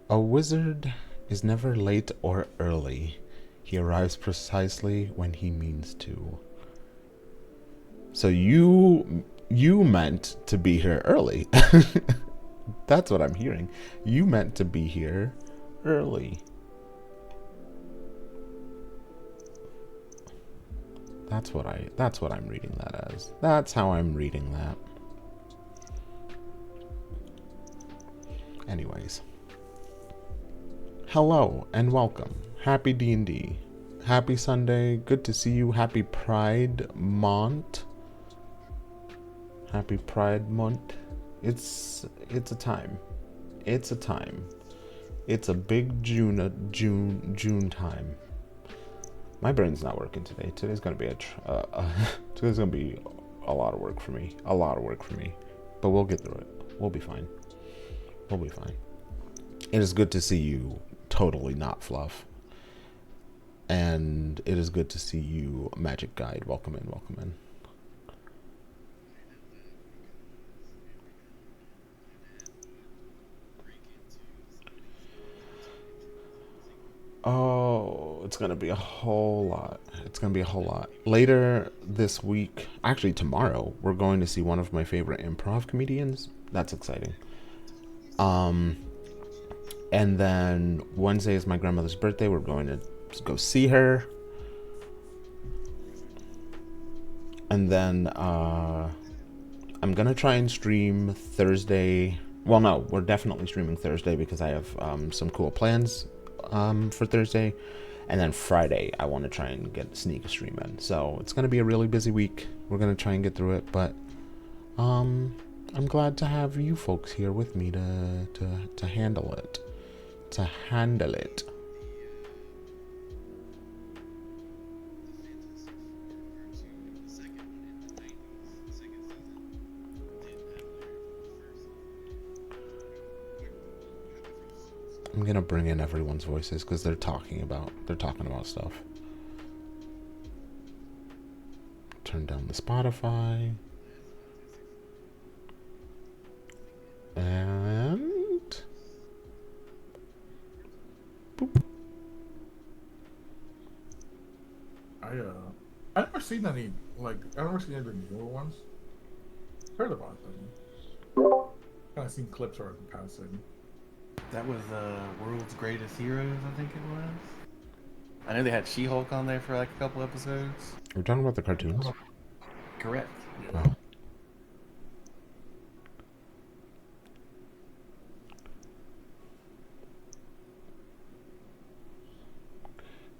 A wizard is never late or early. He arrives precisely when he means to. So you meant to be here early. That's what I'm hearing. You meant to be here early. That's what I'm reading that as. That's how I'm reading that. Anyways. Hello and welcome. Happy D&D. Happy Sunday. Good to see you. Happy Pride Month. Happy Pride Month. It's a time. It's a time. It's a big June time. My brain's not working today. Today's gonna be today's gonna be a lot of work for me. A lot of work for me. But we'll get through it. We'll be fine. We'll be fine. It is good to see you. Totally not fluff. And it is good to see you, Magic Guide. Welcome in, welcome in. Oh, it's gonna be a whole lot. It's gonna be a whole lot. Later this week, actually tomorrow, we're going to see one of my favorite improv comedians. That's exciting. And then Wednesday is my grandmother's birthday. We're going to go see her. And then I'm gonna try and stream Thursday. Well, no, we're definitely streaming Thursday because I have some cool plans for Thursday. And then Friday, I want to try and sneak a stream in. So it's gonna be a really busy week. We're gonna try and get through it, but I'm glad to have you folks here with me to handle it. To handle it. I'm gonna bring in everyone's voices because they're talking about stuff. Turn down the Spotify. And boop. I've never seen any I've never seen any of the newer ones. Heard about them. Kind of seen clips or passing. That was World's Greatest Heroes, I think it was. I know they had She-Hulk on there for like a couple episodes. We're talking about the cartoons. Correct. Yeah. Oh.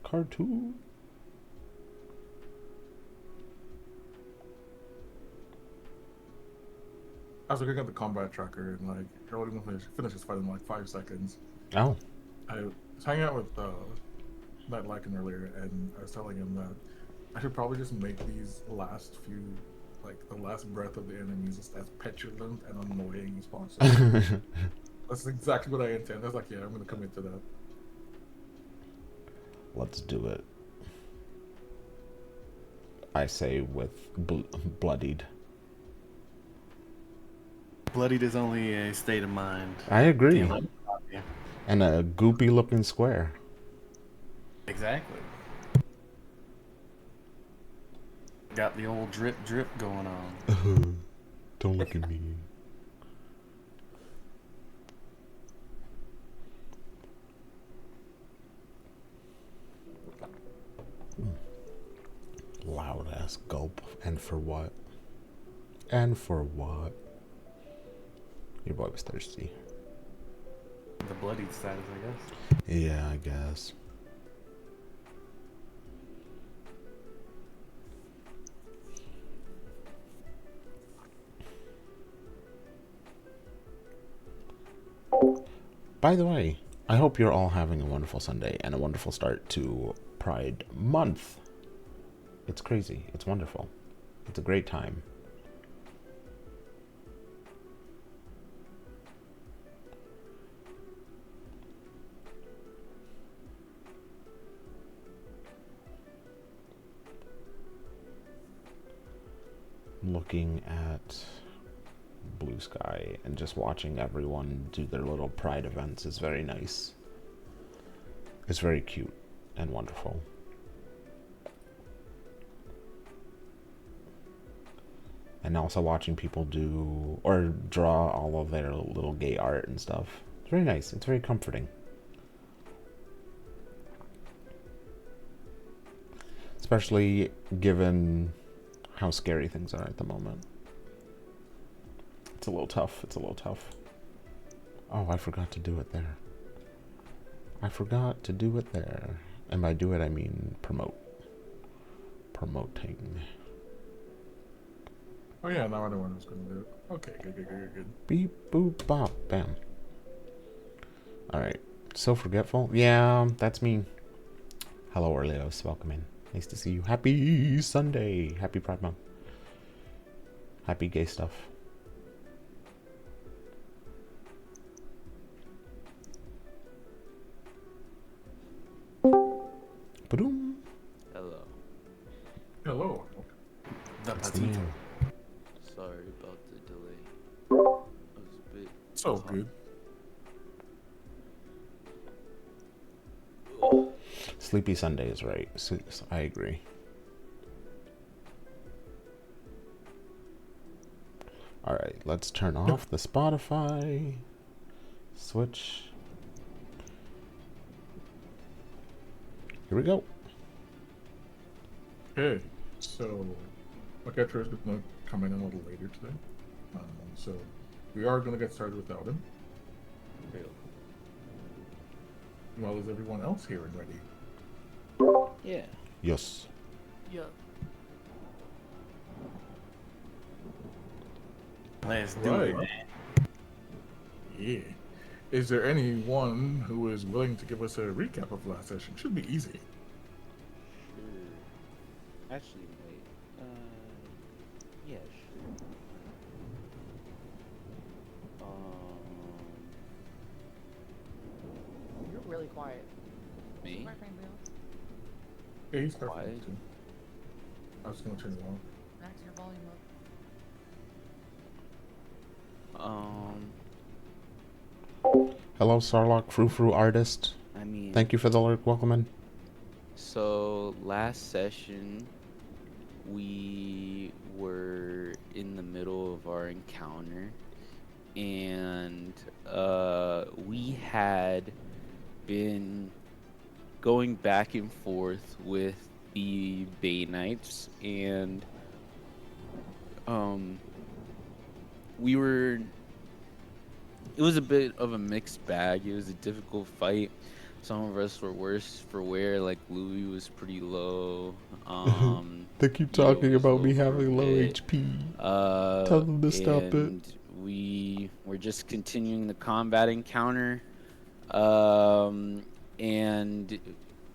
Cartoon. I was looking at the combat tracker and you're only going to finish this fight in 5 seconds. Oh. I was hanging out with Nat Lycan earlier, and I was telling him that I should probably just make these last few, like the last breath of the enemies, as petulant and annoying as possible. That's exactly what I intend. I was like, yeah, I'm gonna commit to that. Let's do it. I say with bloodied. Bloodied is only a state of mind. I agree. Can't let it stop you. And a goopy looking square. Exactly. Got the old drip drip going on. Don't look at me. Loud ass gulp. And for what? And for what? Your boy was thirsty. The bloodied status, I guess. Yeah, I guess. By the way, I hope you're all having a wonderful Sunday and a wonderful start to Pride Month. It's crazy. It's wonderful. It's a great time. Looking at blue sky and just watching everyone do their little pride events is very nice. It's very cute and wonderful. And also watching people do or draw all of their little gay art and stuff. It's very nice. It's very comforting. Especially given how scary things are at the moment. It's a little tough. It's a little tough. Oh, I forgot to do it there. I forgot to do it there. And by do it, I mean promote. Promoting. Oh yeah, now I know what I was gonna do. Okay, good. Beep, boop, bop, bam. Alright. So forgetful? Yeah, that's me. Hello, Orleos. Welcome in. Nice to see you. Happy Sunday. Happy Pride Month. Happy gay stuff. Ba-doom. Hello. Hello. The That's the patito. name. Sorry about the delay. I was a bit. So good. Sleepy Sunday is right. I agree. Alright, let's turn off the Spotify. Switch. Here we go. Okay, so my catcher is gonna come in a little later today. So we are gonna get started without him. Real. Well, is everyone else here and ready? Yeah. Yes. Yup. Let's do Right. it. Yeah. Is there anyone who is willing to give us a recap of last session? Should be easy. Sure. Actually, wait. Yeah, sure. You're really quiet. Me? My friend Bill, Yeah, he's perfect Quiet. too. I was gonna turn it on. max your volume up. Hello, Sarlocke, Frou Artist. I mean. Thank you for the lurk. Welcome in. So last session, we were in the middle of our encounter, and we had been going back and forth with the Bay Knights, and we were. It was a bit of a mixed bag. It was a difficult fight. Some of us were worse for wear, like Louis was pretty low. They keep Ito talking was about me low for a having low bit. HP. Tell them to stop it. And we were just continuing the combat encounter. And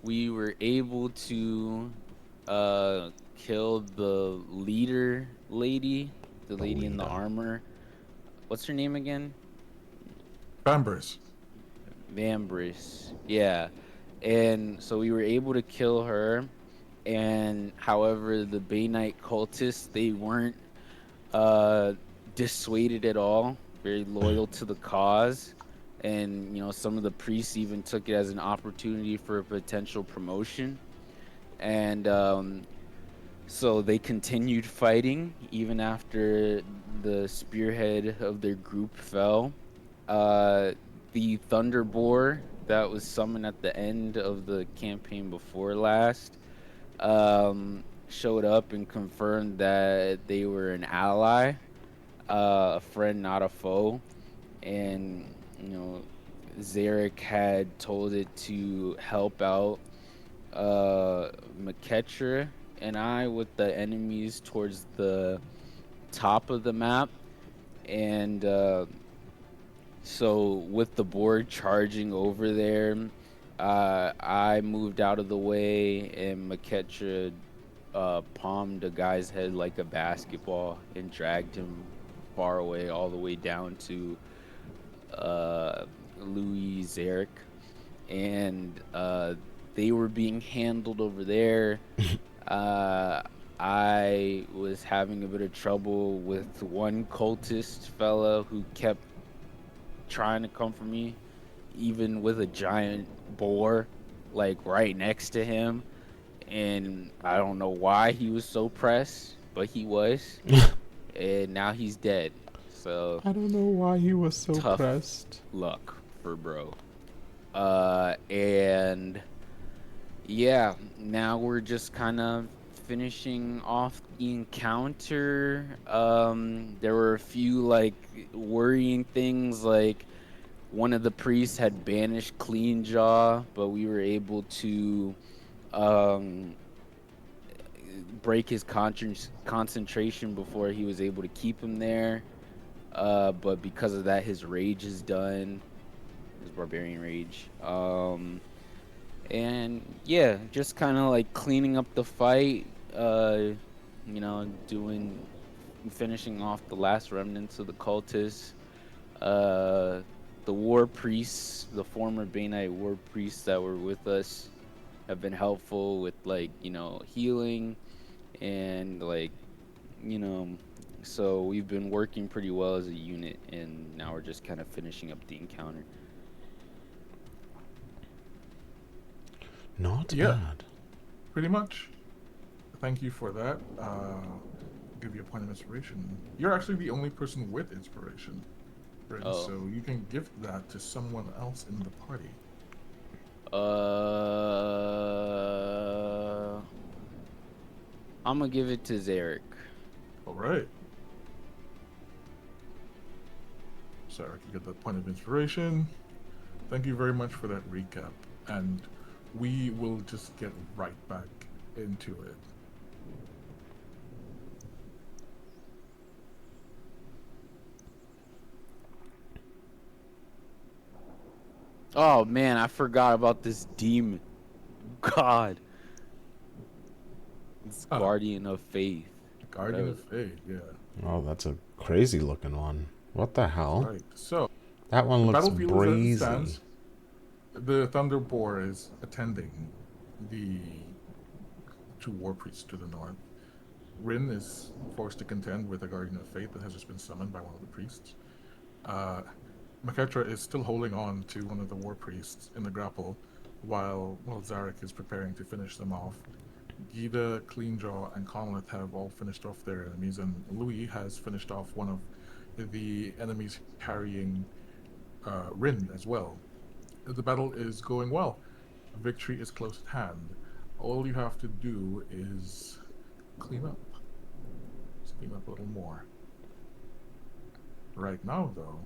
we were able to kill the leader lady, the The lady in the leader. armor. What's her name again? Bambers. Vambris. Yeah. And so we were able to kill her. And however, the Bay Knight cultists, they weren't uh dissuaded at all, very loyal to the cause. And some of the priests even took it as an opportunity for a potential promotion. And so they continued fighting even after the spearhead of their group fell. Uh, the Thunder Boar that was summoned at the end of the campaign before last showed up and confirmed that they were an ally, a friend, not a foe. And, Zarek had told it to help out Maketra and I with the enemies towards the top of the map. And so with the board charging over there, I moved out of the way and Maketra palmed a guy's head like a basketball and dragged him far away, all the way down to Louis Zarek. And they were being handled over there. Uh, I was having a bit of trouble with one cultist fella who kept trying to come for me, even with a giant boar like right next to him. And I don't know why he was so pressed, but he was. And now he's dead. So I don't know why he was so tough pressed. luck for bro. And yeah, now we're just kind of finishing off the encounter. There were a few like worrying things, like one of the priests had banished Clean Jaw, but we were able to um break his concentration before he was able to keep him there. But because of that, his rage is done, his barbarian rage. And yeah, just kind of like cleaning up the fight, doing, finishing off the last remnants of the cultists. Uh, the war priests, the former Bay Knight war priests that were with us, have been helpful with like healing and like you know. So we've been working pretty well as a unit, and now we're just kind of finishing up the encounter. Not Yeah, bad. pretty much. Thank you for that. Give you a point of inspiration. You're actually the only person with inspiration, Bryn, Oh. so you can gift that to someone else in the party. I'm gonna give it to Zarek. All right. Sorry, I can get that point of inspiration. Thank you very much for that recap. And we will just get right back into it. Oh man, I forgot about this demon. God, this Ah, guardian of faith. Guardian of Fate, yeah. Oh, that's a crazy looking one. What the hell? Right. So, That one the looks battlefield is as it brazy. stands. The Thunder Boar is attending the two war priests to the north. Rin is forced to contend with a Guardian of Fate that has just been summoned by one of the priests. Uh, Maketra is still holding on to one of the war priests in the grapple, while Zarek is preparing to finish them off. Gita, Cleanjaw, and Conleth have all finished off their enemies, and Louis has finished off one of the enemies carrying Rin as well. The battle is going well. Victory is close at hand. All you have to do is clean up. Just clean up a little more. Right now, though,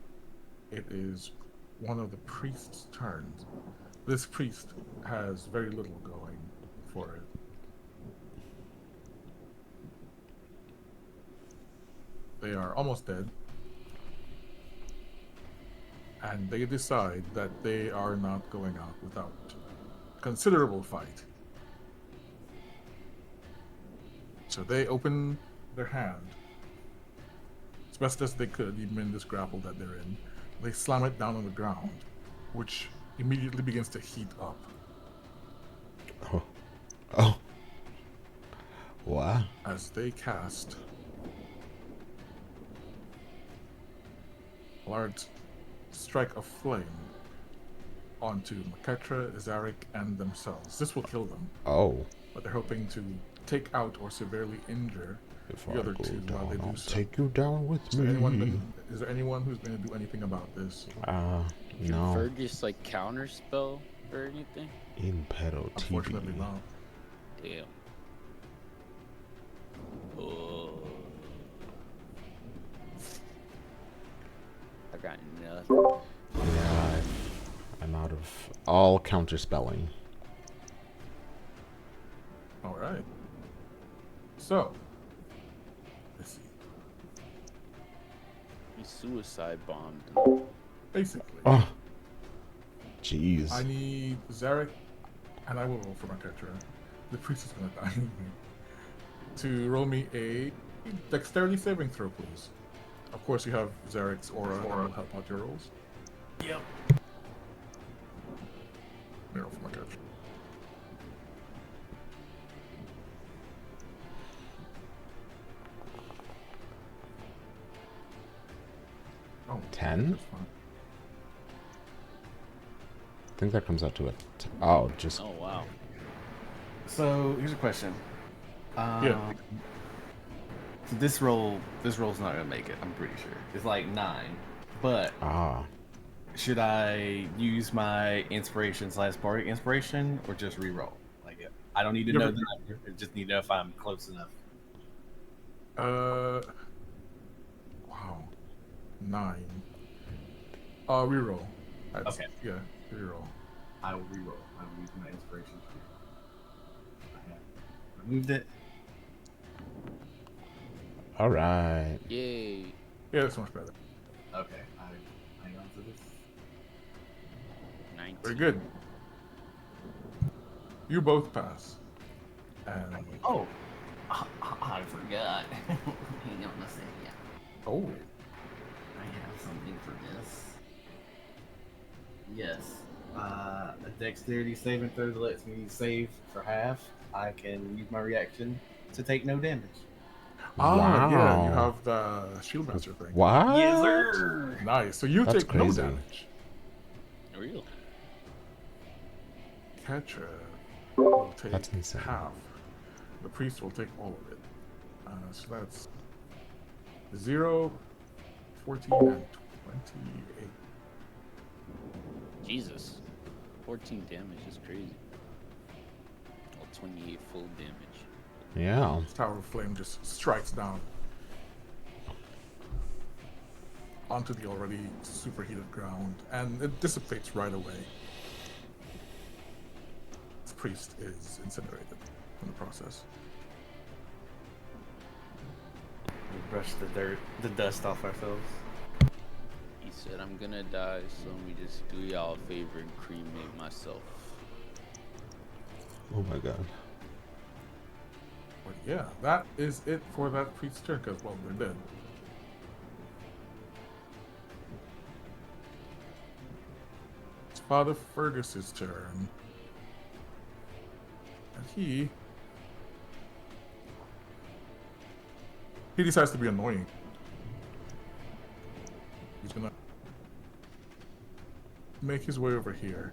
it is one of the priest's turns. This priest has very little going for it. They are almost dead. And they decide that they are not going out without considerable fight. So they open their hand as best as they could, even in this grapple that they're in. They slam it down on the ground, which immediately begins to heat up. Oh. Oh. What? As they cast a large strike of flame onto Maketra, Zarek, and themselves. This will kill them, Oh. but they're hoping to take out or severely injure If the I other go two while they down, do I'll so. take you down with Is there anyone me. who's going to do anything about this? Can No. Fergus like counter spell or anything? Impero Unfortunately, TV. not. Damn. Oh. I got nothing. Yeah, I'm out of all counter spelling. All right. So, let's see. He suicide bombed him. Basically, Oh. Jeez. I need Zarek, and I will roll for my Tetra. The priest is going to die anyway. To roll me a dexterity saving throw, please. Of course, you have Zarek's aura that will help out your rolls. Yep. Let me roll for my Tetra. Oh, 10? that's fine. I think that comes out to oh, just Oh wow. So here's a question. Yeah. So this roll's not gonna make it. I'm pretty sure it's like 9. But should I use my inspiration / bardic inspiration or just re-roll? Like I don't need to know the number. I just need to know if I'm close enough. Wow. 9. Reroll. Okay. Yeah, reroll. I will re-roll. I will use my inspiration. I have removed it. all right. Yay. Yeah, that's much better. Okay. I hang on to this. 19. Very good. You both pass. And Oh, I forgot. Hang on a second. oh, I have something for this. Yes. A dexterity saving throw that lets me save for half. I can use my reaction to take no damage. Wow. yeah, you have the shield master thing. What? Yes, sir. Nice. So you That's take no crazy. damage. Real. Catcher will take That's insane. half. The priest will take all of it. So that's 0, 14, and 28. Jesus. 14 damage is crazy. Well, 28 full damage. Yeah. This tower of flame just strikes down onto the already superheated ground, and it dissipates right away. The priest is incinerated in the process. We brush the dust off ourselves. He said, I'm gonna die, so let me just do y'all a favor and cremate myself. Oh my god. But yeah, that is it for that priest's turn, because, well, they're dead. It's Father Fergus's turn. And he decides to be annoying. He's gonna make his way over here.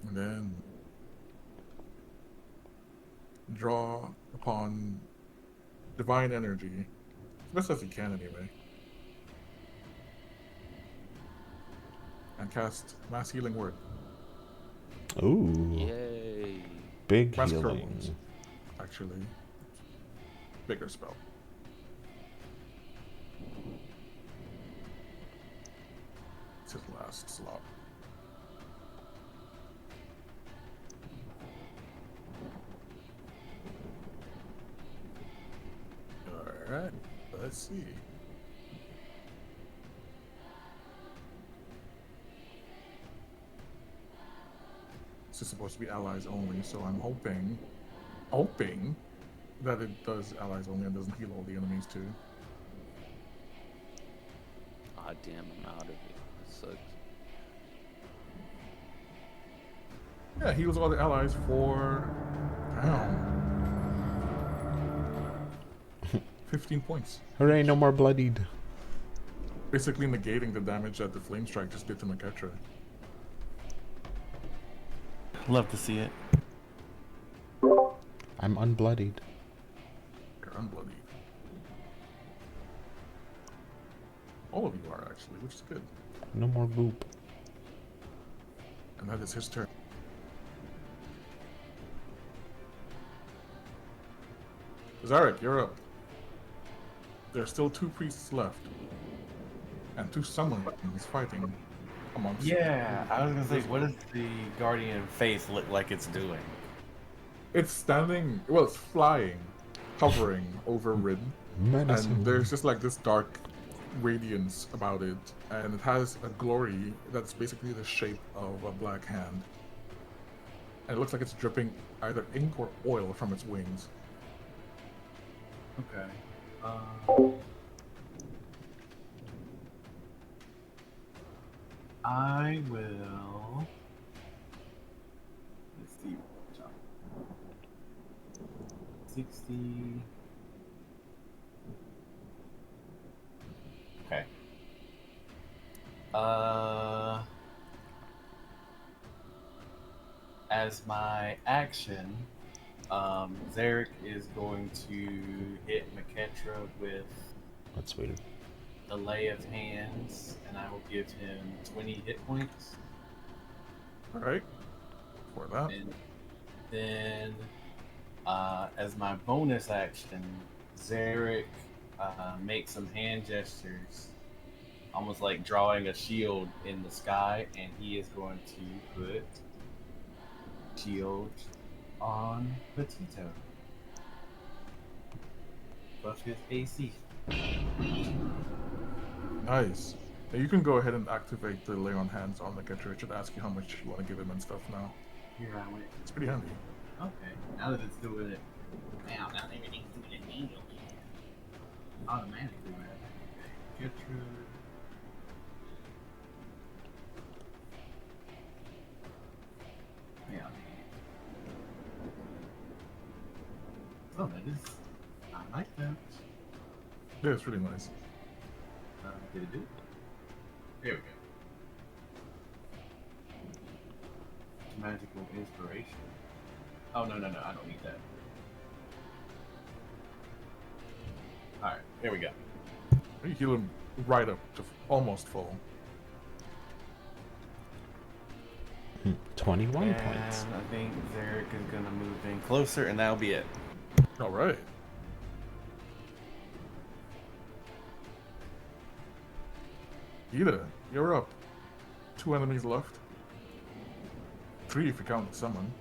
And then draw upon divine energy, as best as he can anyway, and cast Mass Healing Word. Ooh. Yay. Big Mass Cure healing. Wounds, actually. Bigger spell. It's his last slot. Alright, let's see. It's just supposed to be allies only, so I'm hoping that it does allies only and doesn't heal all the enemies too. Ah, damn, I'm out of it. That sucks. Yeah, heals all the allies for 15 points. Hooray, no more bloodied. Basically negating the damage that the flame strike just did to Maketra. Love to see it. I'm unbloodied. You're unbloodied. All of you are actually, which is good. No more goop. And that is his turn. Zarek, you're up. There's still 2 priests left. And 2 summons fighting amongst Yeah, I was gonna say, what does the Guardian face look like it's doing? It's standing, well, it's flying, hovering over Rin. Menacing. And there's just like this dark radiance about it. And it has a glory that's basically the shape of a black hand. And it looks like it's dripping either ink or oil from its wings. Okay. I will. Let's see. 60. Okay. As my action, Zarek is going to hit Maketra with That's sweeter. the Lay of Hands, and I will give him 20 hit points. Alright. For that. And then, as my bonus action, Zarek makes some hand gestures, almost like drawing a shield in the sky, and he is going to put shield on Petito. Buff his AC. Nice. Now you can go ahead and activate the lay on hands on the Maketra. It should ask you how much you want to give him and stuff now. Here I went. It's pretty handy. Okay, now that it's doing it. Now everything's doing it manually. Automatically, man. Okay, get through. Yeah. Oh, that is. I like that. Yeah, it's really nice. Did it do it? There we go. Magical inspiration. Oh, no, I don't need that. Alright, here we go. You heal him right up to almost full. 21 And points. I think Zarek is gonna move in closer, and that'll be it. Alright. Ida, you're up. 2 enemies left. 3 if you count the summon.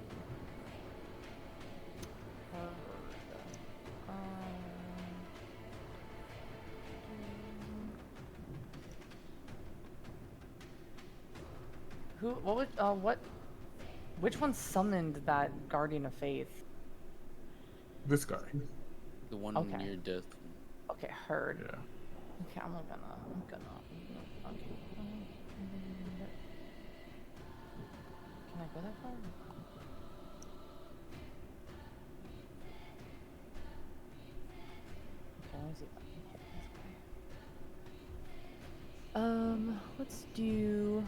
Who? What would? What? Which one summoned that Guardian of Faith? This guy. The one Okay. near death. Okay, heard. Yeah. Okay, I'm gonna. Okay. Can I go that far? Okay, let me see if I can hit this guy. Let's do.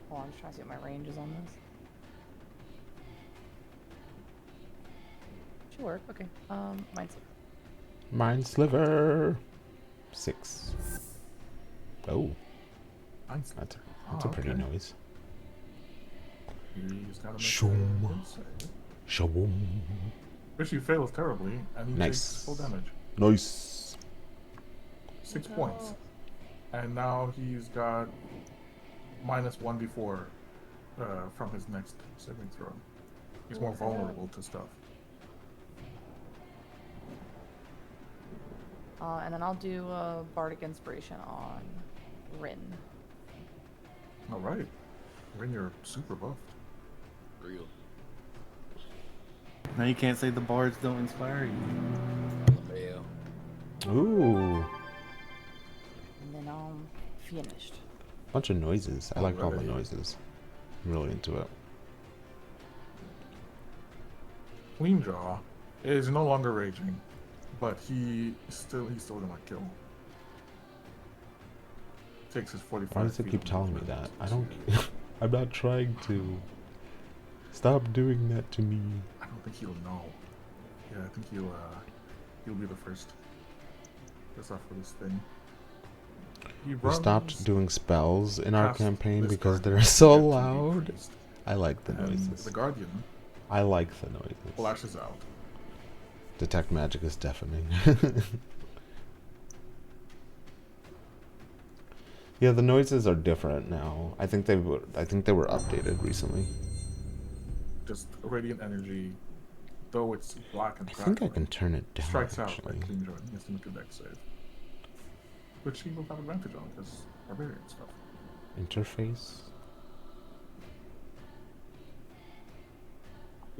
Hold on, I'm just trying to see what my range is on this. Should work. Okay. Mine's. Mind sliver. 6. Oh, Nice. that's a pretty okay. noise. You just gotta make Shoom. a save. Shaboom. Which he fails terribly, and he Nice. takes full damage. Nice. 6 points. And now he's got -1d4 from his next saving throw. He's more vulnerable to stuff. And then I'll do a Bardic Inspiration on Rin. All right. When you're super buffed. Real. Now you can't say the bards don't inspire you. LMAO. Ooh. And then finished. Bunch of noises. I like all the Alright. noises. I'm really into it. Clean Jaw is no longer raging, but he's still gonna kill. Takes his 45. Why does it feet keep of telling me movement that? I to- don't. I'm not trying to. Stop doing that to me. I don't think he'll know. Yeah, I think he'll be the first. Just off for this thing. He We stopped runs doing spells in our past campaign this because guardian they're so to get to the loud. priest, I like the and noises. the guardian I like the noises. flashes out. Detect magic is deafening. Yeah, the noises are different now. I think they were updated recently. Just radiant energy, though it's black and I think I crackling, can turn it down strikes out actually. like Clean Jaw. He has to make a dex save, which he will have advantage on because barbarian stuff. Interface.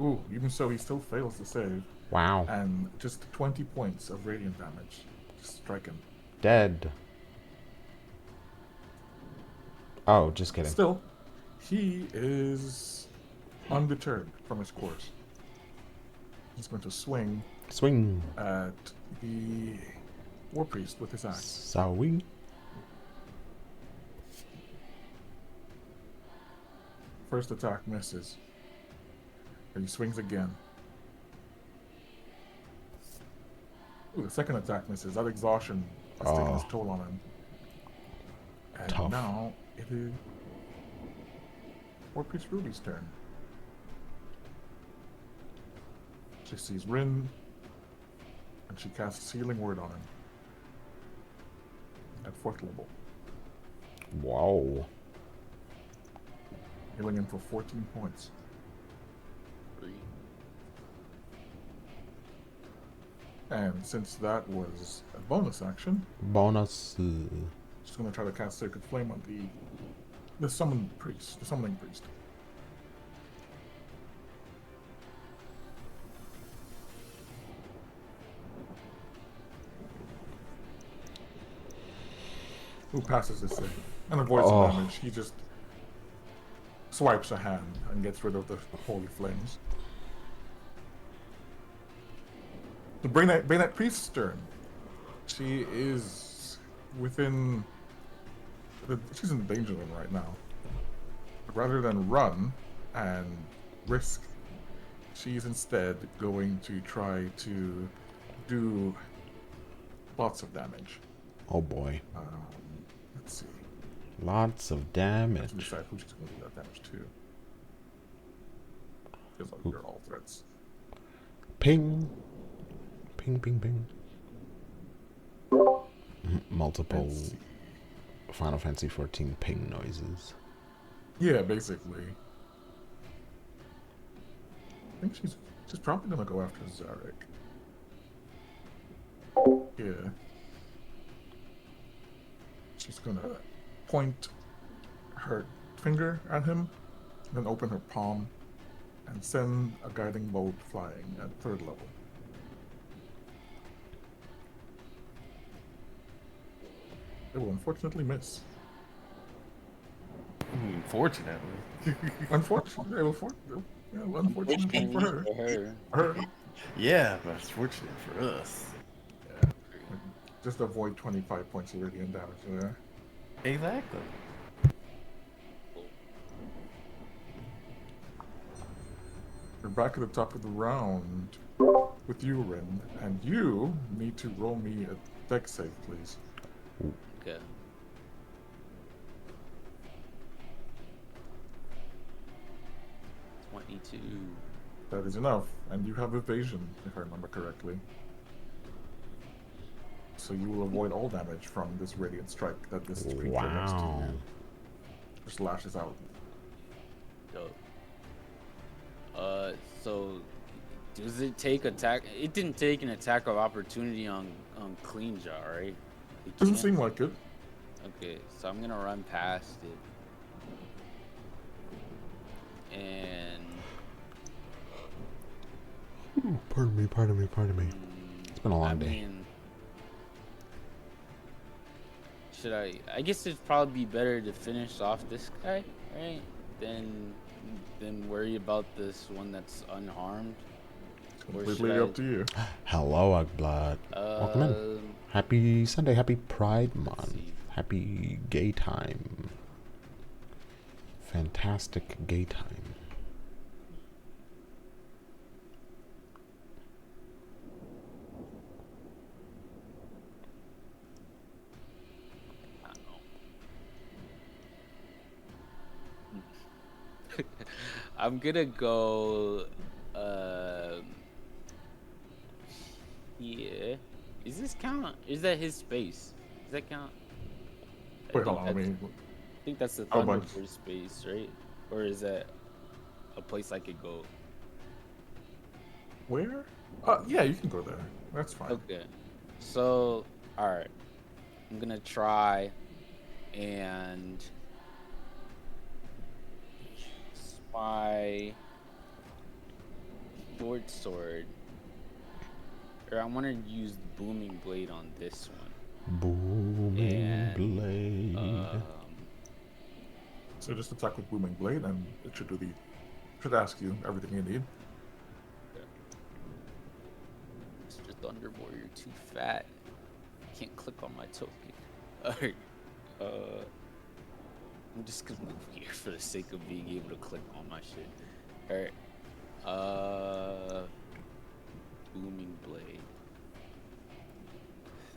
Ooh, even so, he still fails to save, Wow. and just 20 points of radiant damage. Just strike him. Dead. Oh, just kidding. Still, he is undeterred from his course. He's going to swing Swing. at the War Priest with his axe. Swing. First attack misses. And he swings again. Ooh, the second attack misses. That exhaustion has taken its toll on him. And Tough. now it is War Priest Ruby's turn. She sees Rin, and she casts Healing Word on him. At 4th level. Wow. Healing him for 14 points. 3. And since that was a bonus action, Bonus. she's going to try to cast Sacred Flame on the summoning priest. Who passes this thing and avoids the damage. He just swipes a hand and gets rid of the holy flames. The Bayonet Priest's turn. She is within... she's in the danger zone right now. Rather than run and risk, she's instead going to try to do lots of damage. Oh boy. Let's see. Lots of I have to damage. decide who she's going to do that damage to. Feels like they're all threats. Ping. Ping, ping, ping. Multiple Let's see. Final Fantasy 14 ping noises. Yeah, basically. I think she's probably gonna go after Zarek. Yeah. She's gonna point her finger at him, then open her palm, and send a guiding bolt flying at 3rd level. It will unfortunately miss. Fortunately. Unfortunately, unfortunately for her. Her. Yeah, but it's fortunate for us. Yeah. Just avoid 25 points of radiant damage there. Exactly. We're back at the top of the round with you, Rin, and you need to roll me a dex save, please. Okay. That is enough, and you have evasion, if I remember correctly. So you will avoid all damage from this radiant strike that this creature next to Wow. you just lashes out. Dope. So does it take attack? It didn't take an attack of opportunity on Clean Jaw, right? It Doesn't can't? seem like it. Okay, so I'm gonna run past it. And Ooh, pardon me. It's been a long day. mean, should I guess it'd probably be better to finish off this guy, right? Than worry about this one that's unharmed. Or Completely should up to you. Hello, Ugblood. Welcome in. Happy Sunday. Happy Pride Month. see. Happy gay time. Fantastic gay time. I'm gonna go. Yeah. Is this count? Is that his space? Does that count? Wait, hold on. I mean, I think that's the how much? Thunderbird space, right? Or is that a place I could go? where? Yeah, you can go there. That's fine. Okay. So, all right. I'm gonna try and use my short sword, or I want to use the booming blade on this one. Booming And, blade. So just attack with booming blade, and it should ask you everything you need. Mr. Thunder Warrior, too fat. Can't click on my token. Alright. I'm just gonna move here for the sake of being able to click on my shit. Alright. Booming blade.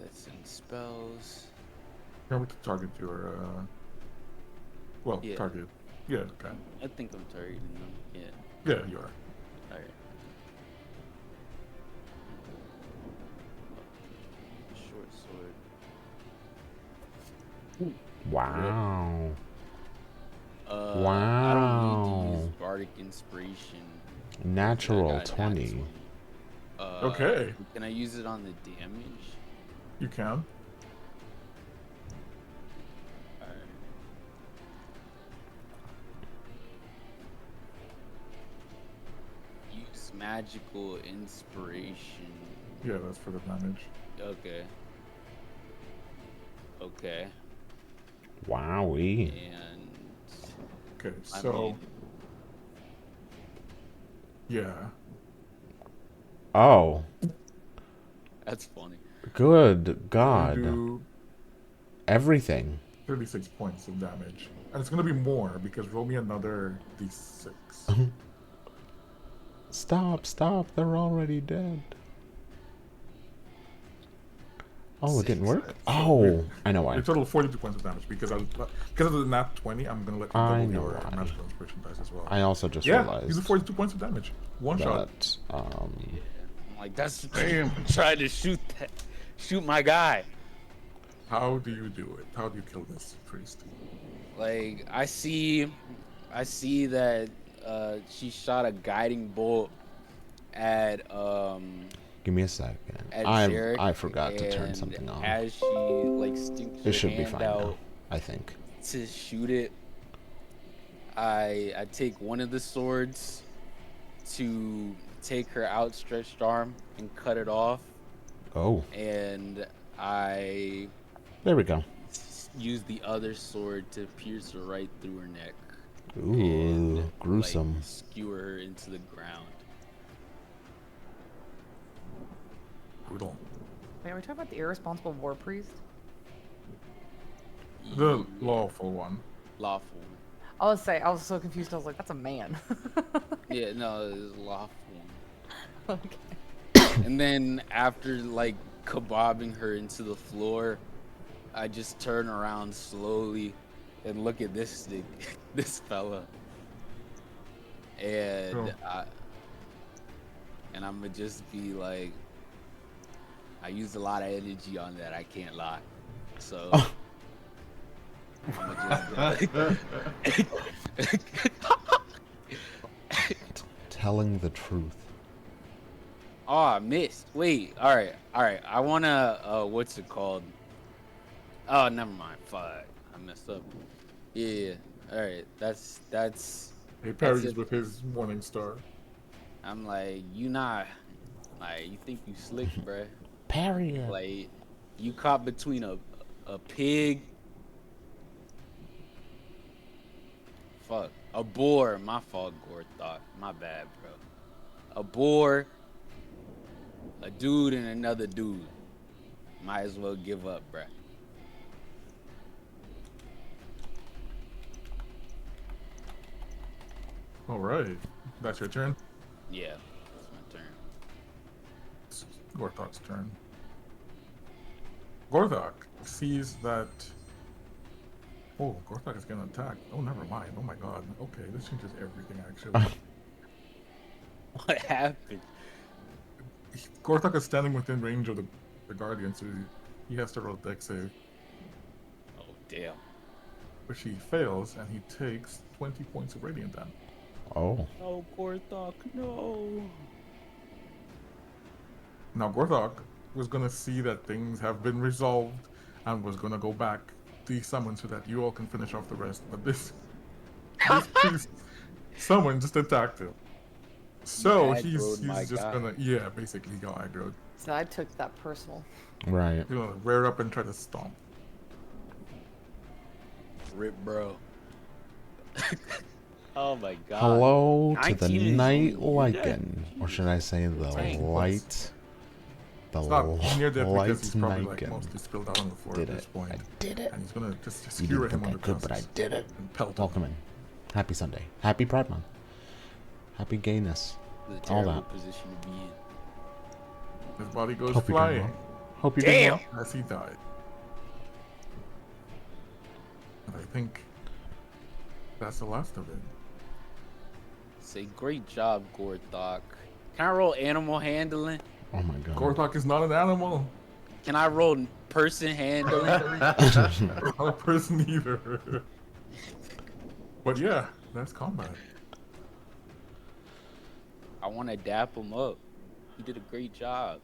That's in spells. Yeah, we can target your. Well, Yeah. target. Yeah, okay. I think I'm targeting them. Yeah. Yeah, you are. Alright. Short sword. Wow. I don't Wow. need to use Bardic Inspiration. Natural I got a 20. Okay. Can I use it on the damage? You can. Alright. Use magical inspiration. Yeah, that's for the damage. Okay. Okay. Wowie. And Okay, I so. mean- Yeah. Oh, that's funny. good You God. do Everything. 36 points of damage. And it's going to be more because roll me another d6. Stop. They're already dead. Oh, it didn't work? Oh, I know why. Your total of 42 points of damage because of the nat 20. I'm going to let you I double know your why. magical inspiration dice as well. I also just Yeah, realized you do 42 points of damage. One shot. that, I'm like, that's damn. Tried to shoot my guy. How do you do it? How do you kill this priest? Like I see that she shot a guiding bolt at give me a second. at I Jarek, forgot to turn and something on. as she like sticks her It should be hand fine out now, I think. to shoot it, I take one of the swords to take her outstretched arm and cut it off, Oh, and I there we go. use the other sword to pierce her right through her neck. Ooh, and, gruesome. Like, skewer her into the ground. Brutal. Wait, are we talking about the irresponsible war priest? The lawful one. Lawful. I was so confused. I was like, that's a man. Yeah, no, it's lawful. Okay. And then after like kebabbing her into the floor, I just turn around slowly and look at this this fella, and Oh. I'm gonna just be like, I used a lot of energy on that. I can't lie. So. I'm gonna just, Telling the truth. oh, I missed. Wait. All right. I wanna. What's it called? Oh, never mind. Fuck. I messed up. Yeah. All right. That's. He That's parries it. with his Morning Star. I'm like, you not, like, you think you slick, bruh. Parry it. Like, you caught between a pig. Fuck. A boar. My fault, Gorthok. My bad, bro. A boar, a dude, and another dude. Might as well give up, bruh. All right, that's your turn. Yeah, that's my turn. It's Gorthok's turn. Gorthok sees that. Oh, Gorthok is gonna attack. Oh, never mind. Oh my god. Okay, this changes everything actually. What happened? Gorthok is standing within range of the Guardian, so he has to roll dex save, Oh, damn. which he fails, and he takes 20 points of radiant damage. Oh. Oh, Gorthok, no. Now Gorthok was gonna see that things have been resolved, and was gonna go back to summon so that you all can finish off the rest. But this priest someone just attacked him. So aggroed my he's just guy. gonna basically go aggro. So I took that personal. Right. He's gonna rear up and try to stomp. Rip, bro. Oh my god. Hello to the 19 is night only near death. lichen, or should I say the Dang. light? The It's not near death because light he's probably like lichen. mostly spilled out on the floor Did at this it. point. I did it. And he's gonna just You skewer didn't him think on I the could, but I tusks did it. and pelt him. Welcome in. Happy Sunday. Happy Pride Month. Happy gayness. It's a All terrible that. position to be in. His body goes Hope you're doing flying well. Hope you're doing well. as he died. And I think that's the last of it. Say, great job, Gorthok. Can I roll animal handling? Oh my god. Gorthok is not an animal. Can I roll person handling? Not a person either. But yeah, that's combat. I want to dap him up. He did a great job.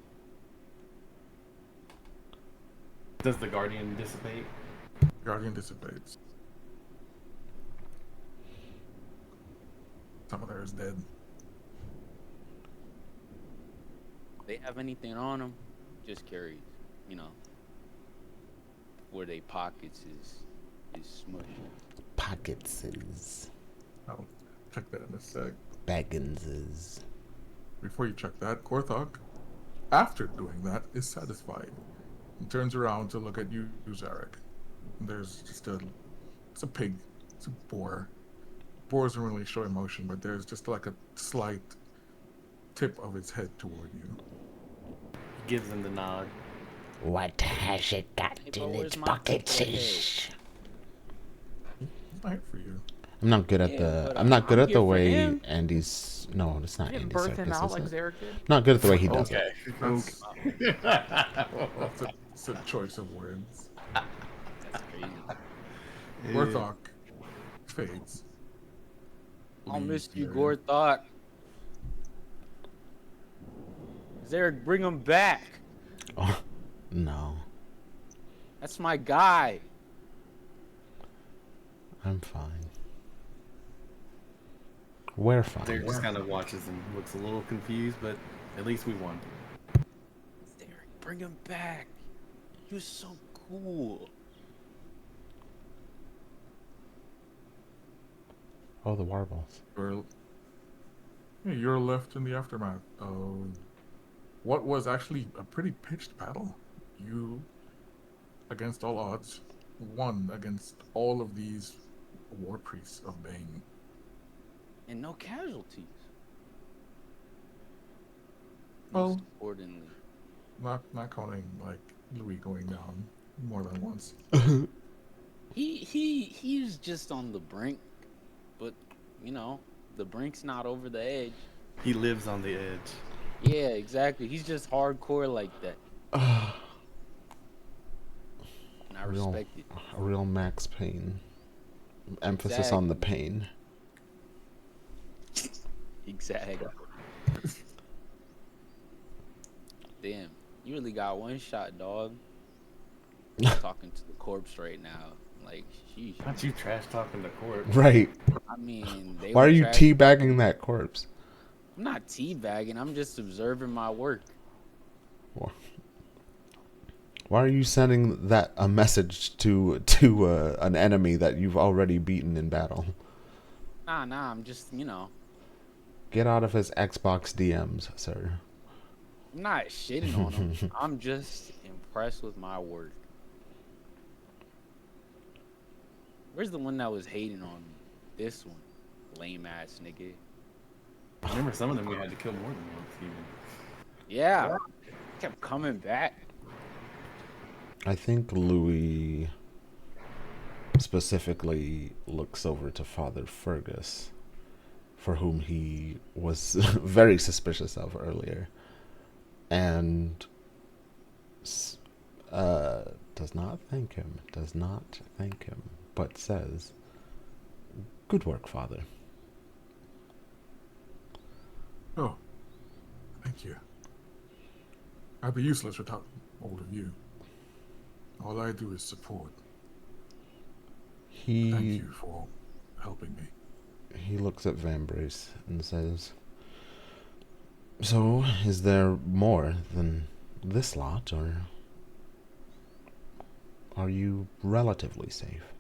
Does the Guardian dissipate? Guardian dissipates. Some of there is dead. They have anything on them? Just carries, you know. Where they pockets is smush. Pockets is I'll check that in a sec. Bagginses. Before you check that, Gorthok, after doing that, is satisfied. And turns around to look at you, Zarek. There's just it's a pig. It's a boar. Boars don't really show emotion, but there's just like a slight tip of its head toward you. He gives him the nod. What has it got Hey, but in where's its my pockets? tip of the Is? It's not here for you. I'm not good at Yeah, the. but I'm not good I'm at here the for way him. Andy's. No, it's not You didn't Andy's birth him circus. out Is like it? Zarek did. Not good at the way he does it. That's, Okay. that's a choice of words. That's crazy. Gorthok fades. I'll miss Leaves you, the area. Gorthok. Zarek, bring him back. Oh, no, That's my guy. I'm fine. We're fine. Derek just kind of watches and looks a little confused, but at least we won. Zarek, bring him back. He was so cool. Oh, the warbles. You're left in the aftermath of what was actually a pretty pitched battle. You, against all odds, won against all of these war priests of Bane. And no casualties. Well- Most importantly. Not counting like Louis going down more than once. He's just on the brink, but you know, the brink's not over the edge. He lives on the edge. Yeah, exactly. He's just hardcore like that. And I Real, respect it. a real Max Payne. Emphasis on the pain. Exactly. Damn, you really got one shot, dog. I'm talking to the corpse right now. Like, sheesh. Not you trash talking the court. Right. I mean, they Why were are you trash. teabagging that corpse? I'm not teabagging. I'm just observing my work. Why are you sending that a message to an enemy that you've already beaten in battle? Nah. I'm just, Get out of his Xbox DMs, sir. I'm not shitting on him. I'm just impressed with my work. Where's the one that was hating on me? This one. Lame ass nigga. Remember, some of them we had to kill more than once, even. Yeah. Kept coming back. I think Louis specifically looks over to Father Fergus, for whom he was very suspicious of earlier, and does not thank him, but says, "Good work, Father." Oh, thank you. I'd be useless without all of you. All I do is support. Thank you for helping me. He looks at Vambrace and says, "So, is there more than this lot, or are you relatively safe?"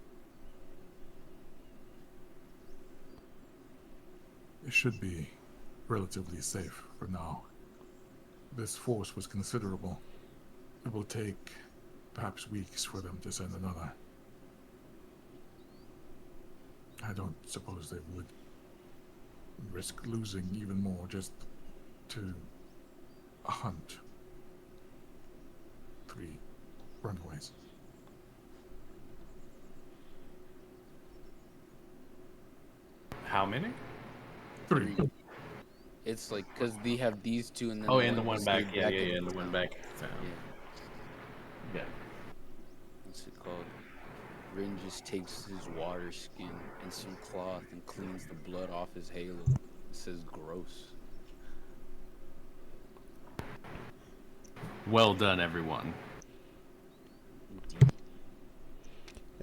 It should be relatively safe for now. This force was considerable. It will take perhaps weeks for them to send another. I don't suppose they would risk losing even more just to hunt 3 runaways. How many? 3. It's like, because they have these two and then And the one back. Yeah, and the one back. So. Yeah. What's it called? Rin just takes his water skin and some cloth and cleans the blood off his halo. It says gross. Well done, everyone.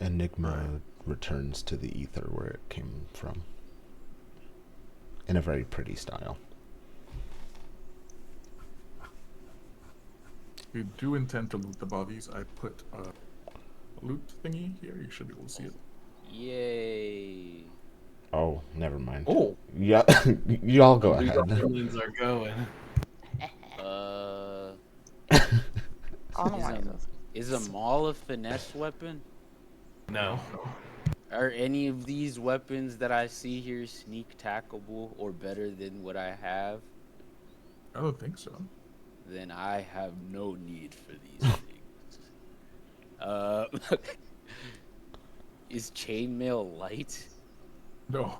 Enigma returns to the ether where it came from, in a very pretty style. We do intend to loot the bodies. I put a loot thingy here. You should be able to see it. Yay. Oh, never mind. Oh! Yeah, y'all go ahead. Gremlins are going. Onward. Is a maul a finesse weapon? No. Are any of these weapons that I see here sneak tackable or better than what I have? I don't think so. Then I have no need for these things. Is chainmail light? No.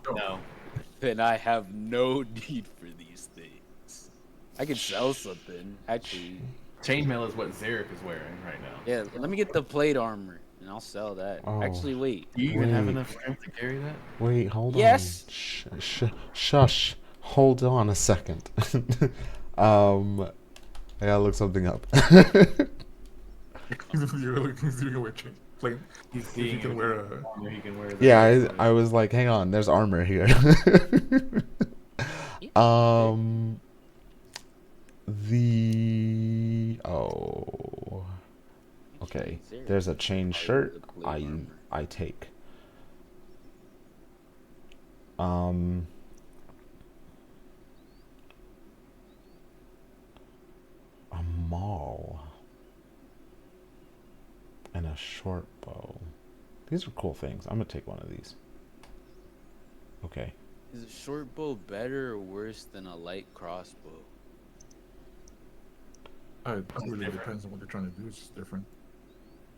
Then I have no need for these things. I could sell something, actually. Chainmail is what Zarek is wearing right now. Yeah, let me get the plate armor, and I'll sell that. Oh. Actually, wait. Do you even have enough strength to carry that? Wait, hold Yes. on. Shush. Hold on a second. I gotta look something up. He's doing a weird change. Plain. He's If he can wear a... He can wear Yeah, I was like, hang on, there's armor here. Okay. There's a chain shirt I take. A maul and a short bow. These are cool things. I'm gonna take one of these. Okay. Is a short bow better or worse than a light crossbow? It really depends on what they're trying to do. It's just different.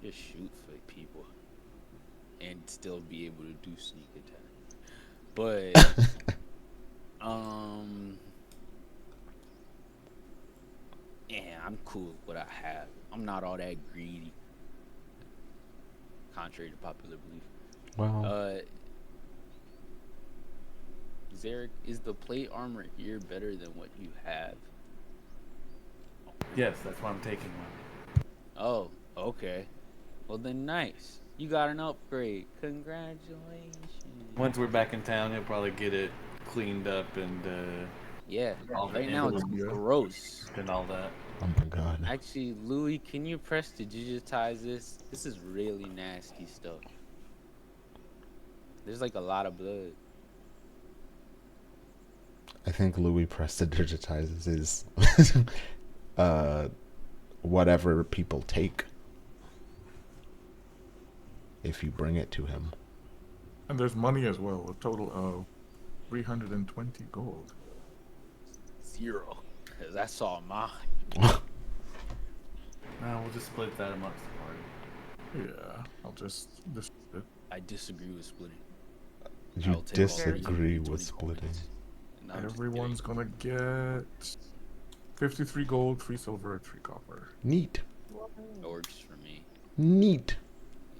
Just shoot for people and still be able to do sneak attack. But yeah, I'm cool with what I have. I'm not all that greedy. Contrary to popular belief. Well, Zarek, is the plate armor here better than what you have? Yes, that's why I'm taking one. Oh, okay. Well then, nice. You got an upgrade. Congratulations. Once we're back in town, he'll probably get it cleaned up and Yeah, all the right now it's emblems gross. and all that. Oh my god. Actually, Louis, can you press to digitize this? This is really nasty stuff. There's like a lot of blood. I think Louis prestidigitizes his whatever people take if you bring it to him. And there's money as well, a total of 320 gold. 0. Cause I saw mine. No, we'll just split that amongst the party. Yeah, I'll just I disagree with splitting. You I'll take all disagree 320 with splitting. coins. And I'm just Everyone's kidding. gonna get 53 gold, 3 silver, 3 copper. Neat. That works for me. Neat.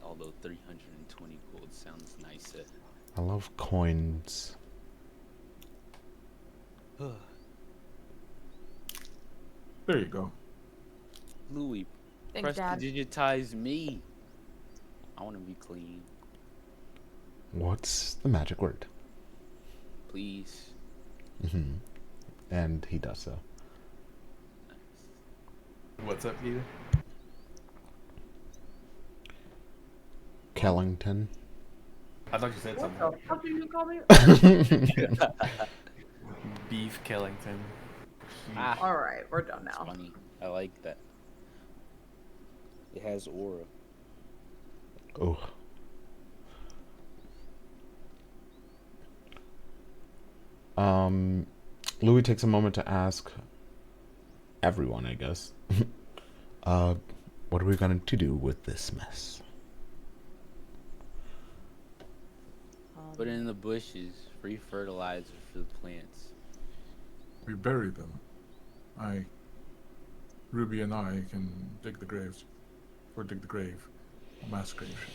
Although 320 gold sounds nicer. I love coins. There you go. Louis, Thanks, Dad. prestidigitize me. I want to be clean, What's the magic word? please. And he does so. What's up, Peter? Kellington. I thought you said What something. the fuck did you call me? Beef Kellington. Ah, All right, we're done it's now. funny. I like that. It has aura. Oh. Louis takes a moment to ask everyone, I guess. What are we going to do with this mess? Put it in the bushes. Free fertilizer for the plants. We bury them. Ruby and I can dig the graves. Or dig the grave. A mass grave should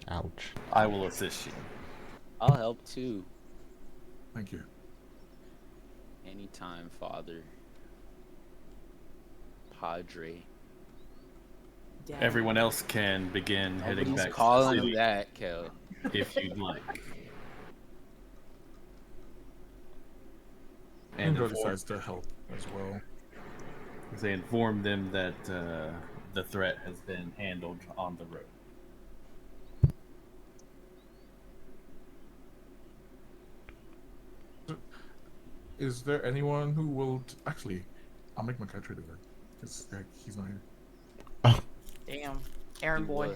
do. Ouch. I will assist you. I'll help too. Thank you. Anytime, Father. Padre. Dad. Everyone else can begin heading Nobody's back calling to the him city that, Kel. if you'd like. And Indra inform, decides to help as well. they inform them that the threat has been handled on the road. Is there anyone who will... Actually, I'll make my character do that. Because he's not here. Damn, Aaron boy. Go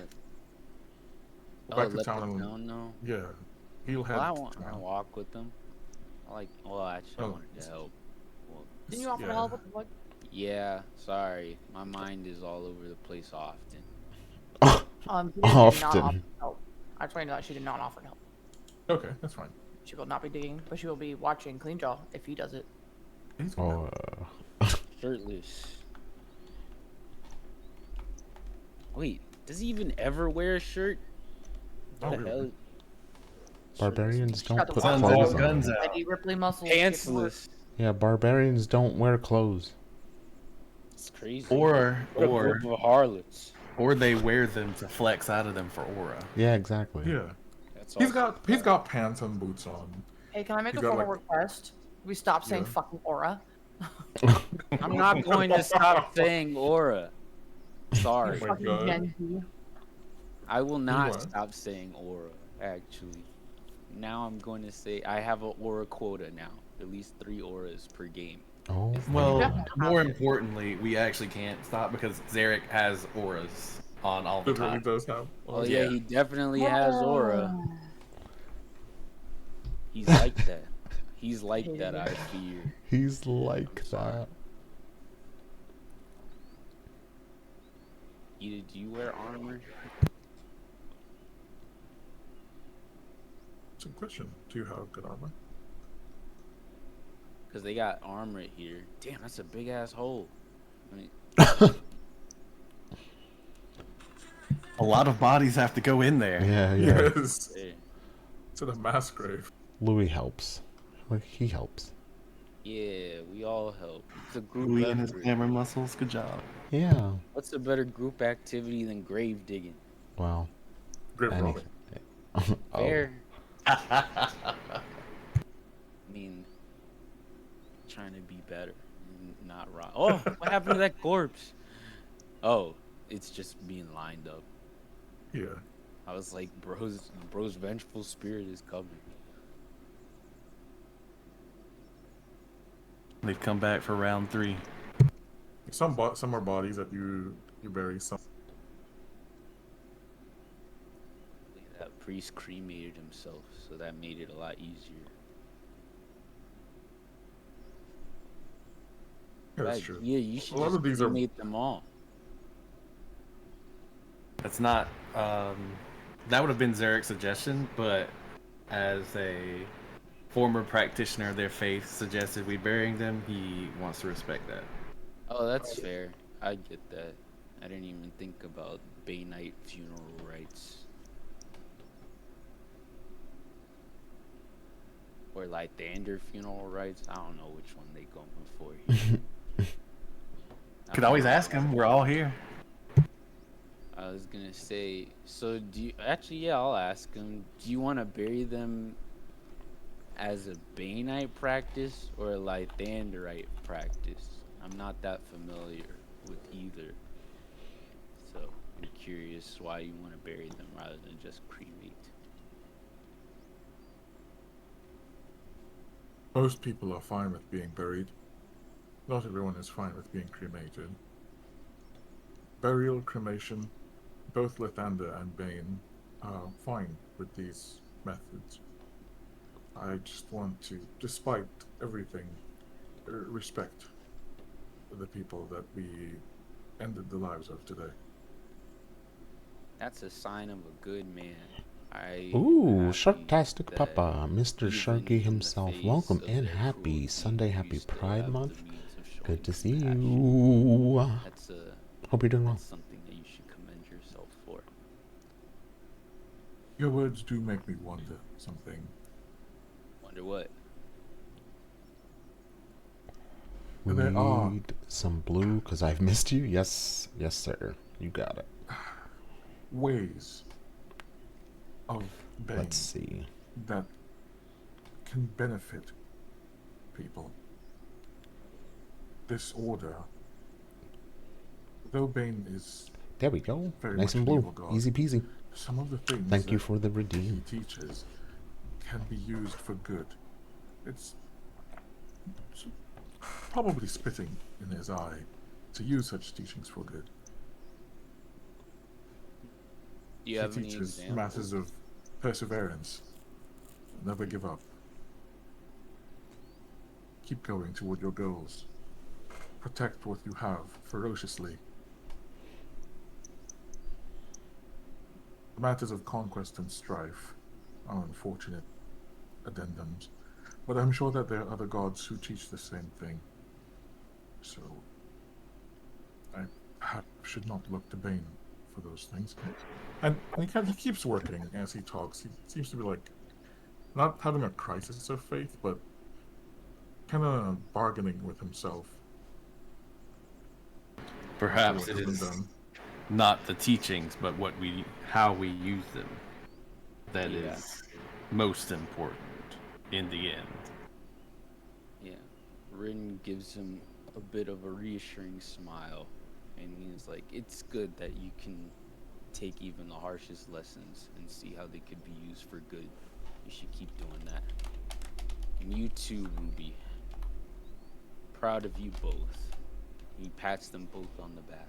Oh, back to let town the and... town know. Yeah. He'll head Well, I to want to town. walk with them. I like. Well, actually, I Oh, wanted to help. Well, Didn't you offer to Yeah. help with the blood? yeah. Sorry, my mind is all over the place often. She did not offer Often. help. I explained that she did not offer help. Okay, that's fine. She will not be digging, but she will be watching Clean Jaw if he does it. He's gonna Oh, Shirtless. Wait, does he even ever wear a shirt? Oh, What the really? hell? barbarians don't got the put ones clothes out, on. guns out. Eddie Ripley muscles. get more- Pantsless. Yeah, barbarians don't wear clothes. It's crazy. Or What a group of harlots. they wear them to flex out of them for aura. Yeah, exactly. Yeah. That's He's got pants and boots on. Hey, can I make You a got, formal like- request? We stop saying Yeah. fucking aura. I'm not going to stop saying aura. Sorry. Oh my Fucking God. Gen Z. I will not what? stop saying aura, actually. Now I'm going to say I have an aura quota now. At least 3 auras per game. Oh, Well, definitely more have to. importantly, we actually can't stop because Zarek has auras on all the It really time. does have. Oh yeah, he definitely has aura. Oh. He's like that. He's like that, I fear. he's like that. Either do you wear armor? It's a good question. Do you have good armor? Because they got armor here. Damn, that's a big ass hole. I mean, A lot of bodies have to go in there. Yeah, yeah. Yes. there. To the mass grave. Louis helps. Like, he helps. Yeah, we all help. It's a group Louis and his effort. hammer muscles. Good job. Yeah. What's a better group activity than grave digging? Well, Grave any. robbing. Oh. Fair. I mean, trying to be better, not wrong. Oh, what happened to that corpse? Oh, it's just being lined up. Yeah. I was like, bro's vengeful spirit is coming. They've come back for round 3. Some are bodies that you bury. Some. That priest cremated himself, so that made it a lot easier. Yeah, that's Right, true. yeah, you should A lot just of these are. cremate them all. That's not. That would have been Zarek's suggestion, but as a former practitioner of their faith suggested we burying them, he wants to respect that. Oh, that's fair. I get that. I didn't even think about Bay Night funeral rites. Or like Dander funeral rites. I don't know which one they going for here. Could always ask him. We're all here. I was gonna say, so do you actually? Yeah, I'll ask him. Do you want to bury them as a Bainite practice or a Lythanderite practice? I'm not that familiar with either, so I'm curious why you want to bury them rather than just cremate. Most people are fine with being buried. Not everyone is fine with being cremated. Burial, cremation, both Lathander and Bane are fine with these methods. I just want to, despite everything, respect the people that we ended the lives of today. That's a sign of a good man. Ooh, I'm happy Sharktastic that Papa, Mr. even Sharky in the himself. face Welcome of and their happy cruelty, Sunday, you happy still Pride have the Month. means of showing Good to see compassion. you. Hope you're doing well. That's something that you should commend yourself for. Your words do make me wonder something. Wonder what? We There are need some blue because I've missed you. Yes, yes, sir. You got it. ways of Bane Let's see. that can benefit people. This order, though Bane is There we go. very Nice much and an blue. evil god, Easy peasy. some of the things Thank you that for the he redeem. teaches can be used for good. It's probably spitting in his eye to use such teachings for good. Do you He have any teaches examples? masses of perseverance. Never give up. Keep going toward your goals. Protect what you have ferociously. Matters of conquest and strife are unfortunate addendums, but I'm sure that there are other gods who teach the same thing. So, I perhaps should not look to Bane for those things. And he keeps working as he talks. He seems to be like, not having a crisis of faith, but kind of bargaining with himself. Perhaps After it what has is been done. not the teachings, but how we use them that Yeah. is most important in the end. Yeah. Rin gives him a bit of a reassuring smile, and he's like, it's good that you can take even the harshest lessons and see how they could be used for good. You should keep doing that. And you too, Ruby. Proud of you both. He pats them both on the back.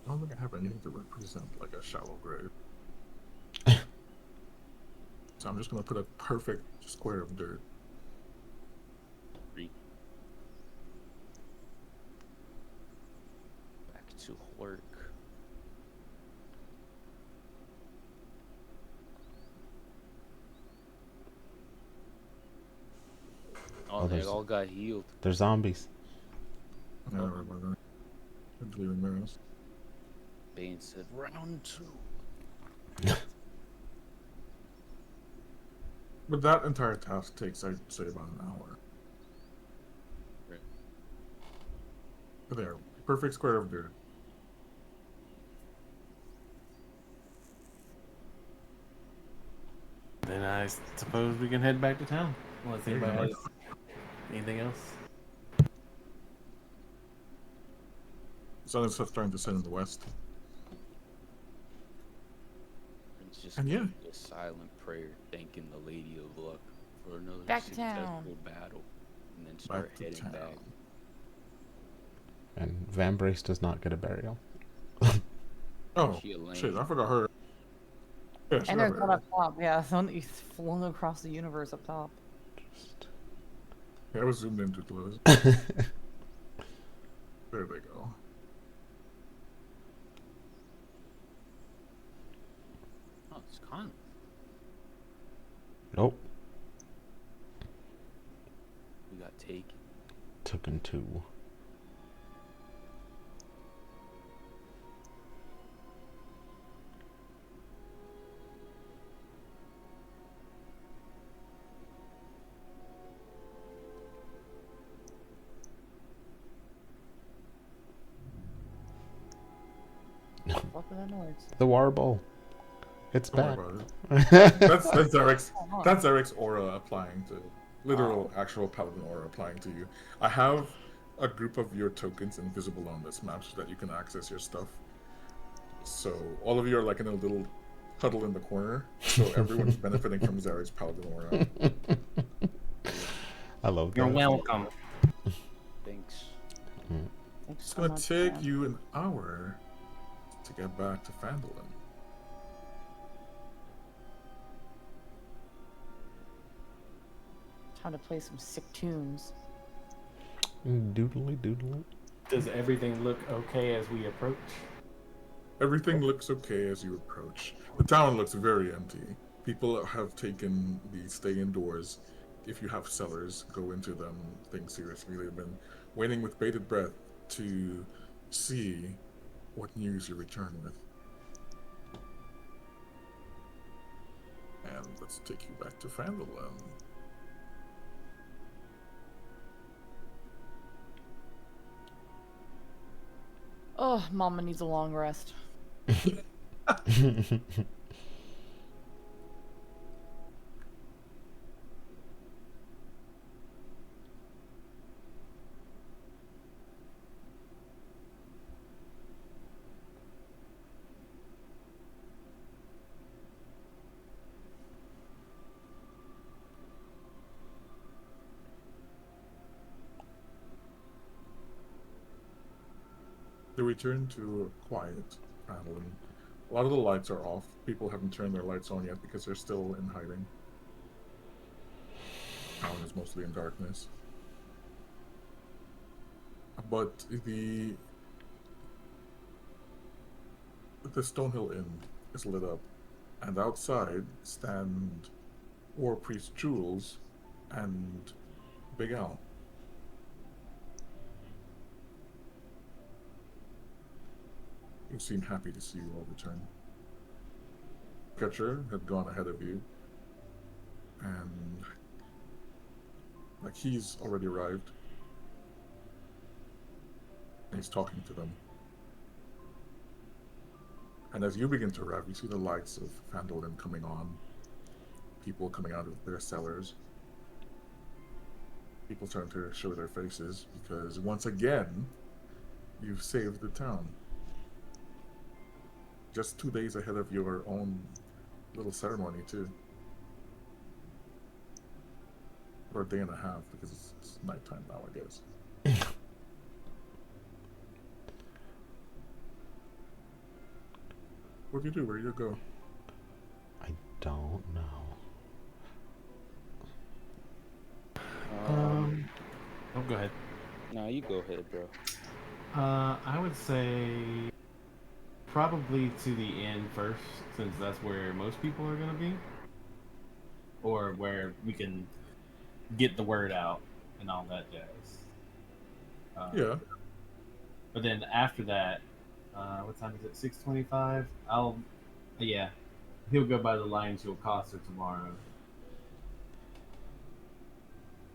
I don't think I have anything to represent like a shallow grave. So I'm just gonna put a perfect square of dirt. Back to work. Oh, there's They all got healed. They're zombies. Yeah, don't worry about that. I'm leaving mirrors. Bane said, round 2. But that entire task takes, I'd say, about an hour. Right. There, perfect square of dirt. Then I suppose we can head back to town. Unless anybody has anything else. The sun is starting to set in the west. It's just And yeah. a silent prayer thanking the Lady of Luck for another Back to successful town. battle. And then start Back to heading town. back. And Van Brace does not get a burial. Oh, She a lame. shit, I forgot her. Yeah, she And got there's one her. up top. Yeah, the one that you flung across the universe up top. Yeah, I was zoomed in too close. There they go. Oh, it's Con. Nope. We got taken. Taken 2. What was that noise? The warble. It's Don't back. worry about it. That's Eric's. Oh, huh. That's Eric's aura applying to literal, actual paladin aura applying to you. I have a group of your tokens invisible on this map so that you can access your stuff. So all of you are like in a little huddle in the corner. So everyone's benefiting from Zarek's paladin aura. I love that. You're welcome. Thanks. Thanks It's so gonna much, take man. you an hour to get back to Phandalin. Time to play some sick tunes. Doodly doodly. Does everything look okay as we approach? Everything looks okay as you approach. The town looks very empty. People have taken the stay indoors. If you have cellars, go into them. Think seriously. They've been waiting with bated breath to see what news you return with. And let's take you back to Phandalin. Oh, Mama needs a long rest. They return to a quiet Phandalin. A lot of the lights are off. People haven't turned their lights on yet because they're still in hiding. Town is mostly in darkness. But the Stonehill Inn is lit up, and outside stand War Priest Jules and Big Al. You seem happy to see you all return. Catcher had gone ahead of you, and like he's already arrived. And he's talking to them. And as you begin to arrive, you see the lights of Phandalin coming on. People coming out of their cellars. People starting to show their faces because once again, you've saved the town. Just 2 days ahead of your own little ceremony, too. Or a day and a half, because it's nighttime now, I guess. What do you do? Where do you go? I don't know. Oh, go ahead. No, you go ahead, bro. I would say probably to the inn first, since that's where most people are gonna be, or where we can get the word out and all that jazz. Yeah. But then after that, what time is it? 6:25. Yeah, he'll go by the Lions Hill Costa tomorrow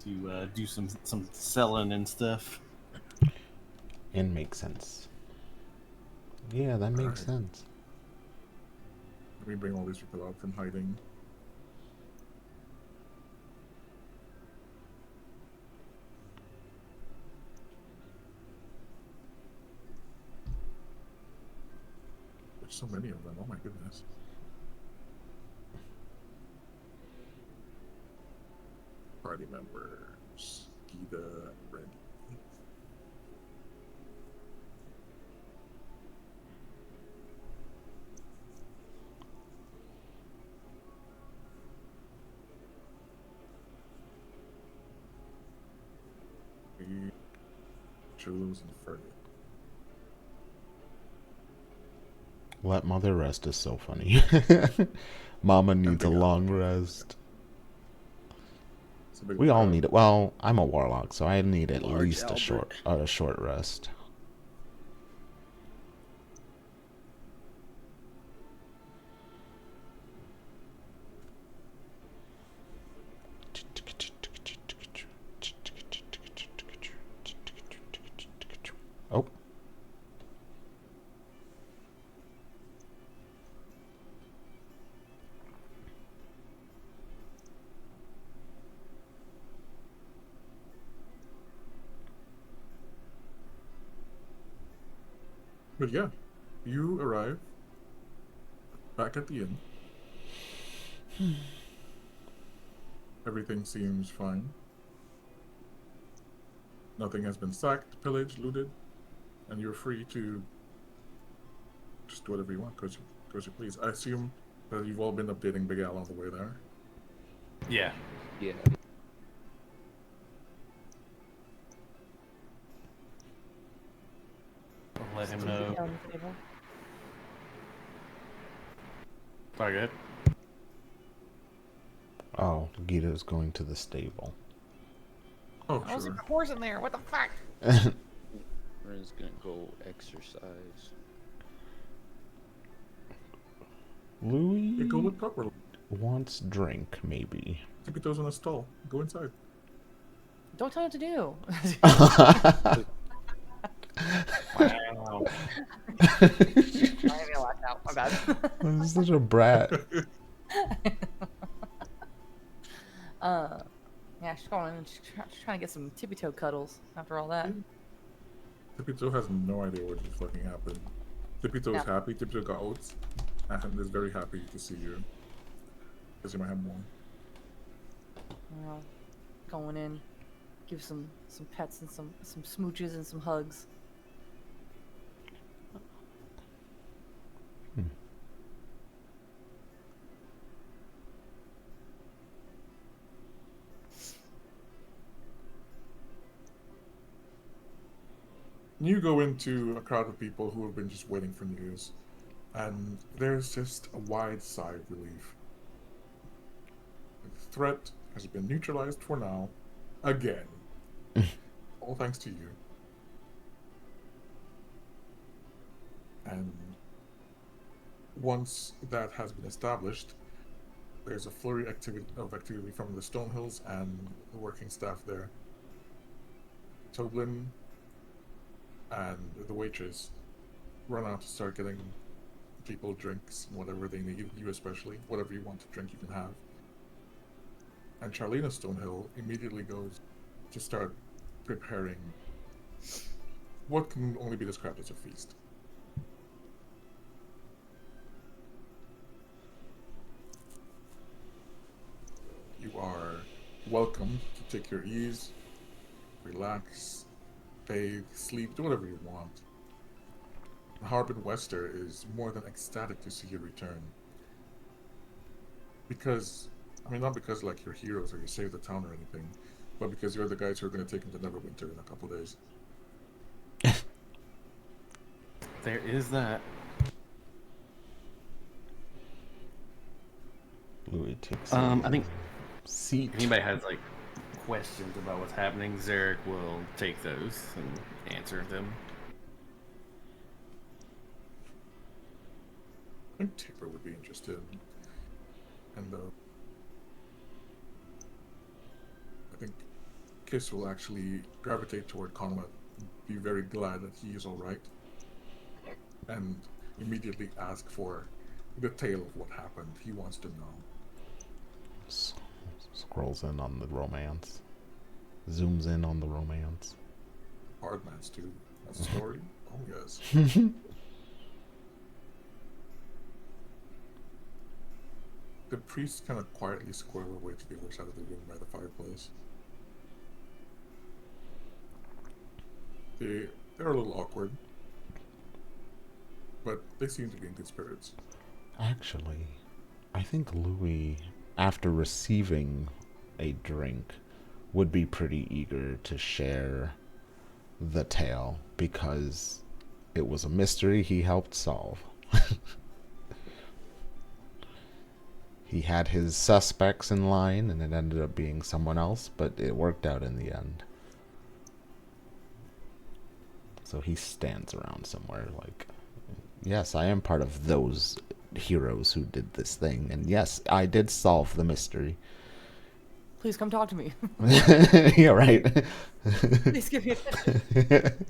to do some selling and stuff. And makes sense. Yeah, that makes sense. Let me bring all these people out from hiding. There's so many of them. Oh my goodness. Party members. Gita and Randy. Jules and Fergie. Let mother rest is so funny. Mama needs a long rest. We all need it. Well, I'm a warlock, so I need at least a short rest. Oh. But yeah, you arrive back at the inn. Everything seems fine. Nothing has been sacked, pillaged, looted, and you're free to just do whatever you want, because you please. I assume that you've all been updating Big Al on the way there. Yeah. Yeah. I'll let him know. On the table. Sorry, go ahead. Oh, Gita's going to the stable. Oh, I was sure. a horse in there. What the fuck? Ren's gonna go exercise. Louis You go with properly. wants drink, maybe. Keep your toes on a stall. Go inside. Don't tell him what to do. Wow. I didn't laugh out. My bad. This is such a brat. Yeah, she's going and she's trying to get some tippy toe cuddles after all that. Tippy Toe has no idea what just fucking happened. Tippy Toe is happy. Tippy Toe got oats, and is very happy to see you. Because you might have more. You know, going in, give some pets and some smooches and some hugs. You go into a crowd of people who have been just waiting for news, and there's just a wide sigh of relief. The threat has been neutralized for now, again. All thanks to you. And once that has been established, there's a flurry of activity from the Stonehills and the working staff there. Toblin and the waitress run out to start getting people drinks, whatever they need, you especially. Whatever you want to drink, you can have. And Charlena Stonehill immediately goes to start preparing what can only be described as a feast. You are welcome to take your ease, relax, bathe, sleep, do whatever you want. Harbin Wester is more than ecstatic to see you return. Because, I mean, not because like you're heroes or you saved the town or anything, but because you're the guys who are going to take him to Neverwinter in a couple days. There is that. Louis takes I think seat. anybody has like questions about what's happening, Zarek will take those and answer them. I think Tipper would be interested. And I think Kiss will actually gravitate toward Conrad, be very glad that he is alright, and immediately ask for the tale of what happened. He wants to know. Scrolls in on the romance. Zooms in on the romance. Hardman's too. That's a story. Oh yes. The priests kind of quietly squirrel away to the other side of the room by the fireplace. They're a little awkward, but they seem to be in good spirits. Actually, I think Louis, after receiving a drink, would be pretty eager to share the tale because it was a mystery he helped solve. He had his suspects in line and it ended up being someone else, but it worked out in the end. So he stands around somewhere like, yes, I am part of those heroes who did this thing, and yes, I did solve the mystery. Please come talk to me. Yeah, right. Please give me attention.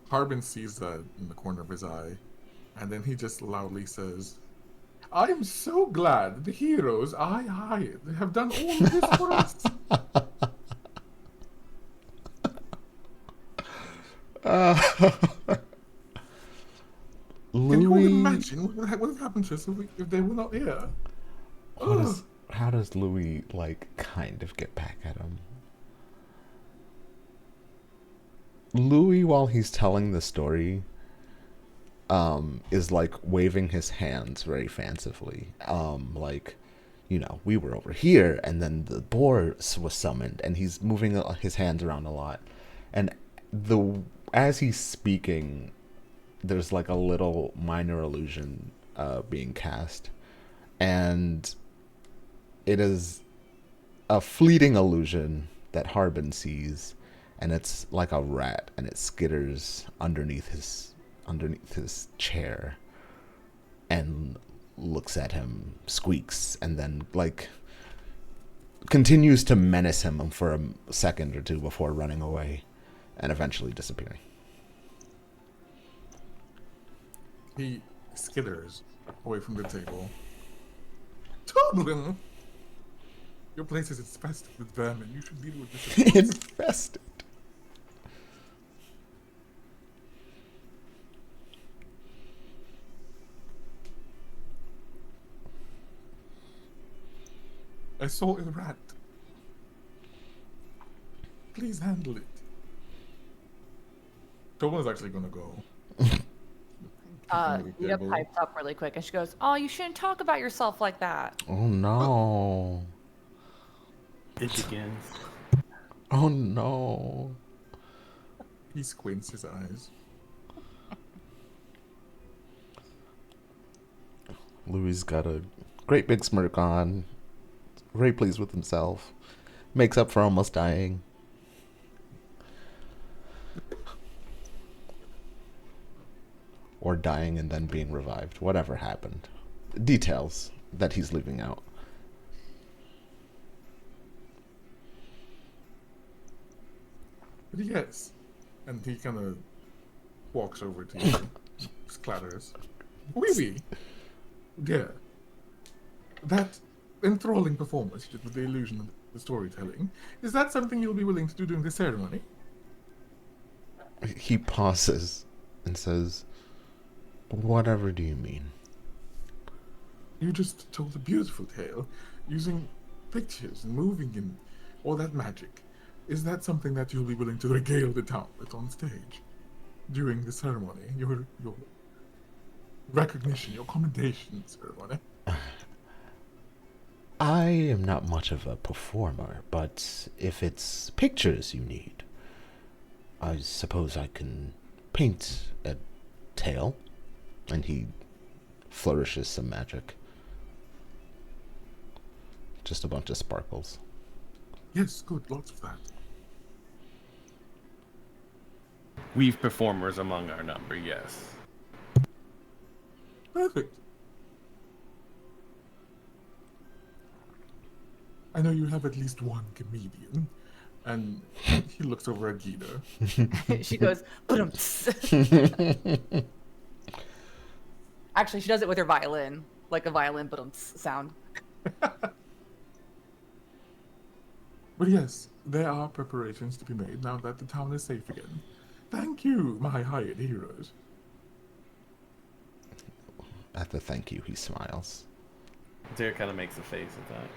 Harbin sees that in the corner of his eye, and then he just loudly says, I am so glad the heroes I hired have done all of this for us. Can you imagine what would have happened to us if they were not here? How does Louis, like, kind of get back at him? Louis, while he's telling the story, is, like, waving his hands very fancifully. Like, you know, we were over here, and then the boar was summoned, and he's moving his hands around a lot. And as he's speaking, there's, like, a little minor illusion being cast. And it is a fleeting illusion that Harbin sees, and it's like a rat, and it skitters underneath his chair and looks at him, squeaks, and then, like, continues to menace him for a second or two before running away and eventually disappearing. He skitters away from the table. Toblin! Your place is infested with vermin. You should deal with this. Infested. I saw a rat. Please handle it. Toblin's actually gonna go. Nita pipes up really quick and she goes, oh, you shouldn't talk about yourself like that. Oh no. It begins. Oh no. He squints his eyes. Louis got a great big smirk on. Very pleased with himself. Makes up for almost dying. Or dying and then being revived. Whatever happened. Details that he's leaving out. But yes. And he kind of walks over to you. Just clatters. Oui, oui. Yeah. That enthralling performance you did with the illusion of the storytelling, is that something you'll be willing to do during the ceremony? He pauses and says, whatever do you mean? You just told a beautiful tale using pictures and moving and all that magic. Is that something that you'll be willing to regale the town with on stage during the ceremony? Your recognition, your commendation ceremony? I am not much of a performer, but if it's pictures you need, I suppose I can paint a tale. And he flourishes some magic. Just a bunch of sparkles. Yes, good, lots of that. We've performers among our number, yes. Perfect. I know you have at least one comedian. And he looks over at Gita. She goes, "Ba-dum." Actually, she does it with her violin, like a violin "ba-dum" sound. But yes, there are preparations to be made now that the town is safe again. Thank you, my hired heroes. At the thank you, he smiles. Derek kind of makes a face at that.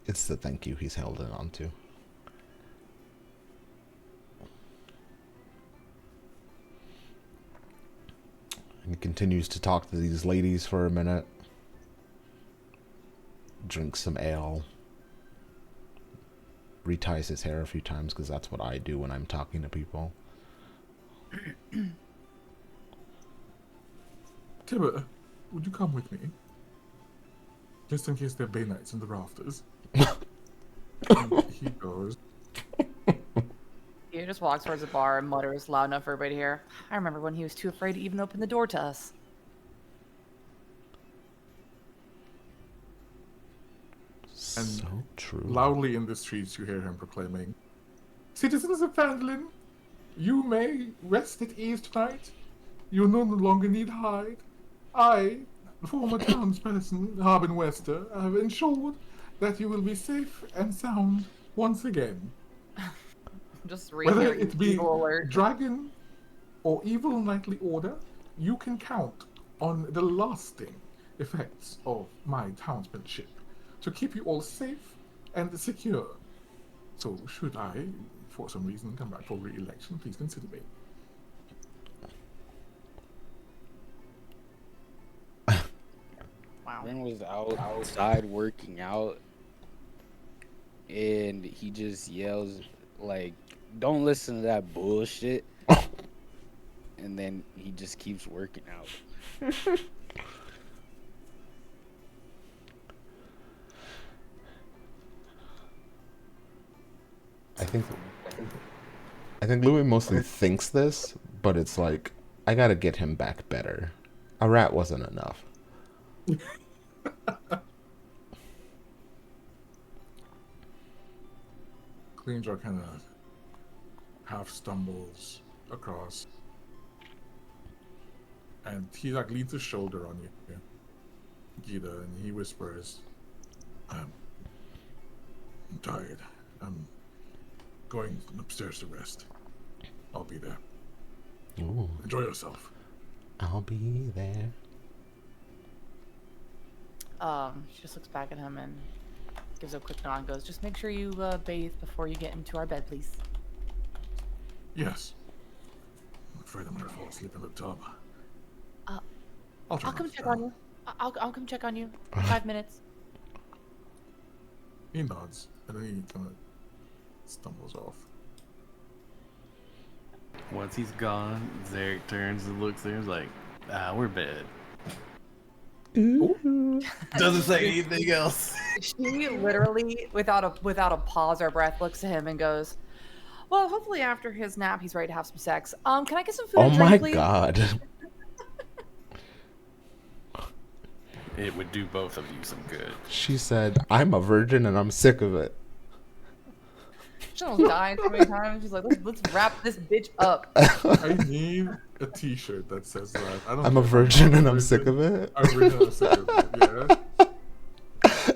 It's the thank you he's held on to. And he continues to talk to these ladies for a minute. Drinks some ale. Reties his hair a few times because that's what I do when I'm talking to people. Tibber, would you come with me? Just in case there are Bay Knights in the rafters. And he goes. He just walks towards the bar and mutters loud enough for everybody to hear. I remember when he was too afraid to even open the door to us. And so true. Loudly in the streets, you hear him proclaiming, "Citizens of Phandalin, you may rest at ease tonight. You no longer need hide. I, former townsperson Harbin Wester, have ensured that you will be safe and sound once again. Just reading Whether your it be evil alert. dragon or evil knightly order, you can count on the lasting effects of my townsmanship to keep you all safe and secure. So should I, for some reason, come back for re-election, please consider me." Wow. Ren was outside working out, and he just yells like, "Don't listen to that bullshit." And then he just keeps working out. I think Louis mostly thinks this, but it's like, I gotta get him back better. A rat wasn't enough. Cleanjaw kind of half stumbles across, and he like leans his shoulder on you, Gita, and he whispers, I'm tired. I'm going upstairs to rest. I'll be there. Ooh, Enjoy yourself." I'll be there. She just looks back at him and gives a quick nod and goes, "Just make sure you bathe before you get into our bed, please." "Yes. I'm afraid I'm gonna fall asleep in the tub. Uh, I'll try I'll not come to check drown." on you. I'll come check on you. 5 minutes. He nods, and then he kind of stumbles off. Once he's gone, Zarek turns and looks there and is like, we're bed. Doesn't say anything else. She literally, without a pause or breath, looks at him and goes, "Well, hopefully after his nap, he's ready to have some sex. Can I get some food Oh and drink, my please?" god. It would do both of you some good. She said, I'm a virgin and I'm sick of it. She almost died so many times. She's like, let's wrap this bitch up. I need a T-shirt that says that. I don't I'm a care if virgin not and a I'm sick of virgin. it. I'm a virgin and I'm sick of it. Yeah.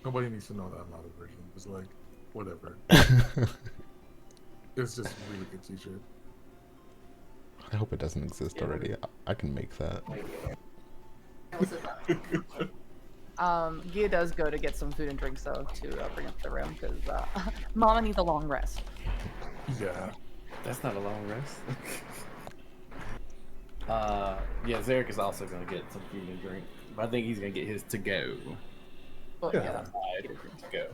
Nobody needs to know that I'm not a virgin. It's like, whatever. It's just a really good T-shirt. I hope it doesn't exist already. I can make that. Gia does go to get some food and drinks though to bring up the room because Mama needs a long rest. Yeah. That's not a long rest. Yeah, Zarek is also gonna get some food and drink. But I think he's gonna get his to go. But Yeah. To go.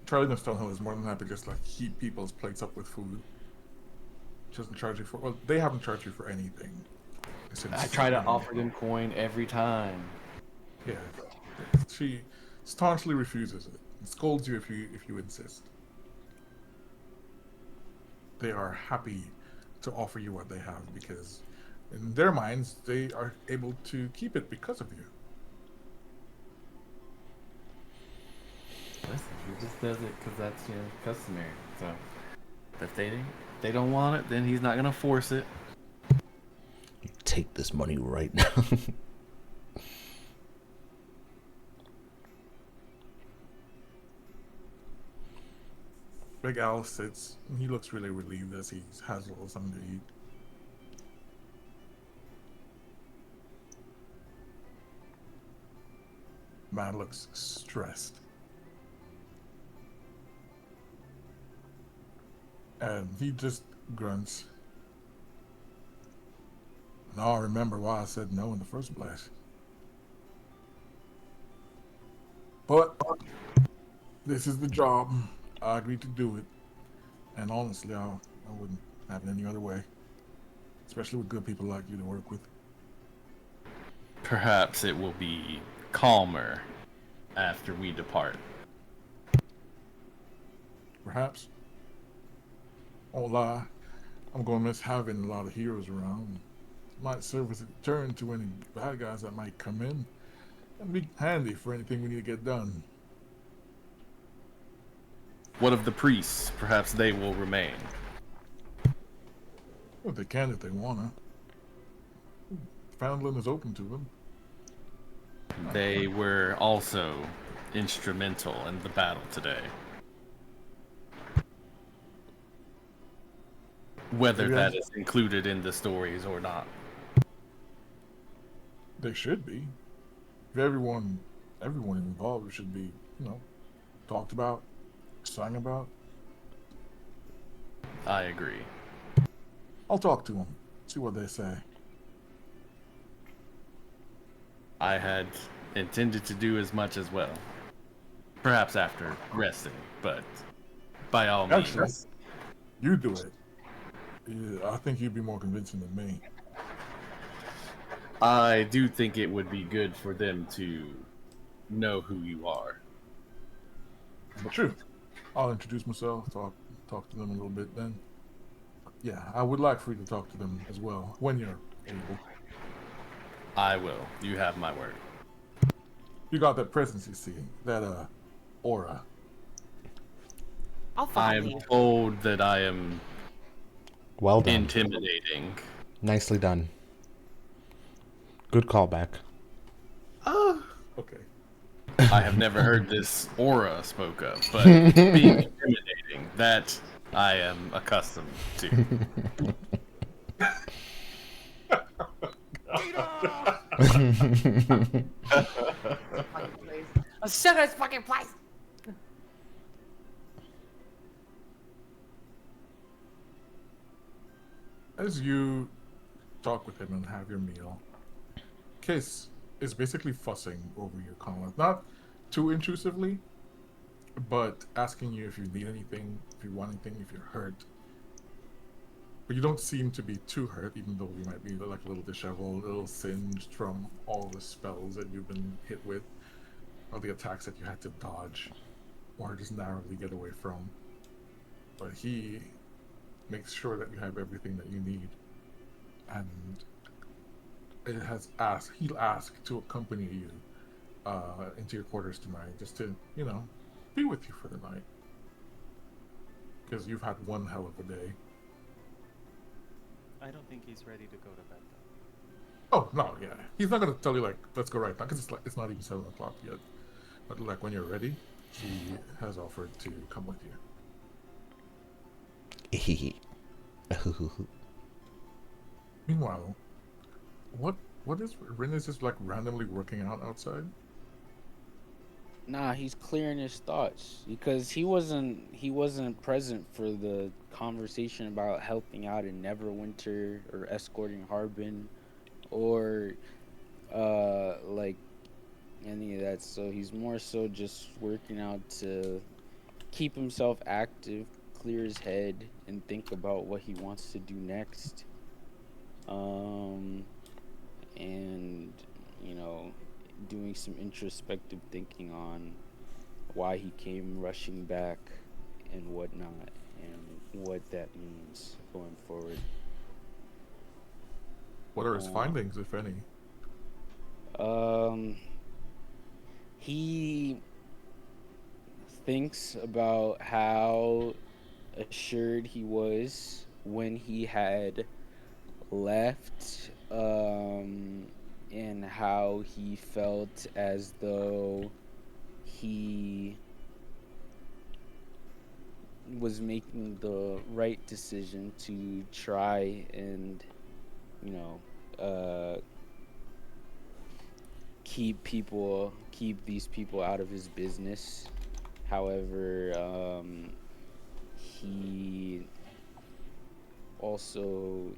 Charlie Nostone is more than happy to just like heap people's plates up with food. She doesn't charge you for. Well, they haven't charged you for anything. I try to offer them coin every time. Yeah, she staunchly refuses it and scolds you if you insist. They are happy to offer you what they have because, in their minds, they are able to keep it because of you. Listen, he just does it because that's customary. So if they don't want it, then he's not gonna force it. Take this money right now. Big Al sits and he looks really relieved as he has a little something to eat. Man looks stressed. And he just grunts. Now I remember why I said no in the first place. But this is the job. I agreed to do it. And honestly, I wouldn't have it any other way. Especially with good people like you to work with. Perhaps it will be calmer after we depart. Perhaps. Won't lie, I'm going to miss having a lot of heroes around. Might serve as a deterrent to any bad guys that might come in. And be handy for anything we need to get done. What of the priests? Perhaps they will remain. Well, they can if they wanna. Foundland is open to them. They were also instrumental in the battle today. Whether that is included in the stories or not. They should be. If everyone involved should be, talked about, sang about. I agree. I'll talk to them, see what they say. I had intended to do as much as well. Perhaps after resting, but by all means. You do it. Yeah, I think you'd be more convincing than me. I do think it would be good for them to know who you are. True. I'll introduce myself, talk to them a little bit then. Yeah, I would like for you to talk to them as well, when you're able. I will. You have my word. You got that presence, you see. That, aura. I'll follow I am you. told that I am Well done. intimidating. Nicely done. Good callback. Okay. I have never heard this aura spoke of, but being intimidating, that I am accustomed to. I'm stuck in this fucking place. As you talk with him and have your meal, Case is basically fussing over your comment. Not too intrusively, but asking you if you need anything, if you want anything, if you're hurt. But you don't seem to be too hurt, even though you might be like a little disheveled, a little singed from all the spells that you've been hit with, or the attacks that you had to dodge, or just narrowly get away from. But he makes sure that you have everything that you need. And he'll ask to accompany you into your quarters tonight, just to, be with you for the night. Because you've had one hell of a day. I don't think he's ready to go to bed though. Oh, no, yeah. He's not going to tell you, let's go right now, because it's not even 7 o'clock yet. But, when you're ready, he has offered to come with you. Meanwhile, what is Rin is just randomly working out outside? Nah, he's clearing his thoughts because he wasn't present for the conversation about helping out in Neverwinter or escorting Harbin or any of that. So he's more so just working out to keep himself active, clear his head, and think about what he wants to do next. and, you know, doing some introspective thinking on why he came rushing back and whatnot, and what that means going forward. What are his findings, if any? He thinks about how assured he was when he had left, and how he felt as though he was making the right decision to try and, you know, keep these people out of his business. However, he also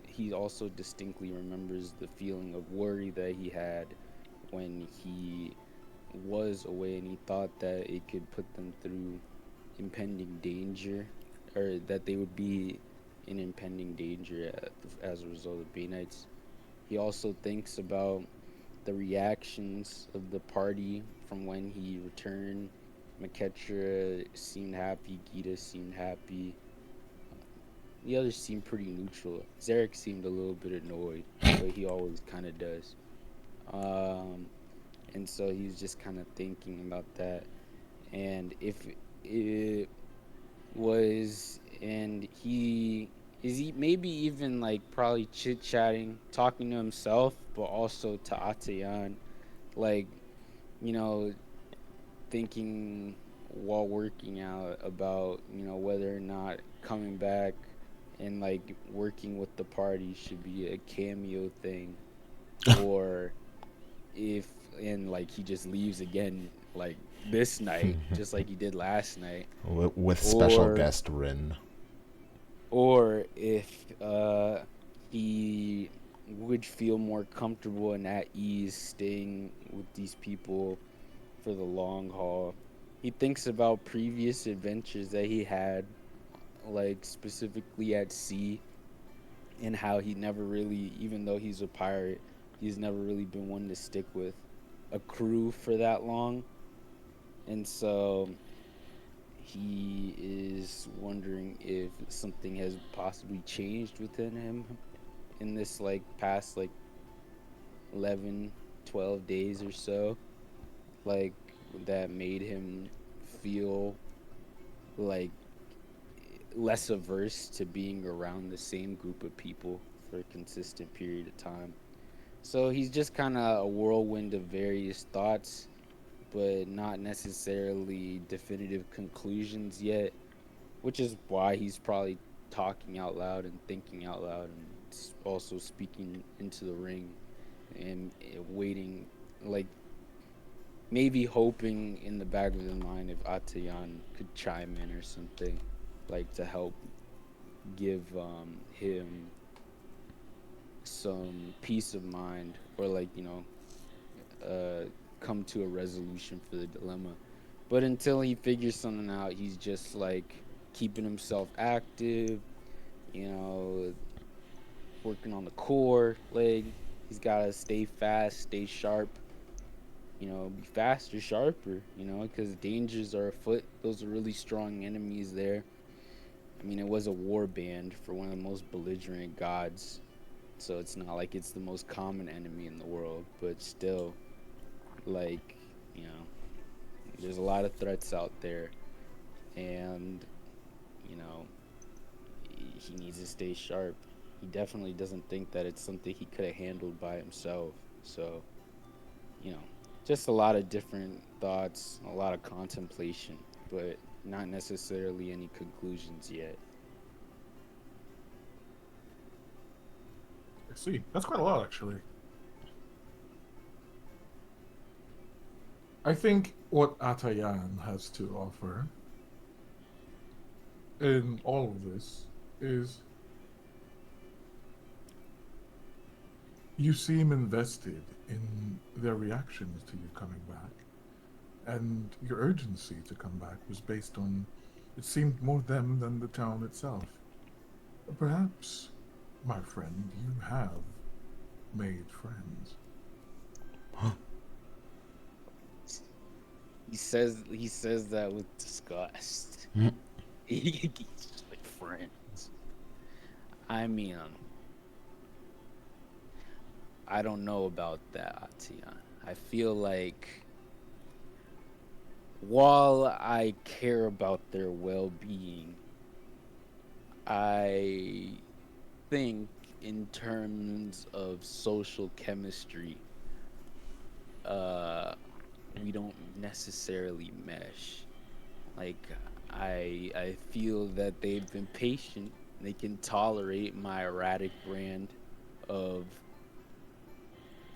he also distinctly remembers the feeling of worry that he had when he was away, and he thought that it could put them through impending danger, or that they would be in impending danger as a result of Bay Knights. He also thinks about the reactions of the party from when he returned. Maketra seemed happy, Gita seemed happy. The others seemed pretty neutral. Zarek seemed a little bit annoyed, but he always kind of does. And so he's just kind of thinking about that. And if it was, and he maybe even like probably chit-chatting, talking to himself, but also to Atayan, like, you know, thinking while working out about, you know, whether or not coming back and like working with the party should be a cameo thing, or if, and like he just leaves again like this night just like he did last night, with special guest Rin, or if he would feel more comfortable and at ease staying with these people for the long haul. He thinks about previous adventures that he had, like specifically at sea, and how he never really, even though he's a pirate, he's never really been one to stick with a crew for that long. And so he is wondering if something has possibly changed within him in this like past like 11, 12 days or so, like that made him feel like less averse to being around the same group of people for a consistent period of time. So he's just kind of a whirlwind of various thoughts, but not necessarily definitive conclusions yet, which is why he's probably talking out loud and thinking out loud, and also speaking into the ring and waiting, like maybe hoping in the back of his mind if Atayan could chime in or something, like to help give him some peace of mind, or like, you know, come to a resolution for the dilemma. But until he figures something out, he's just like keeping himself active, you know, working on the core leg. He's got to stay fast, stay sharp, you know, be faster, sharper, you know, because dangers are afoot. Those are really strong enemies there. I mean, it was a war band for one of the most belligerent gods, so it's not like it's the most common enemy in the world, but still, like, you know, there's a lot of threats out there, and, you know, he needs to stay sharp. He definitely doesn't think that it's something he could have handled by himself, so, you know, just a lot of different thoughts, a lot of contemplation, but not necessarily any conclusions yet. I see. That's quite a lot, actually. I think what Atayan has to offer in all of this is you seem invested in their reactions to you coming back, and your urgency to come back was based on, it seemed, more them than the town itself. Perhaps, my friend, you have made friends. He says that with disgust. He's just like friends. I mean, I don't know about that, Atian. I feel like while I care about their well-being, I think in terms of social chemistry, we don't necessarily mesh. Like I feel that they've been patient. They can tolerate my erratic brand of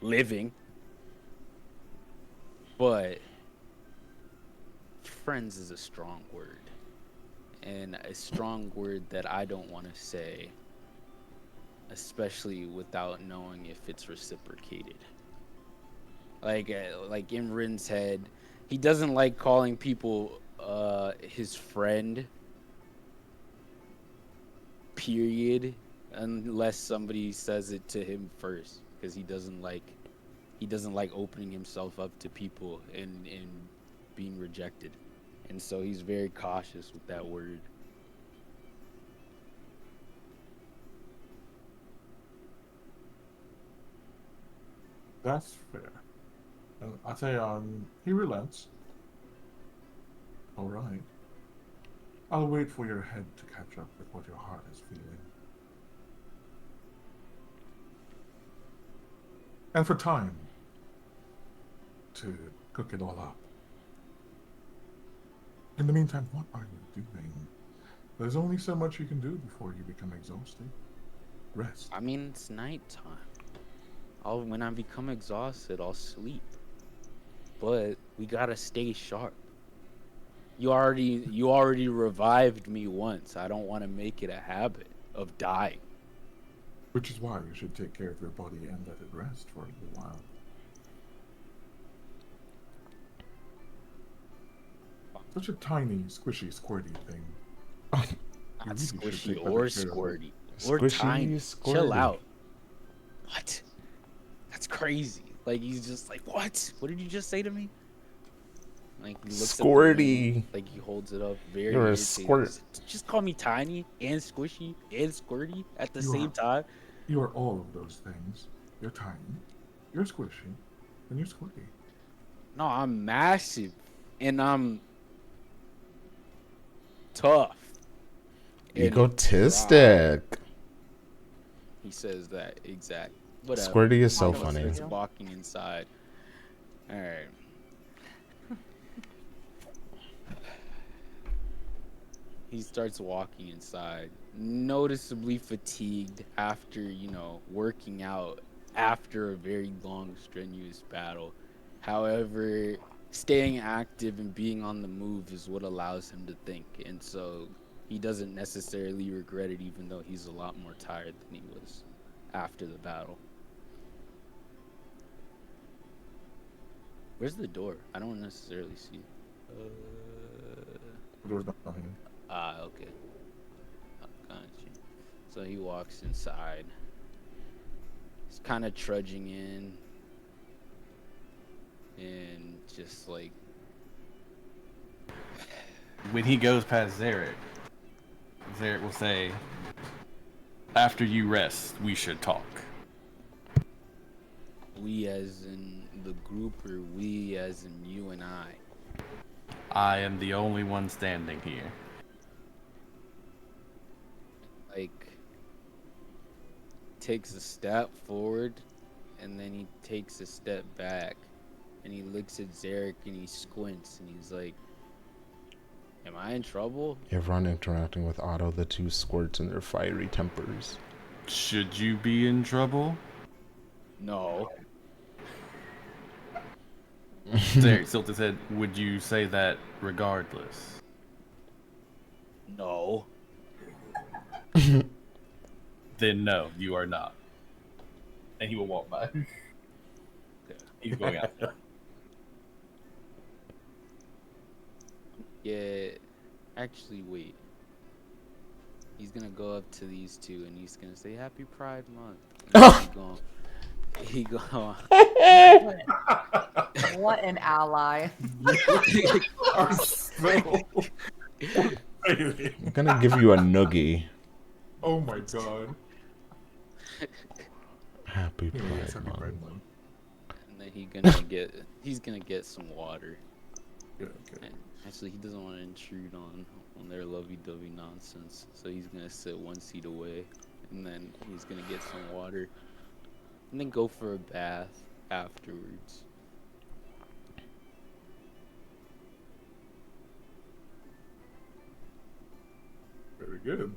living, but friends is a strong word, and a strong word that I don't want to say, especially without knowing if it's reciprocated. Like in Rin's head, he doesn't like calling people his friend, period, unless somebody says it to him first, because he doesn't like opening himself up to people and being rejected, and so he's very cautious with that word. That's fair. And I say, he relents. All right. I'll wait for your head to catch up with what your heart is feeling. And for time to cook it all up. In the meantime, what are you doing? There's only so much you can do before you become exhausted. Rest. I mean, it's nighttime. When I become exhausted, I'll sleep. But we gotta stay sharp. You already revived me once. I don't want to make it a habit of dying. Which is why you should take care of your body and let it rest for a little while. Such a tiny, squishy, squirty thing. Not really should squishy take or better care of it. squirty. Or Squishy, tiny. squirty. Chill out. What? That's crazy. Like, he's just like, what? What did you just say to me? Like, he looks at the Squirty. ring, like he holds it up very You're a irritated. squirt. Just call me tiny and squishy and squirty at the You same are. time. You are all of those things. You're tiny, you're squishy, and you're squirty. No, I'm massive and I'm tough. and dry. Egotistic. He says that exact. Whatever. Squirty is so He funny. starts Starts walking inside. All right. He starts walking inside, noticeably fatigued after, working out after a very long, strenuous battle. However, staying active and being on the move is what allows him to think. And so he doesn't necessarily regret it, even though he's a lot more tired than he was after the battle. Where's the door? I don't necessarily see it. The door's not behind him. Okay. Gotcha. So he walks inside. He's kind of trudging in. And just like... When he goes past Zarek will say, "After you rest, we should talk." We as in the group, or we as in you and I? I am the only one standing here. Like, takes a step forward, and then he takes a step back, and he looks at Zarek and he squints, and he's like, "Am I in trouble?" Everyone interacting with Otto, the two squirts and their fiery tempers. Should you be in trouble? No. Zarek tilted his head. Would you say that regardless? No. Then no, you are not. And he will walk by. He's going out. Yeah. Actually, wait. He's gonna go up to these two and he's gonna say, "Happy Pride Month." And keep going. he go. What an ally. You are so crazy. I'm gonna give you a noogie. Oh my god. Happy Anyways, Pride happy Pride Month. Month. And then he's gonna get some water. Good, good. And actually, he doesn't want to intrude on their lovey-dovey nonsense, so he's gonna sit 1 seat away, and then he's gonna get some water, and then go for a bath afterwards. Very good.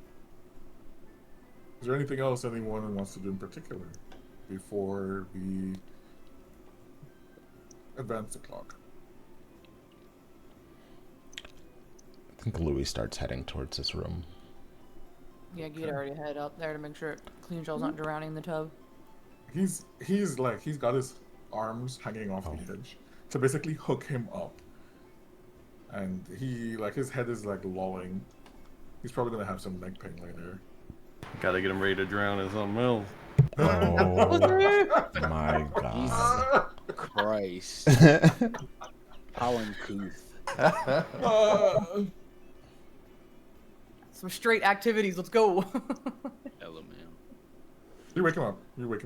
Is there anything else anyone wants to do in particular before we advance the clock? I think Louis starts heading towards his room. Yeah, you'd already head up there to make sure Clean Shell's not drowning in the tub. He's got his arms hanging off the edge to basically hook him up, and his head is like lolling. He's probably gonna have some neck pain later. Gotta get him ready to drown in something else. Oh my god. Christ. How uncouth. Some straight activities, let's go. Ella, man. You wake him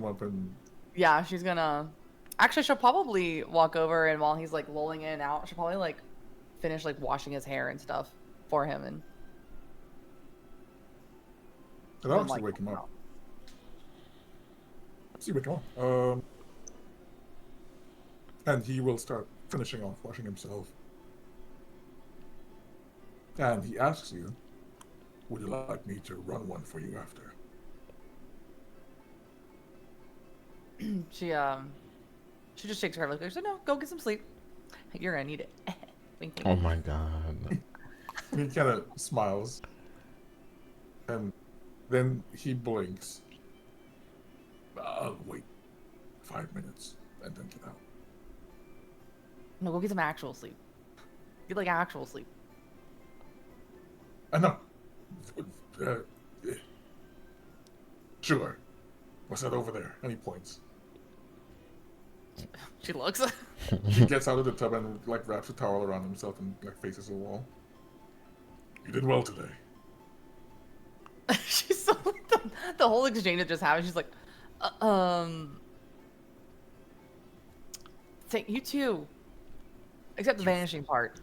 up. And Yeah, she's gonna. Actually, she'll probably walk over, and while he's like lolling in and out, she'll probably like finish like washing his hair and stuff for him, and that'll obviously wake him up. See, wake him up. And he will start finishing off washing himself. And he asks you, "Would you like me to run one for you after?" she just shakes her head like, "So no, go get some sleep. You're gonna need it." Wink, wink. Oh my god. He kind of smiles, and then he blinks. I'll wait 5 minutes and then get out. No, go get some actual sleep. Get like actual sleep. I know. Sure. What's that over there? And he points. She looks. He gets out of the tub and like wraps a towel around himself and like faces the wall. You did well today. She's so the whole exchange that just happened. She's like, thank you too, except the vanishing part.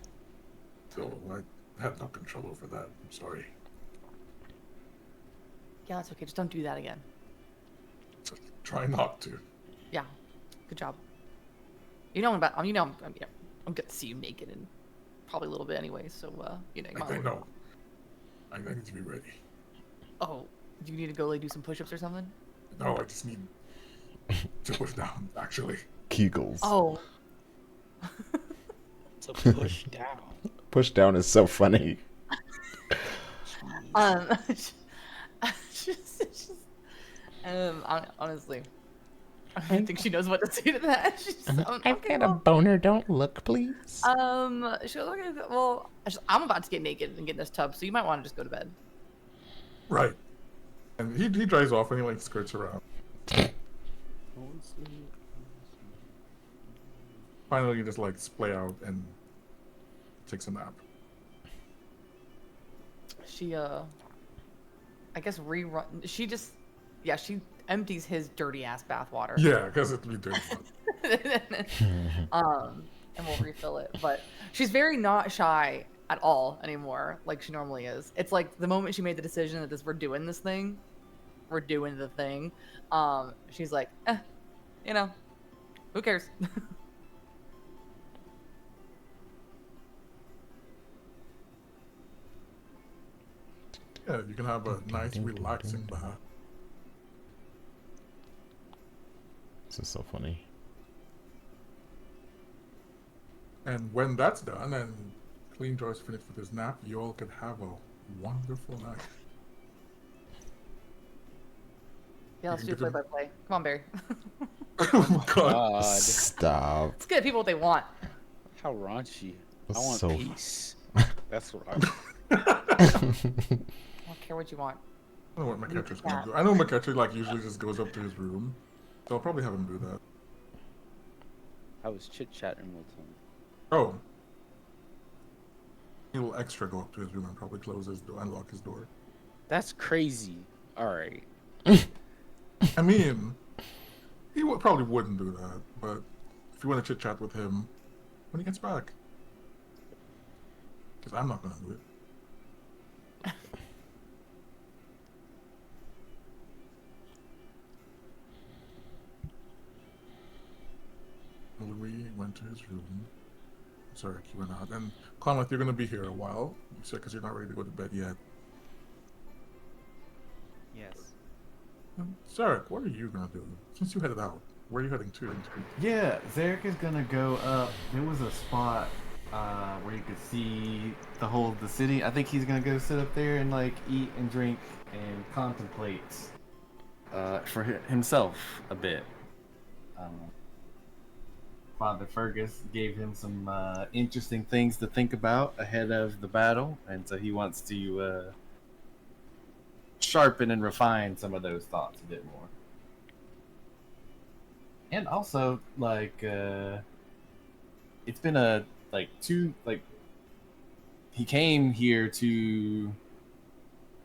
So I had no control over that. I'm sorry. Yeah, that's okay. Just don't do that again. So try not to. Yeah, good job. You know I'm good to see you naked and probably a little bit anyway. So you know. I know. I need to be ready. Oh, do you need to go like do some push-ups or something? No, I just need to push down. Actually. Kegels. Oh. To push down. Push down is so funny. Honestly, I don't think she knows what to say to that. I've got a boner. Don't look, please. She goes, okay, well, I'm about to get naked and get in this tub, so you might want to just go to bed. Right. And he dries off and he like skirts around. Finally, you just like splay out and takes a nap. She I guess she empties his dirty ass bathwater. Yeah, because it'd be dirty. And we'll refill it. But she's very not shy at all anymore, like she normally is. It's like the moment she made the decision that we're doing the thing. She's like, who cares? Yeah, you can have a nice, relaxing bath. This is so funny. And when that's done and Clean Joy's finished with his nap, you all can have a wonderful night. Yeah, let's do play-by-play. Come on, Barry. Oh God. Stop. Let's get people what they want. How raunchy. That's I want so- peace. That's what I I don't care what you want. I don't know what McCatcher's gonna do. I know McCatcher like usually just goes up to his room So I'll probably have him do that. I was chit-chatting with him. Oh. He'll extra go up to his room and probably close his door, unlock his door. That's crazy. All right. I mean, he probably wouldn't do that, but if you want to chit-chat with him when he gets back. Because I'm not going to do it. Louis went to his room. Zarek, you went out. And Conleth, you're going to be here a while. You said because you're not ready to go to bed yet. Yes. Zarek, what are you going to do? Since you headed out, where are you heading to? Yeah, Zarek is gonna go up. There was a spot where you could see the whole of the city. I think he's gonna go sit up there and like eat and drink and contemplate for himself a bit. Father Fergus gave him some interesting things to think about ahead of the battle, and so he wants to sharpen and refine some of those thoughts a bit more. And also, like, it's been he came here to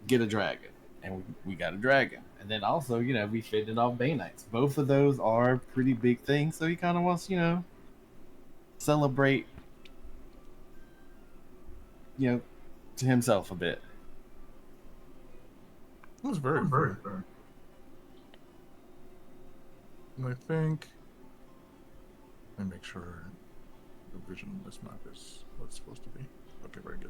get a dragon, and we got a dragon. And then also, we fended off Bay Knights. Both of those are pretty big things, so he kind of wants, celebrate, to himself a bit. That was very fair. And I think... Let me make sure the vision on this map is what it's supposed to be. Okay, very good.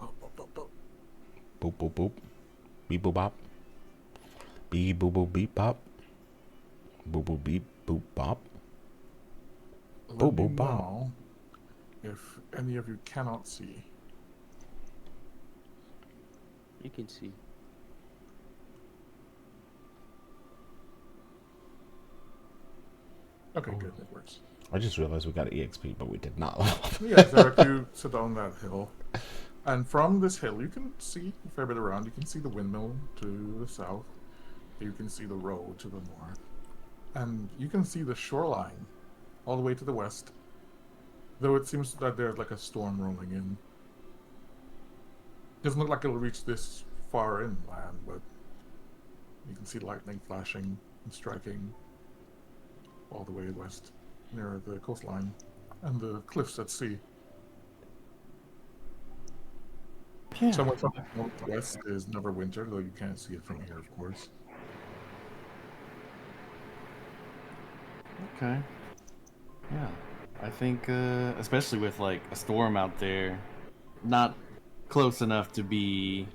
Oh, Boop, boop, boop. Beep, boop, bop. Beep, boop, boop, beep, bop. Boop, boop, beep, boop, bop. Boop, boop, bop. If any of you cannot see. You can see. Okay, good, it works. I just realized we got EXP, but we did not. Yeah, Zarek, you sit on that hill. And from this hill, you can see a fair bit around. You can see the windmill to the south. You can see the road to the north. And you can see the shoreline all the way to the west. Though it seems that there's like a storm rolling in. Doesn't look like it'll reach this far inland, but you can see lightning flashing and striking all the way west near the coastline and the cliffs at sea. Yeah. Somewhere from the northwest is Neverwinter, though you can't see it from here, of course. Okay. Yeah. I think, especially with like a storm out there, not close enough to be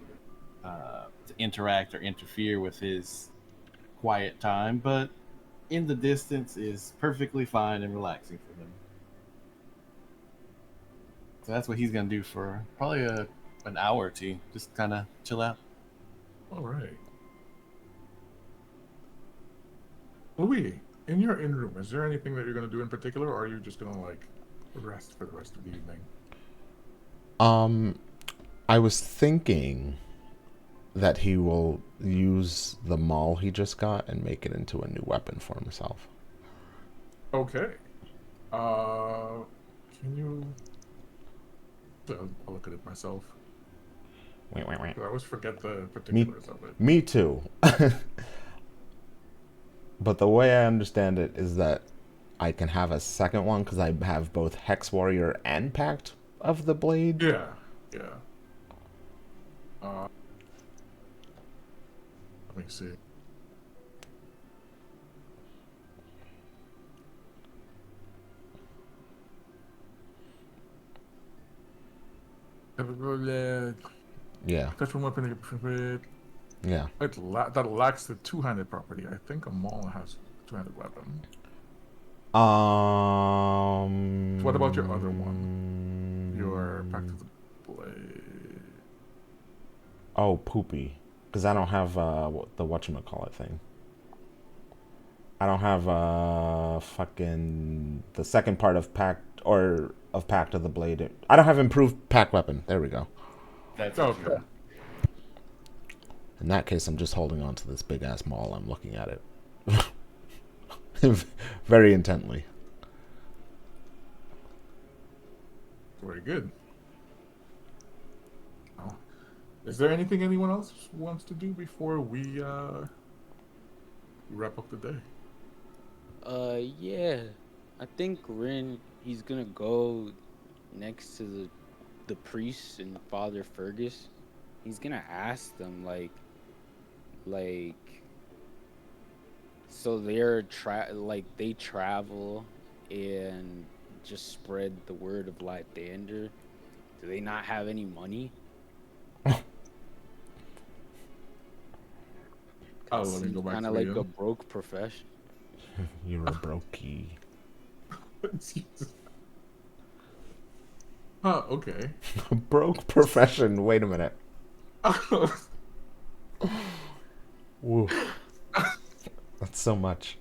to interact or interfere with his quiet time, but in the distance is perfectly fine and relaxing for him. So that's what he's gonna do for probably an hour or two, just kind of chill out. All right. Louis, in your in-room, is there anything that you're going to do in particular, or are you just going to, like, rest for the rest of the evening? I was thinking that he will use the maul he just got and make it into a new weapon for himself. Okay. Can you... I'll look at it myself. Wait. I always forget the particulars of it. Me too. But the way I understand it is that I can have a second one because I have both Hex Warrior and Pact of the Blade. Yeah. Let me see. Yeah. Touch one weapon. Yeah. That lacks the two-handed property. I think a maul has a two-handed weapon. What about your other one? Your Pact of the Blade. Oh, poopy. Because I don't have the whatchamacallit thing. I don't have fucking the second part of Pact of the Blade. I don't have improved Pact weapon. There we go. That's Okay. okay. In that case, I'm just holding on to this big ass maul. I'm looking at it very intently. Very good. Is there anything anyone else wants to do before we wrap up the day? Yeah. I think Rin, he's gonna go next to the priest and Father Fergus. He's gonna ask them like so they travel and just spread the word of Lathander. Do they not have any money? Oh, let me go back Kind to of like the a broke profession. You're a brokey. Okay. Broke profession. Wait a minute. Woo. That's so much.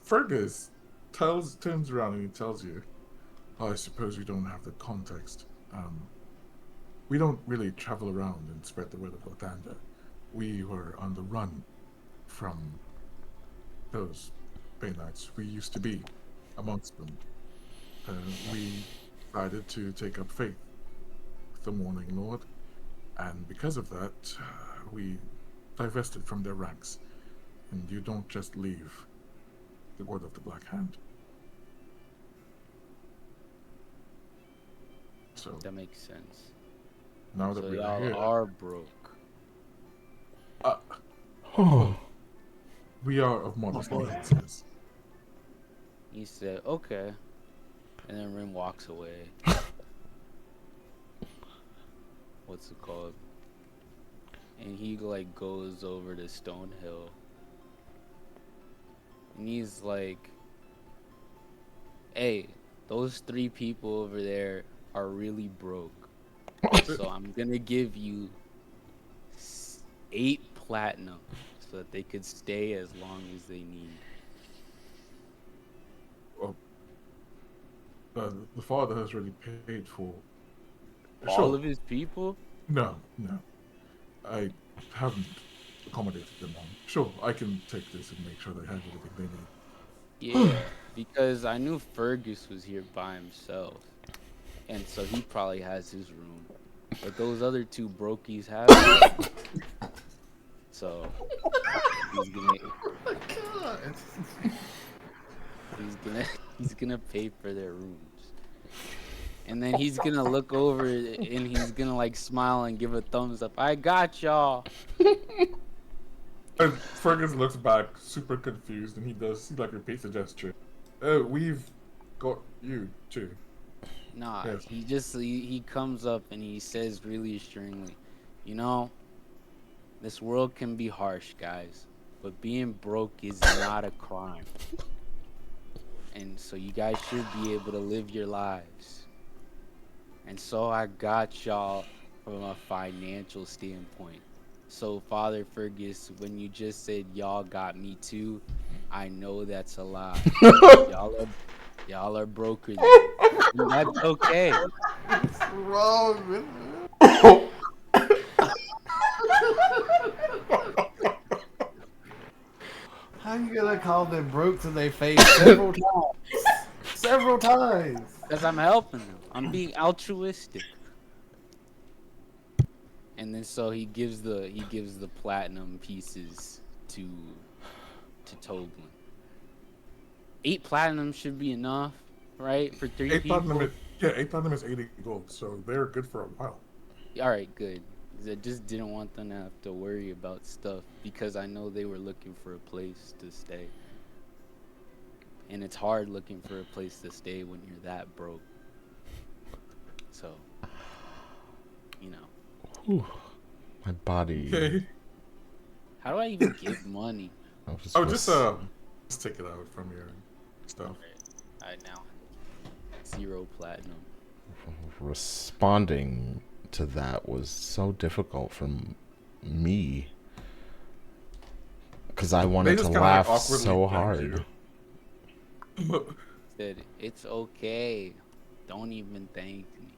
Fergus turns around and he tells you, I suppose you don't have the context. We don't really travel around and spread the word of Lathander. We were on the run from those Bay Knights. We used to be amongst them. We decided to take up faith with the Morning Lord, and because of that, we divested from their ranks. And you don't just leave the word of the Black Hand. So That makes sense. now that So we're y'all here, are broke. Oh. we are of modest means. Yes. He said, okay. And then Rin walks away. What's it called? And he like goes over to Stonehill. And he's like, hey, those 3 people over there are really broke. So I'm gonna give you 8 platinum so that they could stay as long as they need. Well, the father has already paid for All of his people? No. I haven't accommodated them all. Sure, I can take this and make sure they have everything they need. Yeah, because I knew Fergus was here by himself. And so he probably has his room. But those other 2 brokies have it. So he's gonna pay for their rooms. And then he's gonna look over and he's gonna like smile and give a thumbs up. I got y'all. And Fergus looks back, super confused, and he repeats the gesture. We've got you too. Nah, Yes. he comes up and he says really assuringly, you know, this world can be harsh, guys, but being broke is not a crime. And so you guys should be able to live your lives. And so I got y'all from a financial standpoint. So Father Fergus, when you just said y'all got me too, I know that's a lie. y'all are broker than me. And that's okay. What's wrong with How you gonna call them broke to their face several times? Several times. Because I'm helping them. I'm being altruistic. And then so he gives the platinum pieces to Toblin. 8 platinum should be enough, right? For 3 8 people. platinum 8 platinum is 80 gold, so they're good for a while. All right, good. 'Cause I just didn't want them to have to worry about stuff because I know they were looking for a place to stay. And it's hard looking for a place to stay when you're that broke. So, you know. Whew. My body. Okay. How do I even get money? Just take it out from your stuff. I now 0 platinum. Responding to that was so difficult for me because I wanted to laugh so hard. Said, it's okay. Don't even thank me.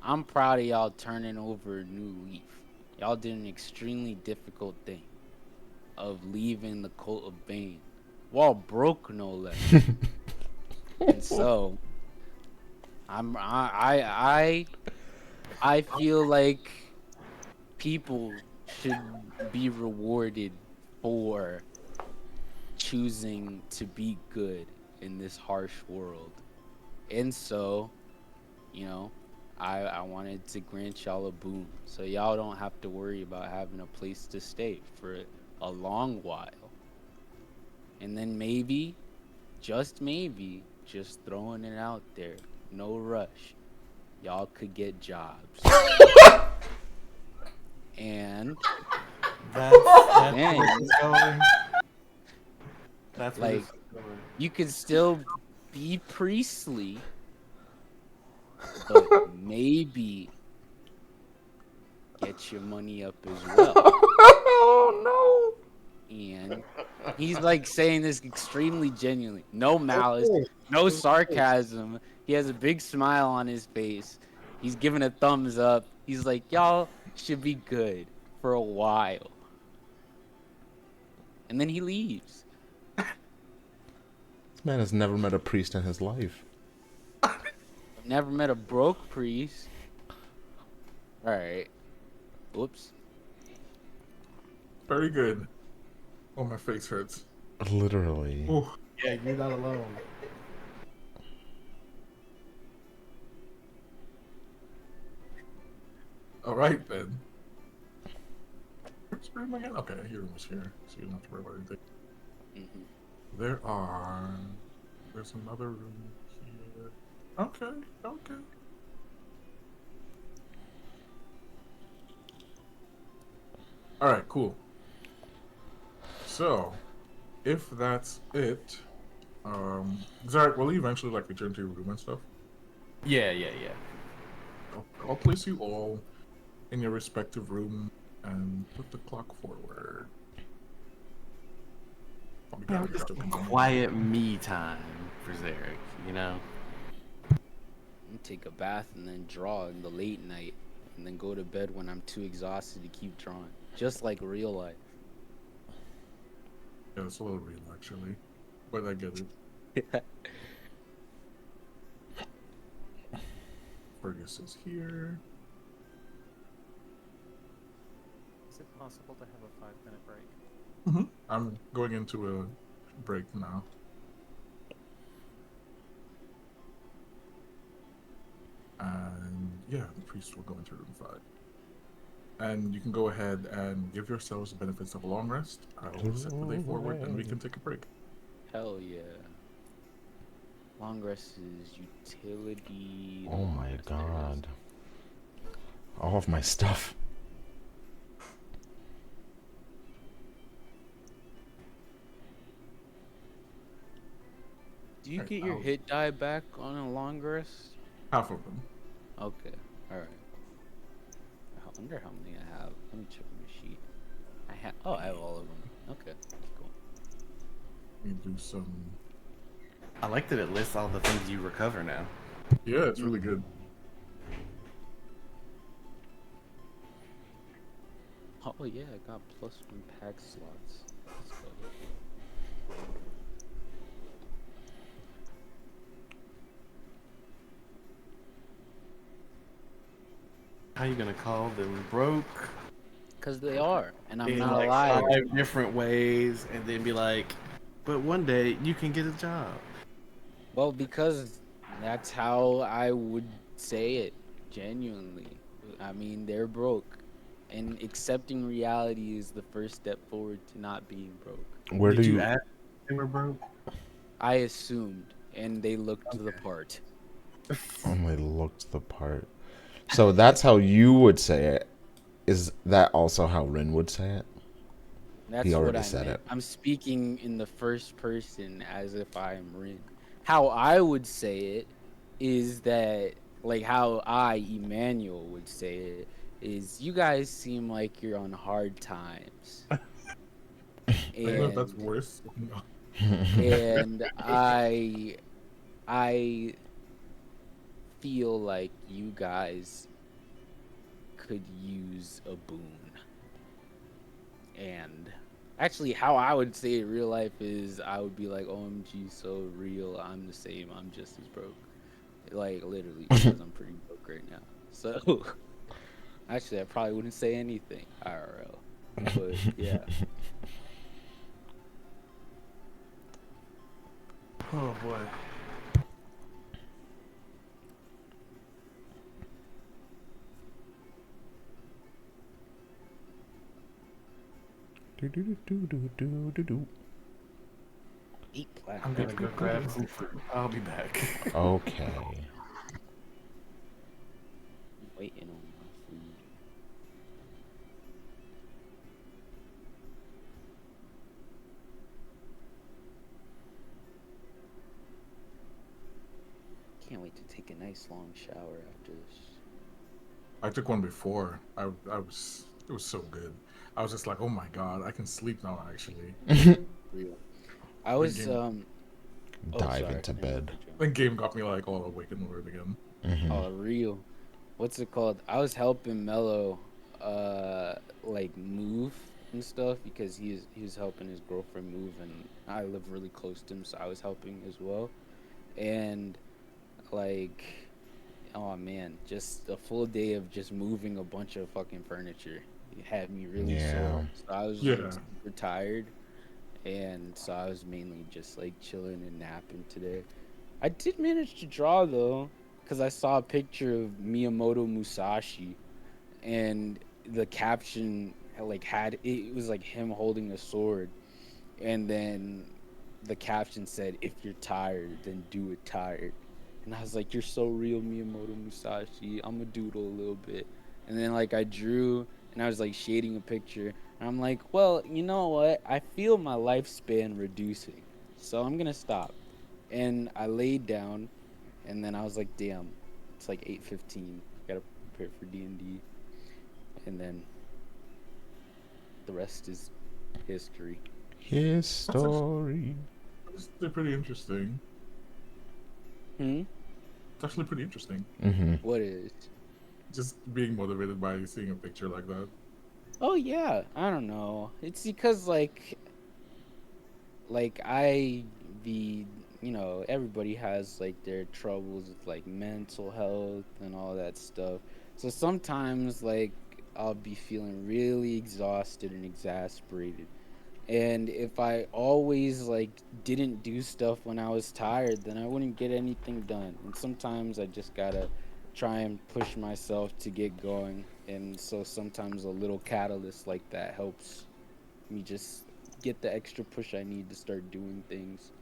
I'm proud of y'all turning over a new leaf. Y'all did an extremely difficult thing of leaving the cult of Bane, while broke no less. And so, I feel like people should be rewarded for choosing to be good in this harsh world. And so, you know, I wanted to grant y'all a boon so y'all don't have to worry about having a place to stay for a long while. And then maybe, just maybe, just throwing it out there, no rush, y'all could get jobs. And That's Dang. where it's going. That's where like this is going. you could still be priestly, but maybe get your money up as well. Oh And he's like saying this extremely genuinely. No malice, no sarcasm. He has a big smile on his face. He's giving a thumbs up. He's like, y'all should be good for a while. And then he leaves. This man has never met a priest in his life. I've never met a broke priest. Alright. Whoops. Very good. Oh, my face hurts. Literally. Ooh. Yeah, you're not alone. All right then. Where's room again? Okay, your room is here, so you don't have to worry about anything. Mm-hmm. There's another room here. Okay. All right, cool. So, if that's it, Zarek, will you eventually like return to your room and stuff? Yeah. I'll place you all in your respective room and put the clock forward. Probably Yeah, gotta just still continue. quiet me time for Zarek, you know? Take a bath and then draw in the late night, and then go to bed when I'm too exhausted to keep drawing, just like real life. Yeah, it's a little real actually, but I get it. Fergus is here. Is it possible to have a 5-minute break? I'm going into a break now. And yeah, the priest will go into room 5. And you can go ahead and give yourselves the benefits of a long rest. I'll set the day forward and we can take a break. Hell yeah. Long rest is utility. Oh my god. All of my stuff. Do you get your hit die back on a long rest? Half of them. Okay, alright. I wonder how many I have. Let me check my sheet. I have all of them. Okay, cool. We do some. I like that it lists all the things you recover now. Yeah, it's really good. Oh yeah, I got +1 pack slots. Let's go. How you gonna call them broke? Cause they are, and I'm In not like alive. 5 different ways, and then be like, but one day you can get a job. Well, because that's how I would say it, genuinely. I mean, they're broke, and accepting reality is the first step forward to not being broke. Where Did do you you ask if they were broke? I assumed, and they looked the part. only looked the part? So that's how you would say it. Is that also how Rin would say it? That's He what already I said meant. it. I'm speaking in the first person as if I am Rin. How I would say it is that, like how Emmanuel, would say it, is you guys seem like you're on hard times. I don't know if that's And worse. No. and I feel like you guys could use a boon. And actually, how I would say it in real life is I would be like, OMG, so real. I'm the same. I'm just as broke. Like, literally, because I'm pretty broke right now. So, actually, I probably wouldn't say anything IRL. But, yeah. Oh boy. Do do do do do do do. Eat black. I'm gonna go grab some food. I'll be back. Okay. Waiting on my food. Can't wait to take a nice long shower after this. I took one before. I was it was so good. I was just like, oh my god, I can sleep now. Actually, Real. I was oh, Dive sorry. into bed. the game got me like all awake and alert again. Oh, real. What's it called? I was helping Mello, like move and stuff because he was helping his girlfriend move, and I live really close to him, so I was helping as well. And like, oh man, just a full day of just moving a bunch of fucking furniture. It had me really sore. So I was Yeah. like, super tired, and so I was mainly just like chilling and napping today. I did manage to draw though, because I saw a picture of Miyamoto Musashi, and the caption like had it was like him holding a sword, and then the caption said, "If you're tired, then do it tired." And I was like, "You're so real, Miyamoto Musashi. I'm gonna doodle a little bit." And then like I drew, and I was like shading a picture, and I'm like, "Well, you know what? I feel my lifespan reducing, so I'm gonna stop." And I laid down, and then I was like, "Damn, it's like 8:15. Gotta prepare for D&D." And then the rest is history. His story. They're pretty interesting. Hmm. It's actually pretty interesting. What is? Just being motivated by seeing a picture like that. Oh yeah, I don't know. It's because like I be everybody has like their troubles with like mental health and all that stuff. So sometimes like I'll be feeling really exhausted and exasperated. And if I always like didn't do stuff when I was tired, then I wouldn't get anything done. And sometimes I just gotta try and push myself to get going. And so sometimes a little catalyst like that helps me just get the extra push I need to start doing things.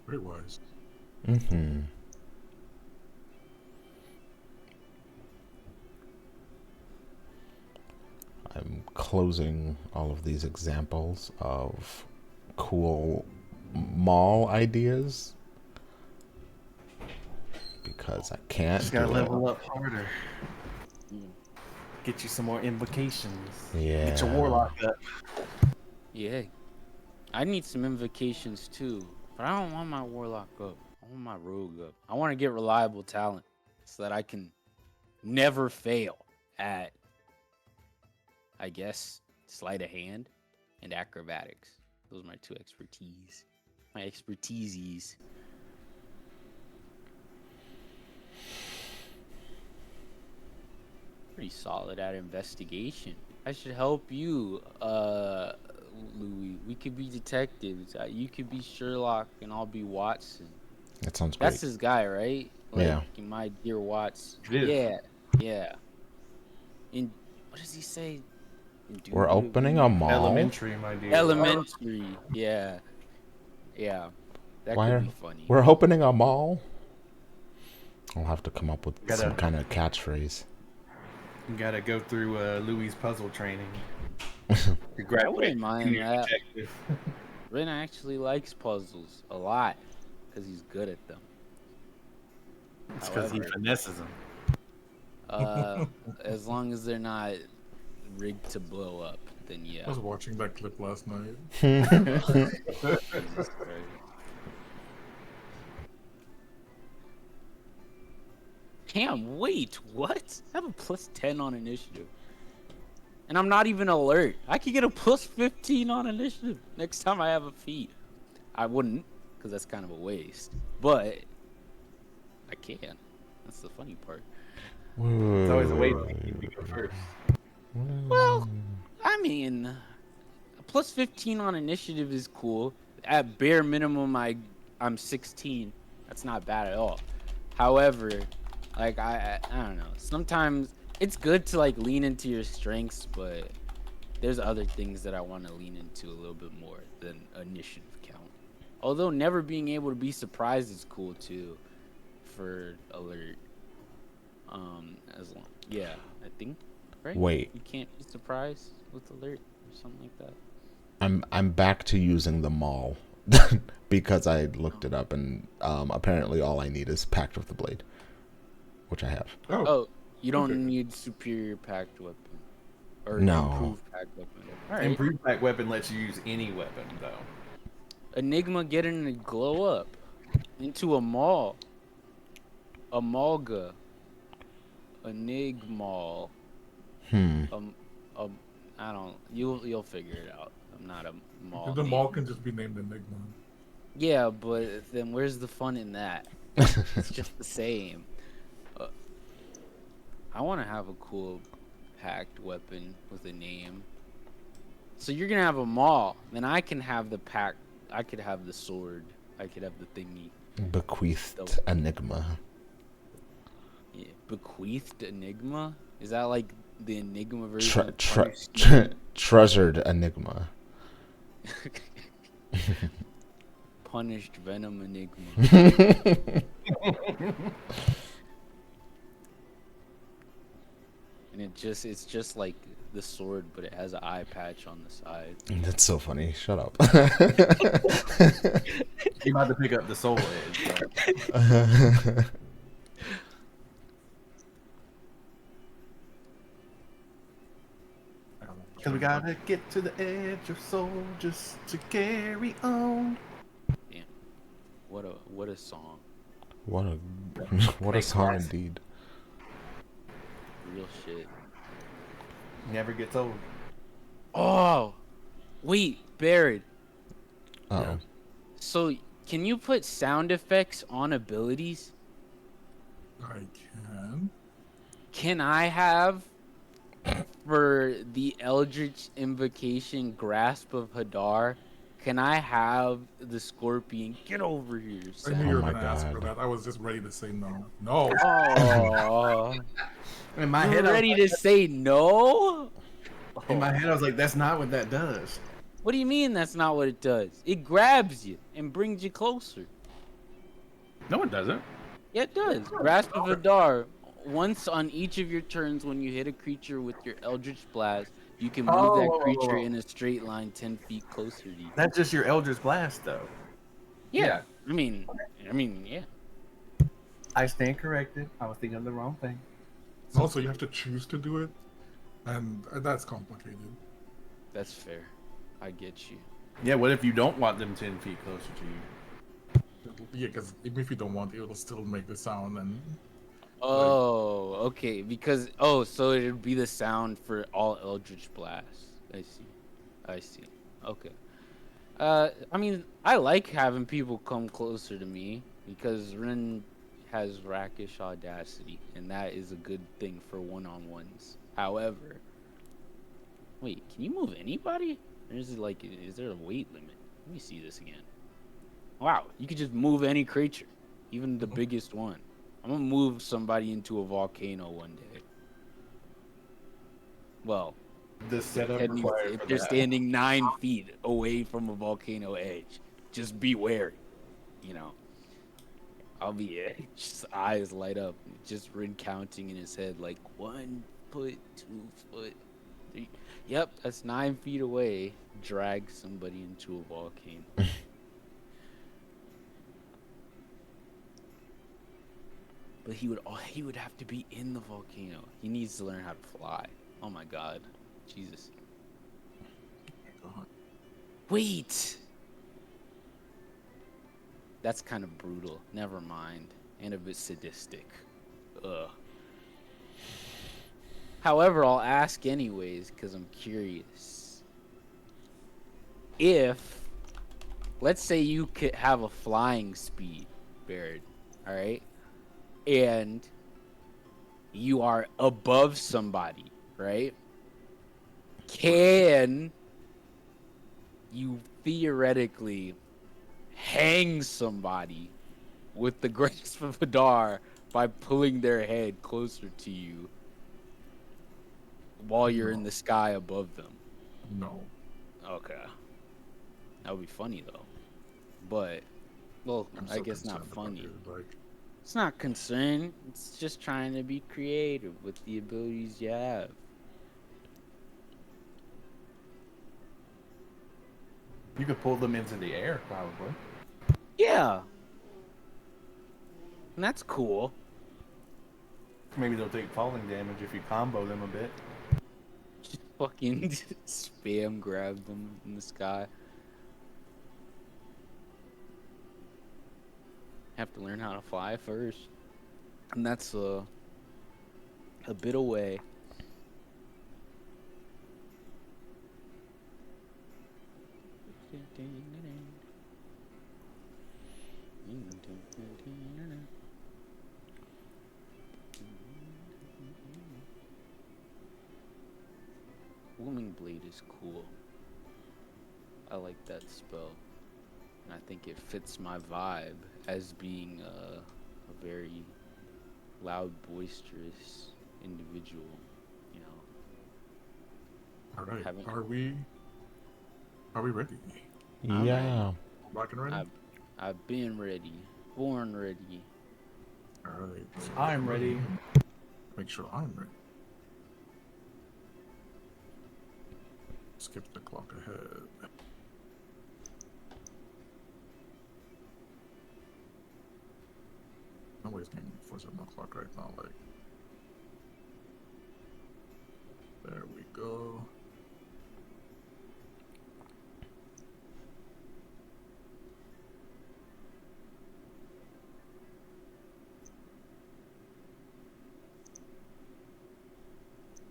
Very wise. I'm closing all of these examples of cool mall ideas because I can't Just do gotta it. level up harder. Get you some more invocations. Yeah. Get your warlock up. Yeah. I need some invocations too. But I don't want my warlock up. I want my rogue up. I want to get reliable talent so that I can never fail at, I guess, sleight of hand and acrobatics. Those are my two expertise. My expertises. Pretty solid at investigation. I should help you, Louis. We could be detectives. You could be Sherlock, and I'll be Watson. That sounds great. That's his guy, right? Like, Yeah. My dear Watts. It is. Yeah, yeah. In what does he say? We're opening a mall. Elementary, my dear. Elementary. Yeah, yeah. That Why could are be funny. we're opening a mall? I'll have to come up with Gotta- some kind of catchphrase. You gotta go through Louis' puzzle training. I wouldn't mind Junior that. detective. Ren actually likes puzzles a lot because he's good at them. It's because he However, finesses them. as long as they're not rigged to blow up, then I yeah. was watching that clip last night. Jesus Christ. Damn, wait, what? I have a plus 10 on initiative. And I'm not even alert. I could get a plus 15 on initiative next time I have a feat. I wouldn't, because that's kind of a waste. But I can. That's the funny part. It's always a way to make you go first. Well, I mean, a plus 15 on initiative is cool. At bare minimum, I'm 16. That's not bad at all. However, like I don't know. Sometimes it's good to like lean into your strengths, but there's other things that I want to lean into a little bit more than initiative count. Although never being able to be surprised is cool too, for alert. As long, yeah, I think, right? Wait. You can't be surprised with alert or something like that. I'm back to using the mall because I looked it up, and apparently all I need is Pact of the Blade, which I have. Oh, you don't okay. need superior packed weapon or No. improved packed weapon. All right. Improved pack weapon lets you use any weapon, though. Enigma getting to glow up into a mall. Amalga. Enigmal. I don't. You'll figure it out. I'm not a mall. The name. mall can just be named Enigma. Yeah, but then where's the fun in that? It's just the same. I want to have a cool packed weapon with a name. So you're gonna have a mall, then I can have the pack. I could have the sword. I could have the thingy. Bequeathed Enigma. Yeah, bequeathed Enigma. Is that like the Enigma version? of Treasured Enigma. Punished Venom Enigma. And it's just like the sword, but it has an eye patch on the side. That's so funny. Shut up. You about to pick up the soul edge. So. Cause we gotta get to the edge of soul just to carry on. Damn. What a song. What a song indeed. Real shit. Never gets old. Oh, wait, Barrett. Uh-oh. So can you put sound effects on abilities? I can. Can I have for the Eldritch Invocation Grasp of Hadar? Can I have the Scorpion get over here? I Sound? knew you were my gonna ask for God. that. I was just ready to say no. No. Oh, In my you're head, ready to say no? in my head, I was like, "That's not what that does." What do you mean that's not what it does? It grabs you and brings you closer. No, it doesn't. Yeah, it does. Grasp of Hadar. Once on each of your turns, when you hit a creature with your Eldritch Blast, you can move that creature in a straight line 10 feet closer to you. That's just your Eldritch Blast, though. Yeah. I mean, yeah. I stand corrected. I was thinking of the wrong thing. Also, you have to choose to do it, and that's complicated. That's fair. I get you. Yeah, what if you don't want them 10 feet closer to you? Yeah, because even if you don't want it, it'll still make the sound, and Oh, okay. Because so it would be the sound for all Eldritch Blasts. I see. Okay. I mean, I like having people come closer to me because Rin has rakish audacity, and that is a good thing for one-on-ones. However, wait, can you move anybody? Or is there a weight limit? Let me see this again. Wow, you could just move any creature, even the biggest one. I'm gonna move somebody into a volcano one day. Well, The setup if required for they're that. standing 9 feet away from a volcano edge, just be wary. You know, I'll be just eyes light up, just Rin counting in his head like 1 foot, 2 foot, 3. Yep, that's 9 feet away. Drag somebody into a volcano. But he would have to be in the volcano. He needs to learn how to fly. Oh my god. Jesus. Wait. That's kind of brutal. Never mind. And a bit sadistic. Ugh. However, I'll ask anyways because I'm curious. If, let's say you could have a flying speed, Baird, all right, and you are above somebody, right? Can you theoretically hang somebody with the grasp of Hadar by pulling their head closer to you while you're in No. the sky above them? No. Okay. That would be funny though. But, well, I'm I so guess not concerned about funny. it. Like, It's not concern. It's just trying to be creative with the abilities you have. You could pull them into the air, probably. Yeah. And that's cool. Maybe they'll take falling damage if you combo them a bit. Just fucking spam grab them in the sky. Have to learn how to fly first. And that's a bit away. Booming Blade is cool. I like that spell. And I think it fits my vibe as being a very loud, boisterous individual, you know. all right. Haven't- Are we ready? I'm Yeah. Back and ready? I've been ready, born ready. All right. I'm ready. Make sure I'm ready. Skip the clock ahead. Nobody's getting for 7 o'clock right now. Like, there we go.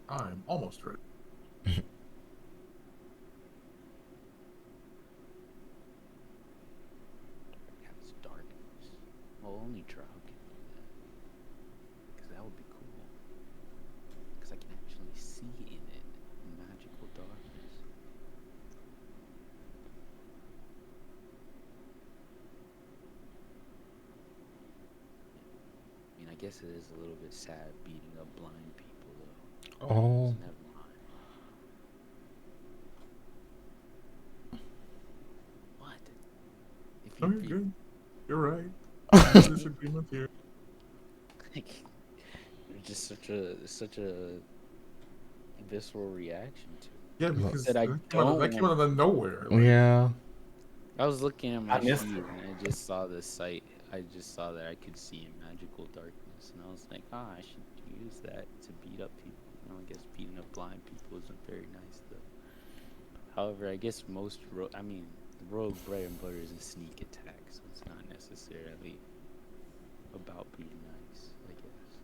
I'm almost ready. It's darkness. Well, only Trout can do that. Because that would be cool. Because I can actually see in it magical darkness. I mean, I guess it is a little bit sad beating up blind people, though. Oh. So never mind. What? If No, you you're beat good. You're right. No disagreement here. like, you're just such a visceral reaction to it. Yeah, because That I that came out of nowhere. Like, Yeah. I was looking at my I missed sheet it. and I just saw the site. I just saw that I could see in magical darkness, and I was like, I should use that to beat up people. You know, I guess beating up blind people isn't very nice, though. However, I guess most the rogue bread and butter is a sneak attack, so it's not necessarily about being nice, I guess.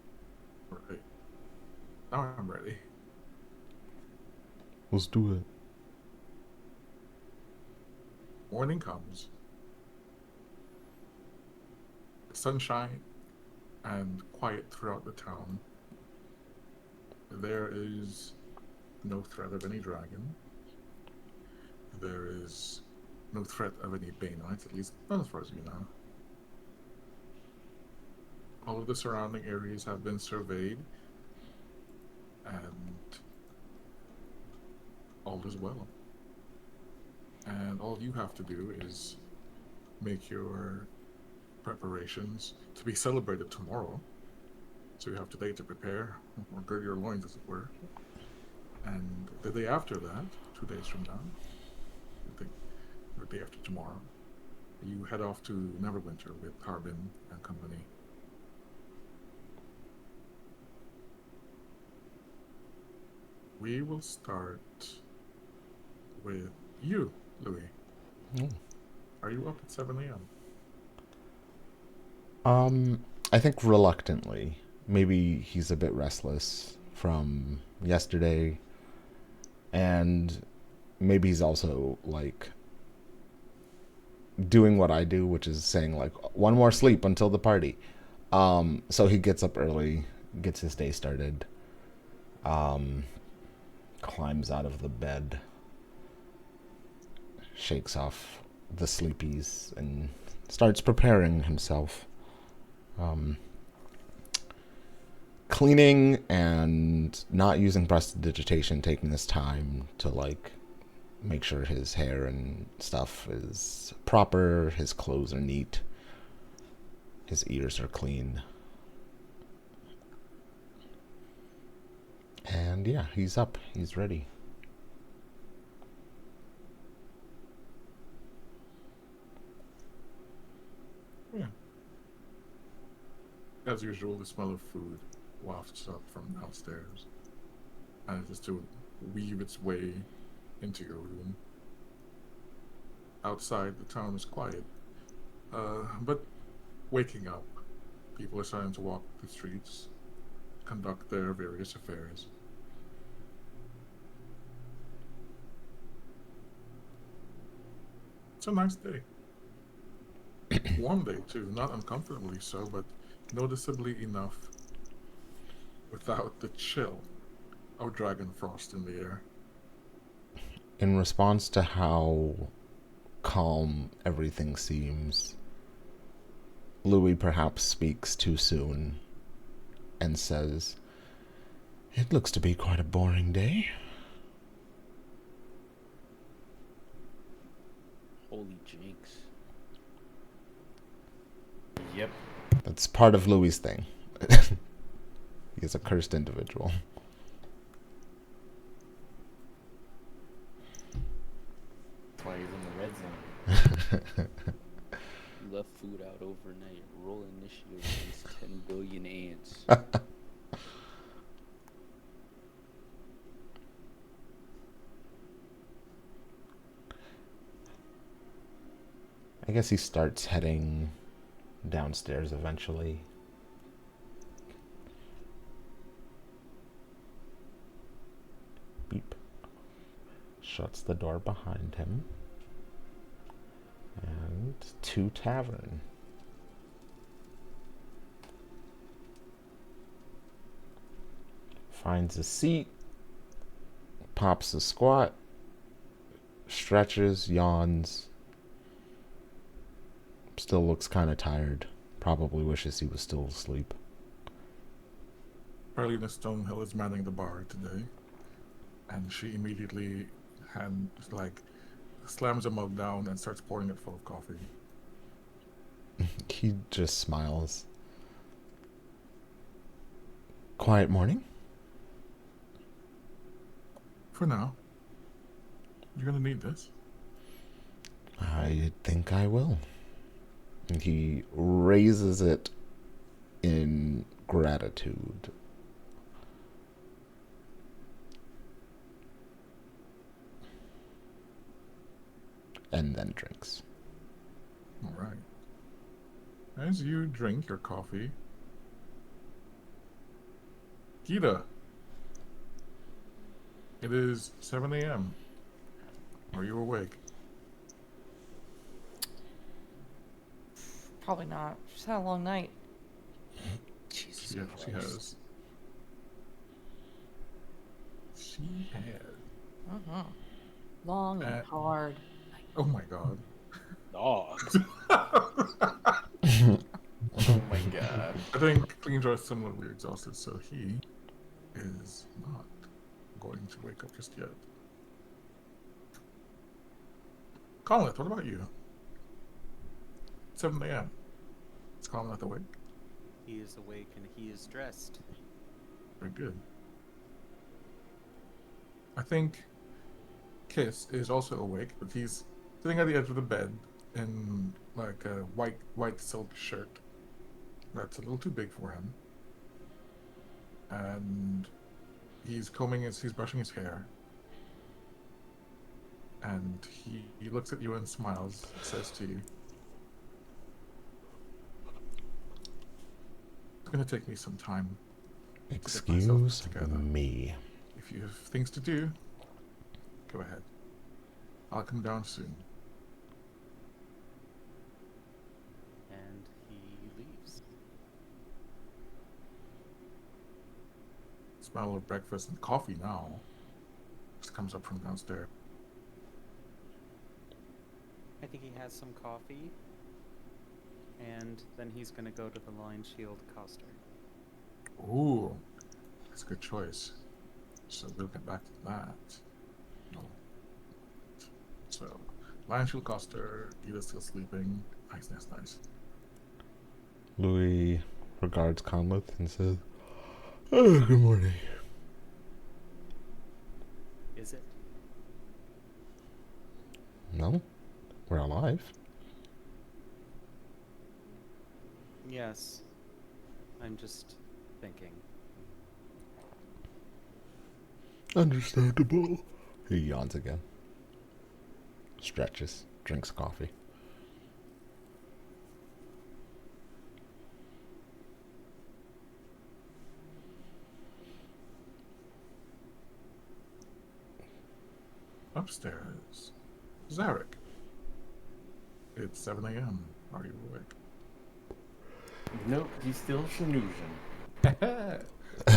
Right. Now I'm ready. Let's do it. Morning comes. Sunshine and quiet throughout the town. There is no threat of any dragon. There is no threat of any Bay Knights, at least not as far as you know. All of the surrounding areas have been surveyed, and all is well. And all you have to do is make your preparations to be celebrated tomorrow. So you have today to prepare, or gird your loins, as it were. And the day after that, 2 days from now, the day after tomorrow, you head off to Neverwinter with Harbin and company. We will start with you, Louis. Oh. Are you up at 7 a.m.? I think reluctantly. maybe he's a bit restless from yesterday, and maybe he's also like doing what I do, which is saying like one more sleep until the party. So he gets up early, gets his day started, climbs out of the bed, shakes off the sleepies, and starts preparing himself. Cleaning and not using prestidigitation, taking this time to like make sure his hair and stuff is proper, his clothes are neat, his ears are clean. And yeah, he's up, he's ready. Yeah. As usual, the smell of food wafts up from downstairs, and it is to weave its way into your room. Outside, the town is quiet, but waking up. People are starting to walk the streets, conduct their various affairs. It's a nice day. Warm day, too. Not uncomfortably so, but noticeably enough without the chill of dragon frost in the air. In response to how calm everything seems, Louis perhaps speaks too soon and says, "It looks to be quite a boring day." Holy jinx. Yep. That's part of Louis' thing. He's a cursed individual. That's why he's in the red zone. You left food out overnight. Roll initiative against 10 billion ants. I guess he starts heading downstairs eventually. Beep. Shuts the door behind him. And to tavern. Finds a seat. Pops a squat. Stretches, yawns. Still looks kind of tired. Probably wishes he was still asleep. Carlina Stonehill is manning the bar today, and she immediately slams a mug down and starts pouring it full of coffee. He just smiles. Quiet morning? For now. You're gonna need this. I think I will. And he raises it in gratitude. And then drinks. All right. As you drink your coffee, Gita, it is 7 a.m. Are you awake? Probably not. She's had a long night. Jesus Yeah, Christ. she has. She has. Long and hard. Oh my god. Dogs. Oh my god. I think Cleanjar is similarly exhausted, so he is not going to wake up just yet. Colin, what about you? 7 a.m. Is Colin not awake? He is awake and he is dressed. Very good. I think Kiss is also awake, but he's sitting at the edge of the bed in like a white silk shirt that's a little too big for him. And he's brushing his hair. And he looks at you and smiles, says to you, It's gonna take me some time to get myself Excuse together. me. If you have things to do, go ahead. I'll come down soon. And he leaves. Smell of breakfast and coffee now. Just comes up from downstairs. I think he has some coffee. And then he's going to go to the Lion Shield Coster. Ooh, that's a good choice. So we'll get back to that. No. So, Lion Shield Coster, Edith's still sleeping. Nice, nice, nice. Louis regards Conleth and says, "Oh, good morning." Is it? No, we're alive. Yes. I'm just thinking. Understandable. He yawns again. Stretches. Drinks coffee. Upstairs. Zarek. It's 7 a.m. Are you awake? Nope, he's still snoozing. I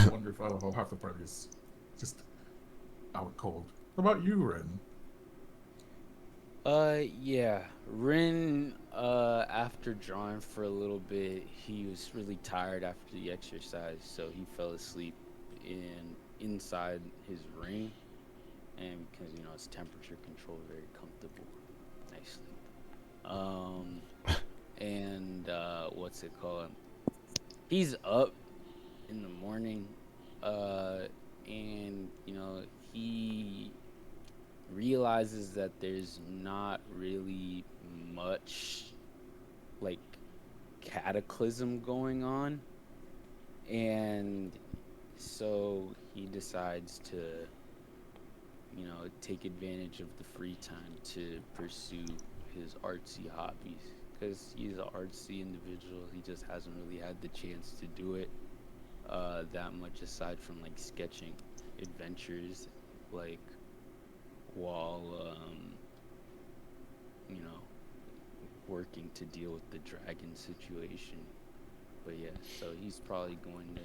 wonder if half the party is just out cold. What about you, Ren? Yeah. Rin, after drawing for a little bit, he was really tired after the exercise, so he fell asleep inside his ring. And because, it's temperature controlled, very comfortable. Nice sleep. And, what's it called? He's up in the morning, and, he realizes that there's not really much like cataclysm going on, and so he decides to take advantage of the free time to pursue his artsy hobbies, because he's an artsy individual. He just hasn't really had the chance to do it that much, aside from like sketching adventures, like while working to deal with the dragon situation. But yeah, so he's probably going to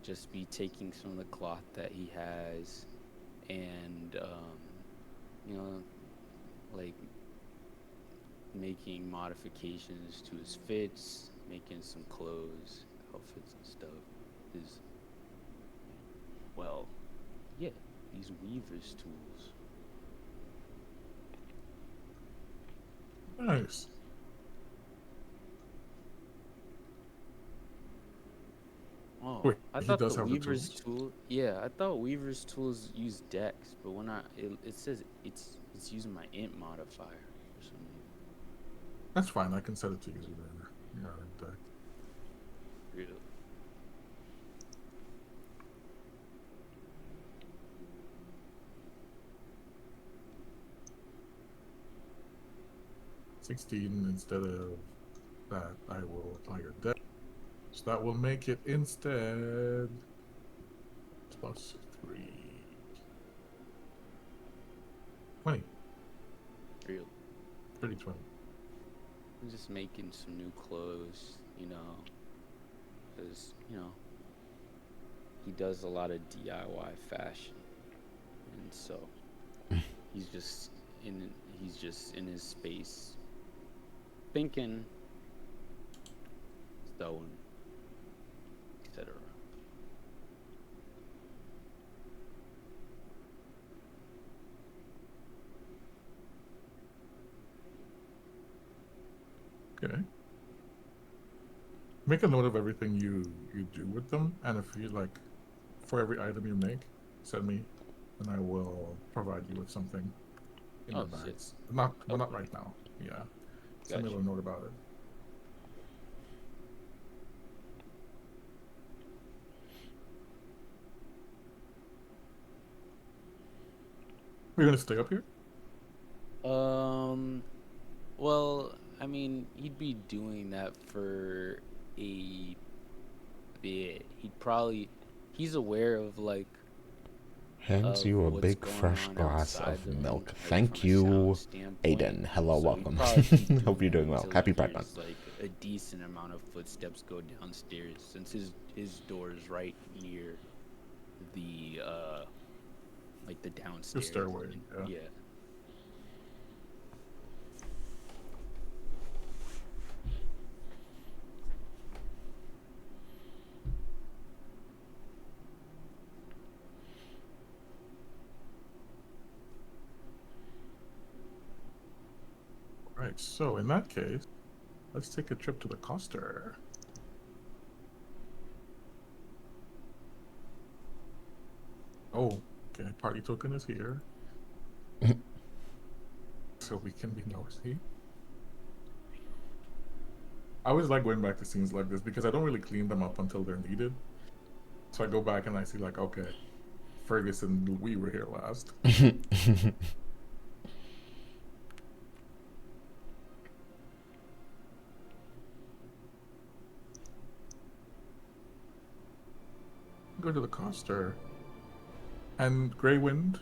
just be taking some of the cloth that he has and like making modifications to his fits, making some clothes, outfits and stuff. His these weaver's tools. Nice. Oh, Wait, I he thought does the have the Weaver's tools? tool. Yeah, I thought Weaver's tools use Dex, but when it says it's using my int modifier for some reason. That's fine. I can set it to use either. Yeah, and, Really? 16 instead of that. I will apply your deck. So that will make it instead plus 3. 20. Real. Pretty 20. I'm just making some new clothes, because he does a lot of DIY fashion, and so he's just in his space, thinking, sewing, etc. Okay. Make a note of everything you do with them, and if you like, for every item you make, send me, and I will provide you with something in Oh, the shit. bags. Not right now. Yeah. Send me a Gotcha. little note about it. We're gonna stay up here. Well, I mean, he'd be doing that for a bit. He's aware of like Hands you a what's big going fresh on glass outside of the room, milk. like, Thank from a sound you, standpoint. Aiden. Hello, So he'd welcome. probably keep Hope you're doing doing it well. until Happy he Pride Month. hears like a decent amount of footsteps go downstairs, since his door is right near the like the The downstairs. stairway. Yeah. Yeah. Right. So in that case, let's take a trip to the coaster. Oh, okay. Party token is here. So we can be nosy. I always like going back to scenes like this because I don't really clean them up until they're needed. So I go back and I see like, okay, Ferguson knew we were here last. Go to the coaster. And Greywind,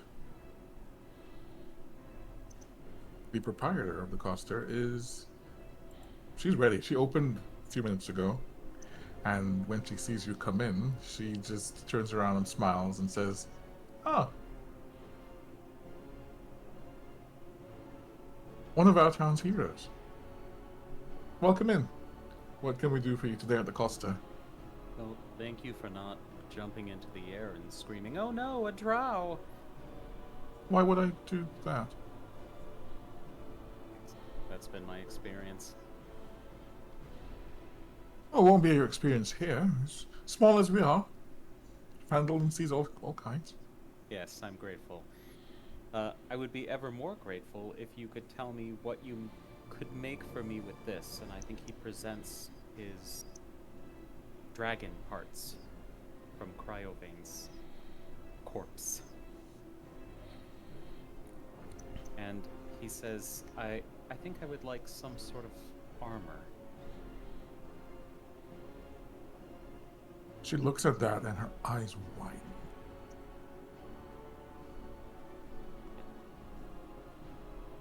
the proprietor of the coaster, she's ready. She opened a few minutes ago. And when she sees you come in, she just turns around and smiles and says, "Ah, one of our town's heroes. Welcome in. What can we do for you today at the Costa?" Well, thank you for not jumping into the air and screaming, "Oh no, a drow!" Why would I do that? That's been my experience. Oh, it won't be your experience here. As small as we are, handle and sees all kinds. Yes, I'm grateful. I would be ever more grateful if you could tell me what you could make for me with this. And I think he presents his dragon parts from Cryovane's corpse. And he says, I think I would like some sort of armor. She looks at that and her eyes widen.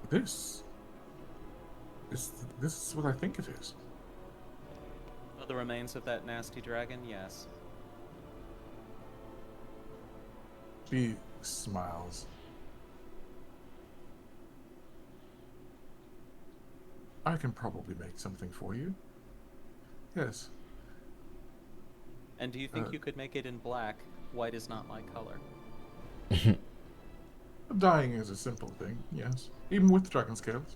This is what I think it is. Oh, the remains of that nasty dragon? Yes. She smiles. I can probably make something for you. Yes. And do you think you could make it in black? White is not my color. Dyeing is a simple thing, yes. Even with dragon scales.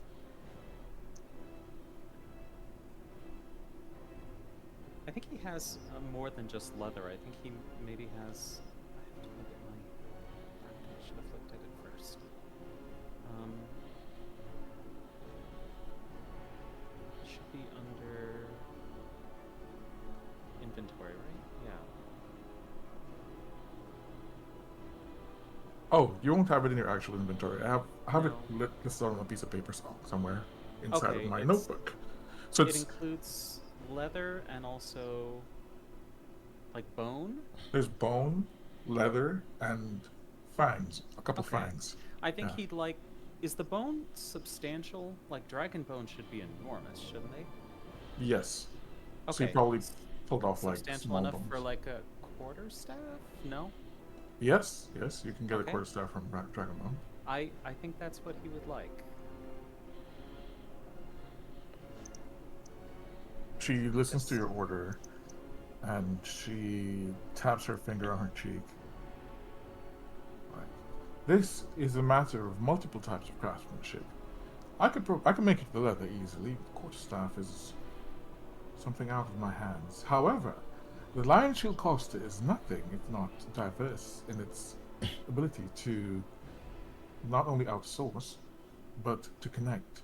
I think he has more than just leather. I think he maybe has... I have to look at my... I should have looked at it first. It should be under... inventory, right? Yeah. Oh, you won't have it in your actual inventory. I have No. it listed on a piece of paper somewhere inside Okay, of my it's- notebook. So It it's includes leather and also... like bone? there's bone, leather, and fangs. A couple Okay. fangs. I think Yeah. he'd like... Is the bone substantial? Like, dragon bone should be enormous, shouldn't they? Yes. So Okay. you probably pulled off like Substantial small enough bones. for like a quarterstaff? No? Yes, you can get Okay. a quarterstaff from Dragon Bone. I think that's what he would like. She listens to your order, and she taps her finger on her cheek. Right. This is a matter of multiple types of craftsmanship. I could make it the leather easily. Quarterstaff is something out of my hands. However, the Lion Shield Costa is nothing if not diverse in its ability to not only outsource, but to connect.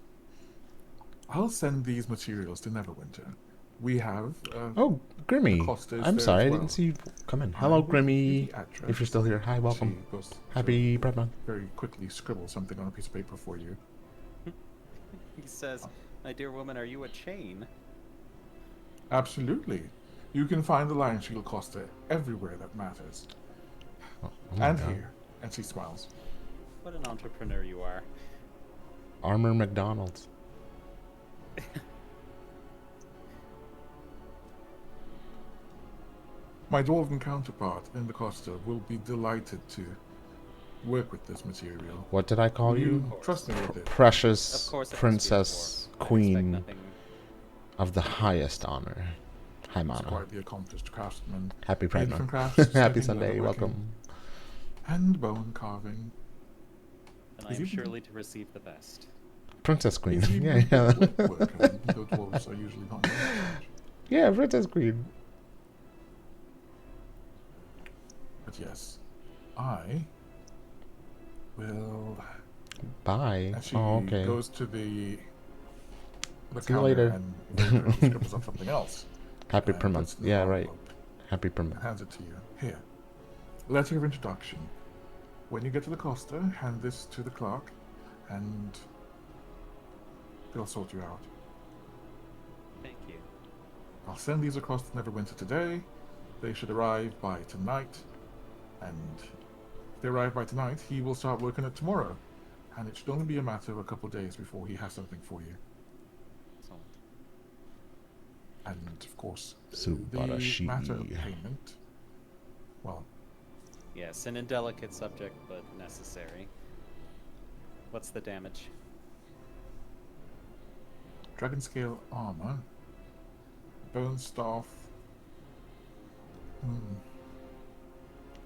I'll send these materials to Neverwinter. We have Oh, Grimmy. Costa is I'm there sorry, as I well. didn't see you come in. I Hello, will give Grimmy. you the address. If you're still here, hi, welcome. She goes to Happy Pride Month. very quickly scribble something on a piece of paper for you. He says, "My dear woman, are you a chain?" Absolutely. You can find the Lion Shield Costa everywhere that matters. Oh my And God. here. And she smiles. What an entrepreneur you are. Armor McDonald's. My dwarven counterpart in the Costa will be delighted to work with this material. What did I call Will you? trust me with it? Precious Of course, it must be a princess, dwarf. I expect queen nothing. of the highest honor. Hi, He's Mana. quite the accomplished craftsman. Happy Pride Different Month. crafts, Happy smithing, Sunday. leatherworking, Welcome. and bone carving. And I He's am even- surely to receive the best. Princess Queen. He's even Yeah, a good yeah. woodworker, though dwarves are usually not known as such. Yeah, Princess Queen. But yes, I will. Bye. And she Oh, okay. goes to the See you counter later. and very quickly scribbles up something else. Happy and per puts month. it in Yeah, an right. envelope Happy per and month. hands it to you. Here, letter of introduction. When you get to the Costa, hand this to the clerk, and they'll sort you out. Thank you. I'll send these across to Neverwinter today. They should arrive by tonight, and if they arrive by tonight, he will start working it tomorrow. And it should only be a matter of a couple days before he has something for you. Excellent. And of course, the Subarashi. matter of payment. Well, Yes, an indelicate subject, but necessary. What's the damage? dragon scale armor, bone staff.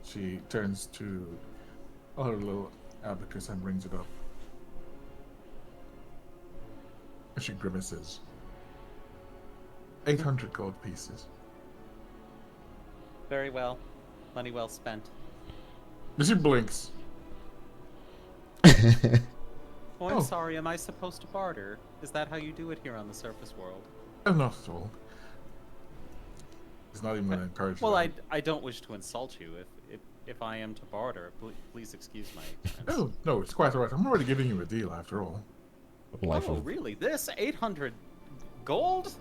She turns to her little abacus and rings it up. She grimaces. 800 gold pieces. Very well. Money well spent. She blinks. Oh, I'm Oh. sorry. Am I supposed to barter? Is that how you do it here on the surface world? Oh, not at all. It's not even going to encourage Well, that. I don't wish to insult you. If I am to barter, please excuse my ignorance. Oh, no, it's quite alright. I'm already giving you a deal after all. Life Oh, of really? This 800 gold?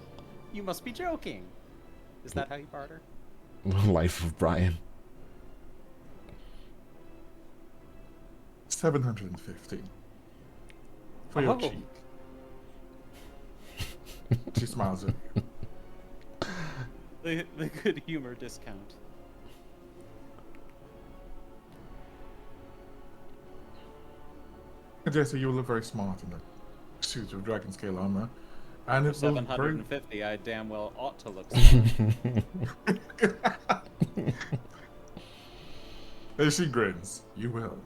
You must be joking. Is that how you barter? life of Brian. 750. For your Oh. cheek. She smiles at you. The good humor discount. Jesse, you look very smart in a suit of dragon scale armor. And it's very... 750, I damn well ought to look smart. As she grins, you will.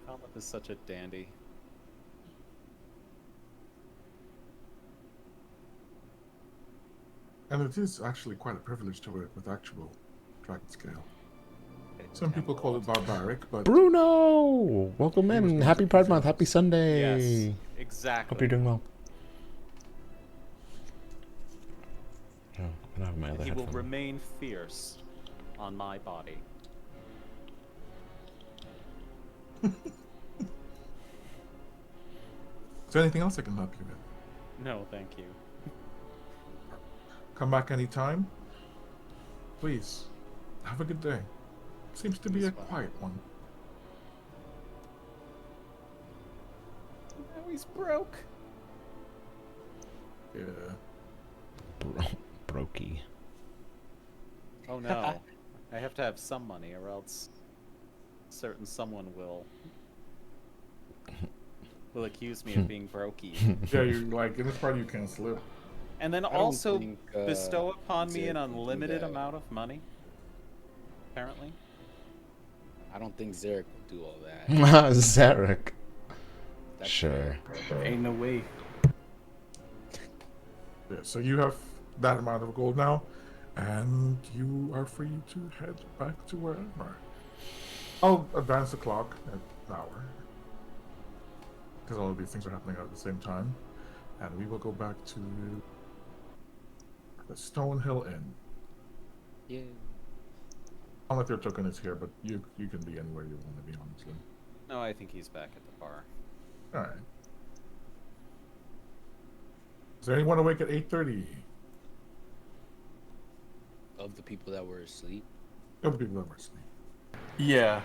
Falmouth is such a dandy. And it is actually quite a privilege to work with actual dragon scale. Okay, Some people call it 10 gold. barbaric, but Bruno! Welcome He was in. going Happy to Pride present Month. Happy us. Sunday. Yes, exactly. Hope you're doing well. Oh, I don't have my other He will headphone. remain fierce on my body. is there anything else I can help you with? No, thank you. Come back anytime. Please, have a good day. Seems to be a As well. quiet one. Now he's broke. Yeah. Brokey. Oh no. I have to have some money or else certain someone will accuse me of being brokey. Yeah, you like in this part you can't slip. And then I don't also think, bestow upon me Zed an can do unlimited that. amount of money. Apparently. I don't think Zarek will do all that. Zarek. That's Sure. Ain't no way. Yeah, so you have that amount of gold now, and you are free to head back to wherever. I'll advance the clock an hour, because all of these things are happening at the same time, and we will go back to the Stonehill Inn. Yeah. I don't know if your token is here, but you can be anywhere you want to be, honestly. No, I think he's back at the bar. Alright. Is there anyone awake at 8:30? of the people that were asleep. Other people that were asleep. Yeah,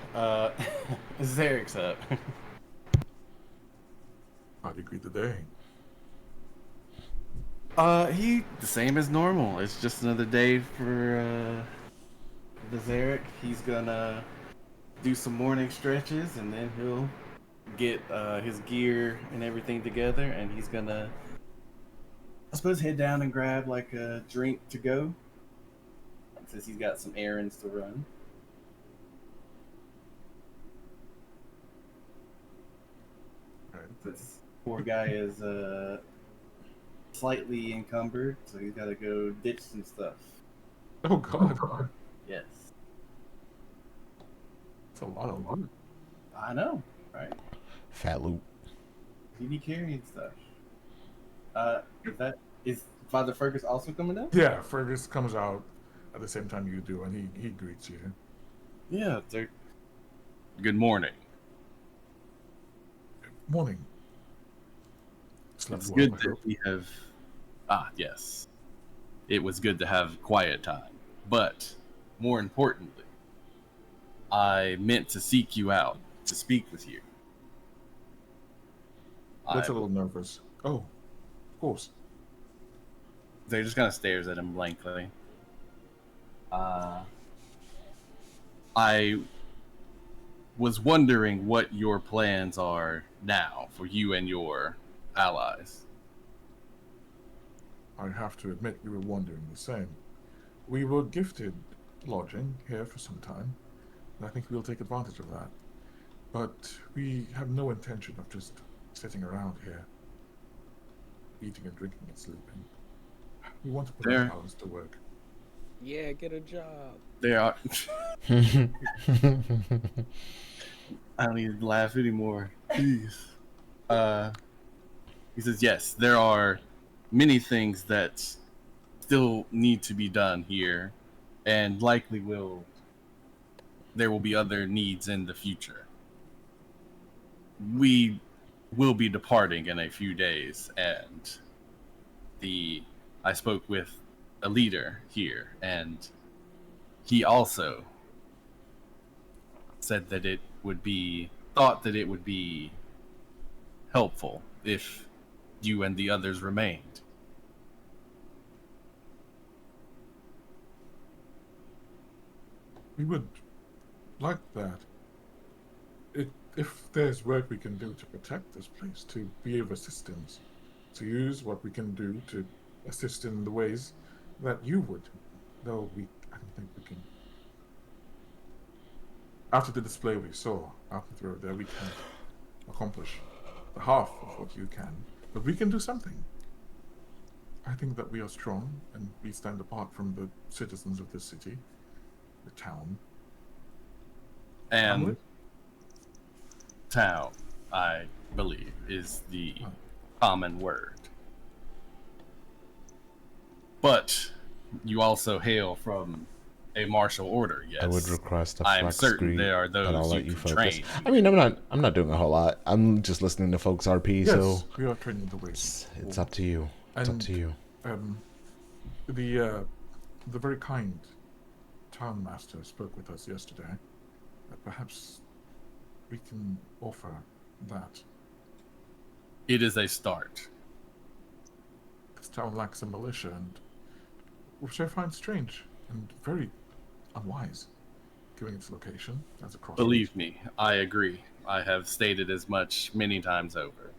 Zarek's up. How do you greet the day? He the same as normal. It's just another day for the Zarek. He's gonna do some morning stretches, and then he'll get his gear and everything together, and he's gonna, I suppose, head down and grab like a drink to go, since he's got some errands to run. Right. This poor guy is slightly encumbered, so he's got to go ditch some stuff. Oh God. Yes, It's a lot of loot. I know, right? Fat loot. He be carrying stuff. Is Father Fergus also coming down? Yeah, Fergus comes out at the same time you do, and he greets you. Yeah, they're. Good morning. Morning. Slept It's well, good I that hope. we have. Ah, yes. It was good to have quiet time. But, more importantly, I meant to seek you out to speak with you. Looks a little nervous. Oh, of course. They just kind of stares at him blankly. I was wondering what your plans are now for you and your allies. I have to admit we were wondering the same. We were gifted lodging here for some time, and I think we'll take advantage of that. But we have no intention of just sitting around here, eating and drinking and sleeping. We want to put our talents to work. Yeah, get a job. There are. I don't even laugh anymore. Please. He says, yes, there are many things that still need to be done here, and likely there will be other needs in the future. We will be departing in a few days, and I spoke with a leader here, and he also said that thought that it would be helpful if you and the others remained. We would like that. If there's work we can do to protect this place, to be of assistance, to use what we can do to assist in the ways that you would, though I don't think we can. After the display we saw out the road there, we can accomplish the half of what you can, but we can do something. I think that we are strong, and we stand apart from the citizens of this city, the town. And Hamlet? town, I believe, is the common word. But you also hail from a martial order, yes. I would request a I am flex certain screen, there are but I'll those let you you can focus. train. I mean, I'm not doing a whole lot. I'm just listening to folks RP, Yes, so we are training the ways. it's up to you. It's up And, to you. The very kind town master spoke with us yesterday. Perhaps we can offer that. It is a start. This town lacks a militia, and which I find strange and very unwise, given its location as a crossroads. Believe me, I agree. I have stated as much many times over.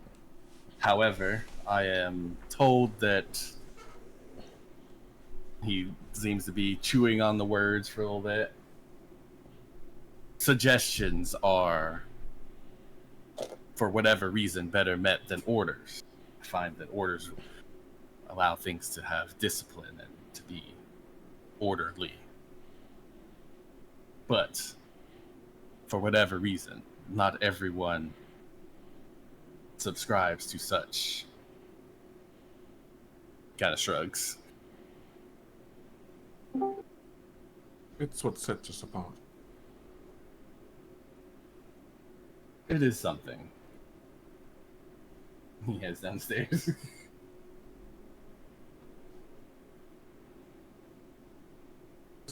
However, I am told that he seems to be chewing on the words for a little bit. Suggestions are, for whatever reason, better met than orders. I find that orders allow things to have discipline and to be orderly. But for whatever reason, not everyone subscribes to such. Kind of shrugs. It's what sets us apart. It is something. He heads downstairs.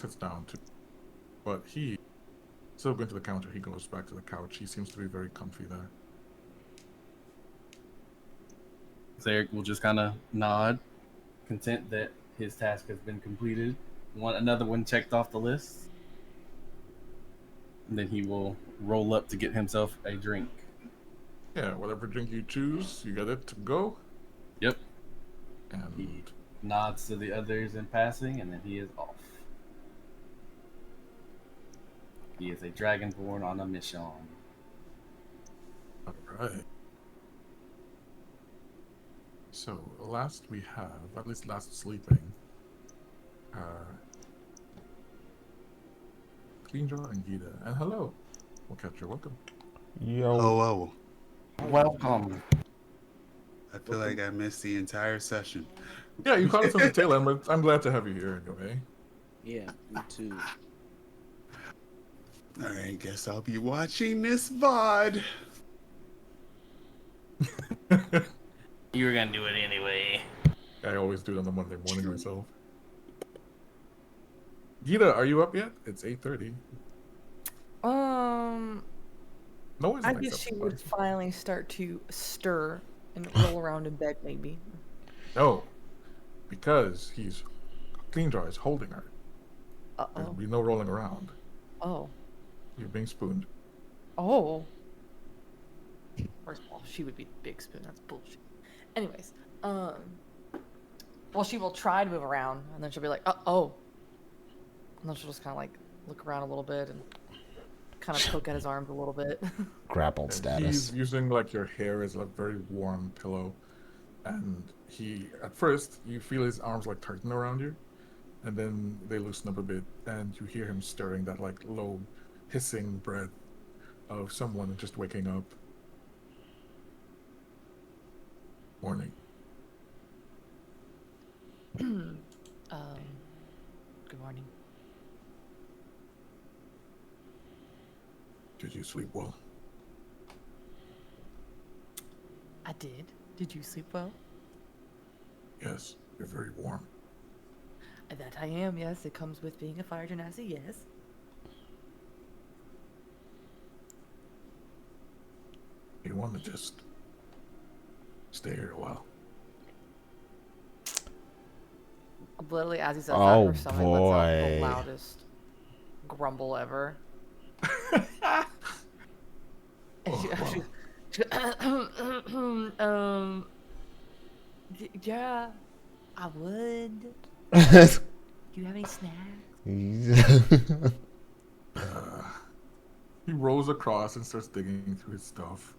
sits down too. But he, instead of going to the counter, he goes back to the couch. He seems to be very comfy there. Zarek will just kind of nod, content that his task has been completed. Want another one checked off the list. And then he will roll up to get himself a drink. Yeah, whatever drink you choose, you get it to go. Yep. And He nods to the others in passing, and then he is off. He is a dragonborn on a mission. all right. So last we have, at least last sleeping, Cleanjaw and Gita. And hello, we'll catch you. Welcome. Yo. Hello. Welcome. I feel like I missed the entire session. Yeah, you caught us on the tail end, but I'm glad to have you here anyway. Yeah, me too. All right, guess I'll be watching this VOD. You were gonna do it anyway. I always do it on the Monday morning myself. Gita, are you up yet? It's 8:30. No one's I like guess that, she but- would finally start to stir and roll around in bed, maybe. No, because Cleanjaw is holding her. There'll Uh-oh. be no rolling around. Oh. You're being spooned. Oh. First of all, she would be the big spoon. That's bullshit. Anyways, well, she will try to move around, and then she'll be like, oh. And then she'll just kind of like look around a little bit and kind of poke at his arms a little bit. Grappled And status. He's using like your hair as a very warm pillow, and at first you feel his arms like tighten around you, and then they loosen up a bit, and you hear him stirring that like low, hissing breath of someone just waking up. Morning. Good morning. Did you sleep well? I did. Did you sleep well? Yes, you're very warm. That I am, yes. It comes with being a fire genasi, yes. You want to just stay here a while? Literally, as he says Oh, that, her stomach lets out the boy. loudest grumble ever. And yeah, I would. Do you have any snacks? He rolls across and starts digging through his stuff.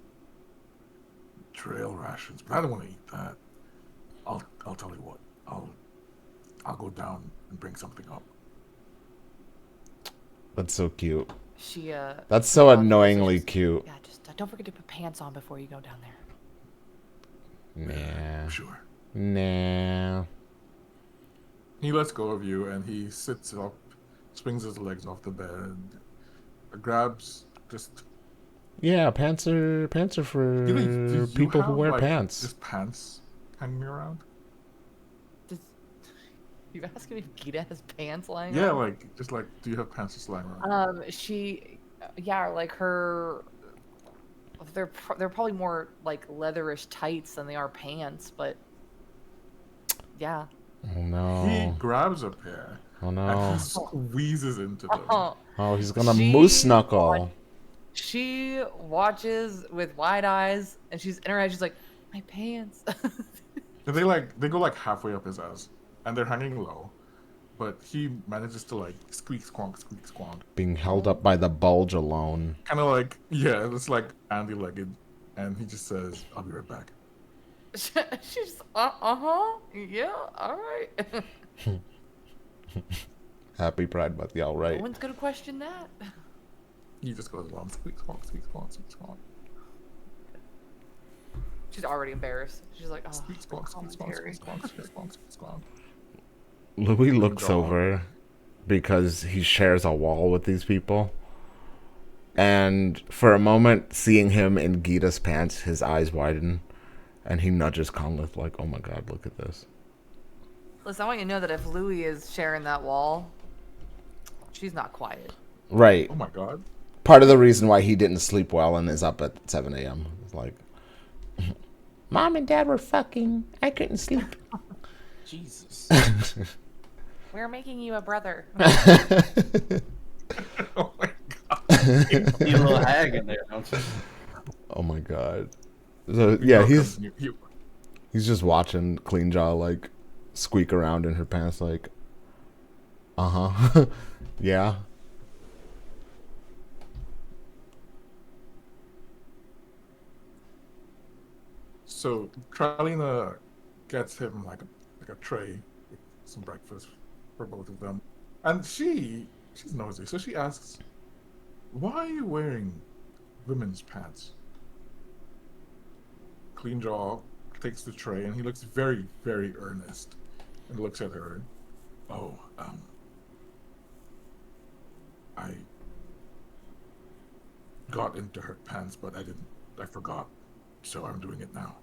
Trail rations, but I don't want to eat that. I'll tell you what. I'll go down and bring something up. That's so cute. She That's so nods, annoyingly just- cute. Yeah, just don't forget to put pants on before you go down there. Nah. Sure. Nah. He lets go of you and he sits up, swings his legs off the bed, grabs just. Yeah, pants are for Do you people who have, wear like, pants. Just pants hanging around. You asking if Gita has pants lying Yeah, around? do you have pants just lying around? Like they're probably more like leatherish tights than they are pants, but yeah. Oh He no. grabs a pair Oh and no. he squeezes into them. Oh, he's gonna She moose knuckle. She watches with wide eyes, and she's in her head. She's like, "My pants." And they go like halfway up his ass, and they're hanging low, but he manages to like squeak squonk, Being held up by the bulge alone. kind of like it's like Andy legged, and he just says, "I'll be right back." She's yeah, all right. Happy Pride Month, y'all right? No one's gonna question that. He just goes along, squeak squonk, squeak squonk, squeak squonk, She's already embarrassed. She's like, "Oh, squeak squonk, squeak squonk, commentary." squeak squonk, squeak squonk, squeak squonk. Louis looks Dog. over because he shares a wall with these people. And for a moment, seeing him in Gita's pants, his eyes widen. And he nudges Conleth like, oh my god, look at this. Listen, I want you to know that if Louis is sharing that wall, She's not quiet. Right. Oh my god. Part of the reason why he didn't sleep well and is up at 7 a.m. It's like, Mom and Dad were fucking. I couldn't sleep. Jesus. We're making you a brother. Oh my god. You a little hag in there, don't you? Oh my god. So yeah, he's just watching Clean Jaw like squeak around in her pants, like, yeah. So Tralina gets him like a tray with some breakfast for both of them, and she's nosy, so she asks, "Why are you wearing women's pants?" Clean Jaw takes the tray and he looks very, very earnest and looks at her. Oh, I got into her pants, but I forgot, so I'm doing it now.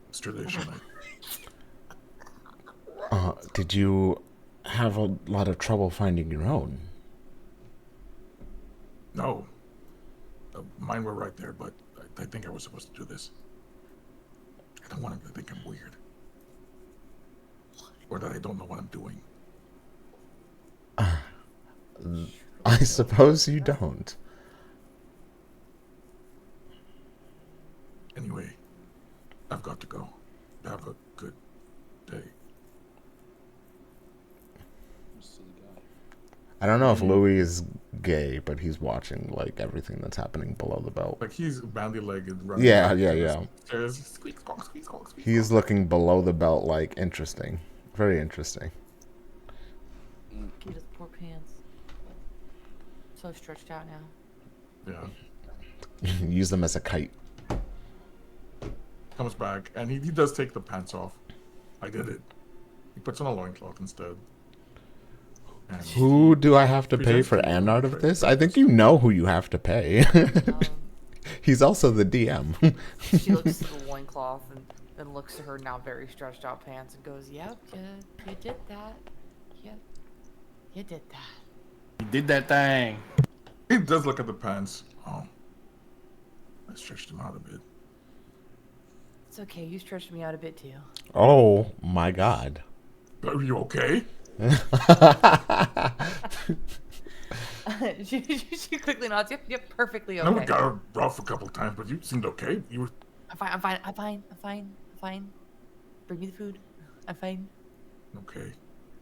It's tradition. Did you have a lot of trouble finding your own? No. Mine were right there, but I think I was supposed to do this. I don't want him to think I'm weird. Or that I don't know what I'm doing. I suppose you don't. Anyway, I've got to go. Have a good day. I don't know if Louis is gay, but he's watching like everything that's happening below the belt. Like he's bandy-legged running. Yeah. Stairs. Squeak, squawk, squeak, squawk, squeak, He's squawk. looking below the belt, like interesting, very interesting. Cute as poor pants. So stretched out now. Yeah. Use them as a kite. Comes back and he does take the pants off. I did it. He puts on a loincloth instead. And Who do I have to pay presents for to you an art of for this? I think you know who you have to pay. He's also the DM. She looks at the loincloth and then looks at her now very stretched out pants and goes, "Yep, you did that. Yep, you did that." You did that thing. he does look at the pants. Oh. I stretched him out a bit. It's okay. You stretched me out a bit too. Oh my god. Are you okay? She quickly nods. Yep, perfectly I know we okay. got rough a couple times, but you seemed okay. You were I'm fine. Bring me the food. I'm fine. okay.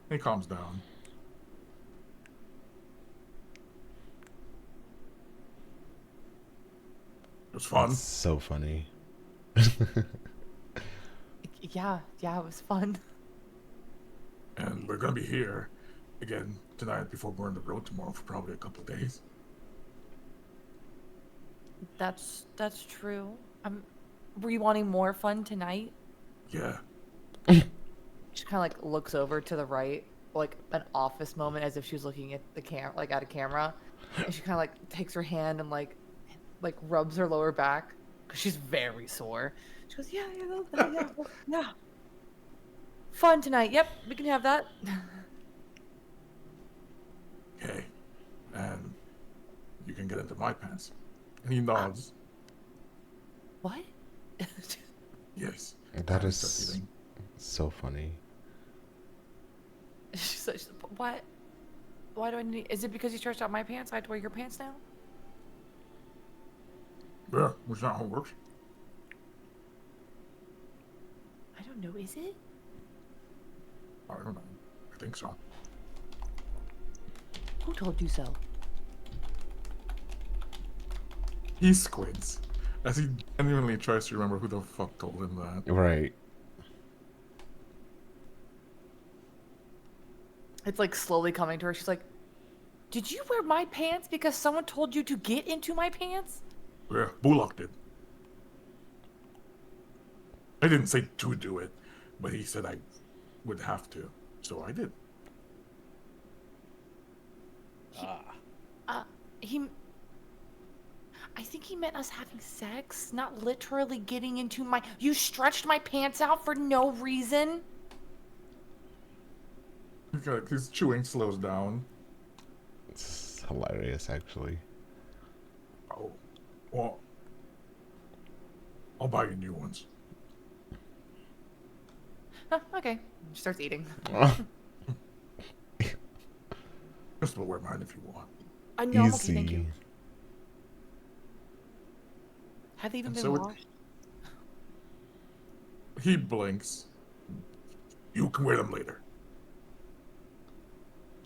He calms down. It was fun. So funny. Yeah, it was fun. And we're gonna be here again tonight before we're on the road tomorrow for probably a couple of days. That's true. Were you wanting more fun tonight? Yeah. She kind of like looks over to the right, like an office moment, as if she was looking at the like at a camera, and she kind of like takes her hand and like rubs her lower back because she's very sore. She goes, yeah. Fun tonight. Yep, we can have that. Okay. And you can get into my pants. And he nods. What? Yes. That And is starts eating. so funny. She's like, what? Why do I need? Is it because you stretched out my pants? I have to wear your pants now? Yeah, that's not how it works. I don't know. Is it? I don't know. I think so. Who told you so? He squints as he genuinely tries to remember who the fuck told him that. Right. It's like slowly coming to her. She's like, did you wear my pants because someone told you to get into my pants? Yeah, Bullock did. I didn't say to do it, but he said I would have to, so I did. I think he meant us having sex, not literally getting into my. You stretched my pants out for no reason. His chewing slows down. It's hilarious, actually. Oh, well, I'll buy you new ones. Huh, okay. She starts eating. Just wear mine if you want. I know. I'm okay, thank you. Easy. Have they even And been so washed? He blinks. You can wear them later.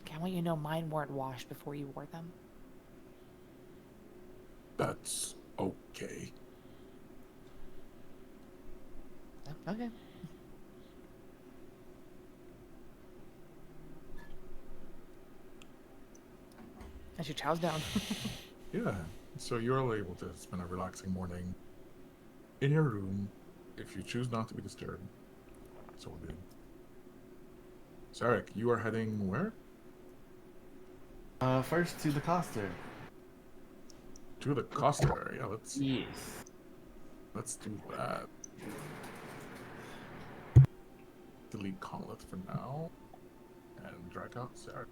Okay, I want you to know mine weren't washed before you wore them. That's okay. Okay. And she chows down. Yeah. So you're all able to spend a relaxing morning in your room if you choose not to be disturbed. It's all good. Sarek, you are heading where? First to the Costa. To the Costa area. Yes. Let's do that. Delete Conlet for now. And drag out Sarek.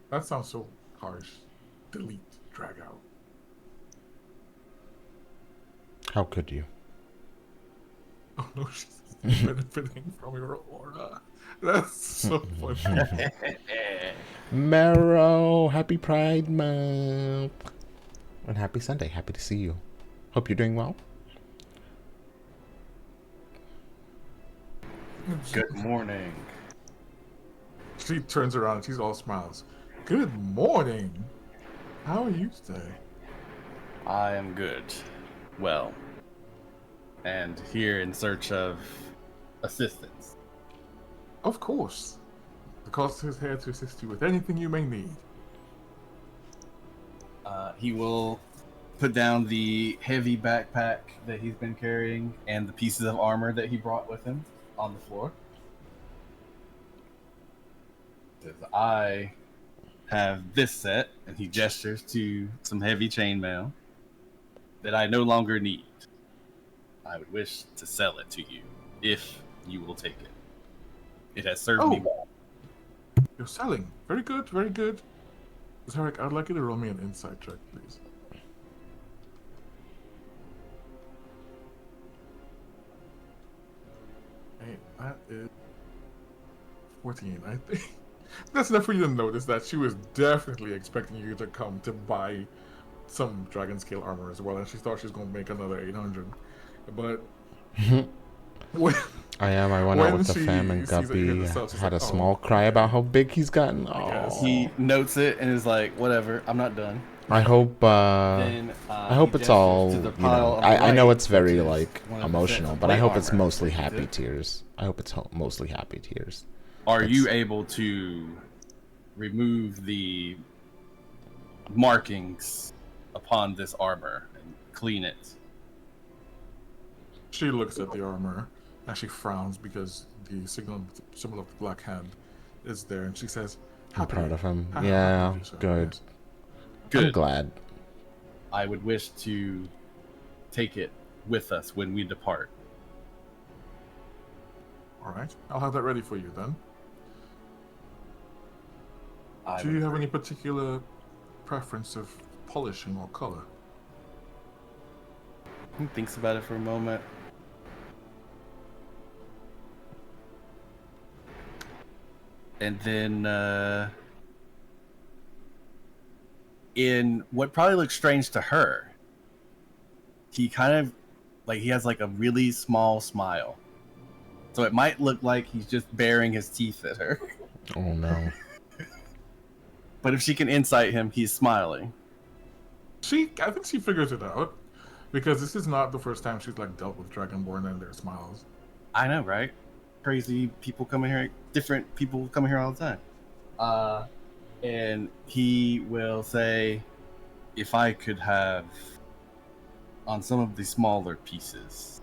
That sounds so harsh. Delete, drag out. How could you? Oh no, she's benefiting from your aura. That's so funny. Marrow, happy Pride Month. And happy Sunday. Happy to see you. Hope you're doing well. Good morning. She turns around and she's all smiles. Good morning. How are you today? I am good. Well, and here in search of assistance. Of course. The Costa is here to assist you with anything you may need. He will put down the heavy backpack that he's been carrying and the pieces of armor that he brought with him on the floor. Says, I have this set, and he gestures to some heavy chainmail that I no longer need. I would wish to sell it to you if you will take it. It has served me well. You're selling. Very good, very good. Zarek, I'd like you to roll me an insight check, please. Hey, that is 14. I think that's enough for you to notice that she was definitely expecting you to come to buy some dragon scale armor as well, and she thought she was going to make another 800. But when, I went out when with the she fam, and sees that you hit Guppy the sell, she's had like, a "Oh, small cry okay." about how big he's gotten. guess. Oh, He notes it and is like, whatever, I'm not done. I hope. Then, I hope he it's gestures all. to the You pile know, on the I know right, it's very which is like one of the sets emotional, of but I plate hope it's armor mostly that he happy took. tears. I hope it's mostly happy tears. Are That's- you able to remove the markings upon this armor and clean it? She looks at the armor and she frowns because the symbol of the black hand is there, and she says, I'm proud of him. Happily Yeah, do so, good. yes. Good. I'm glad. I would wish to take it with us when we depart. All right, I'll have that ready for you then. I Do would you have agree. any particular preference of polishing or color? He thinks about it for a moment. And then, in what probably looks strange to her, he kind of, like, he has like a really small smile. So it might look like he's just baring his teeth at her. Oh no. But if she can insight him, he's smiling. I think she figures it out, because this is not the first time she's like dealt with Dragonborn and their smiles. I know, right? Crazy people coming here, different people coming here all the time. And he will say, if I could have, on some of the smaller pieces,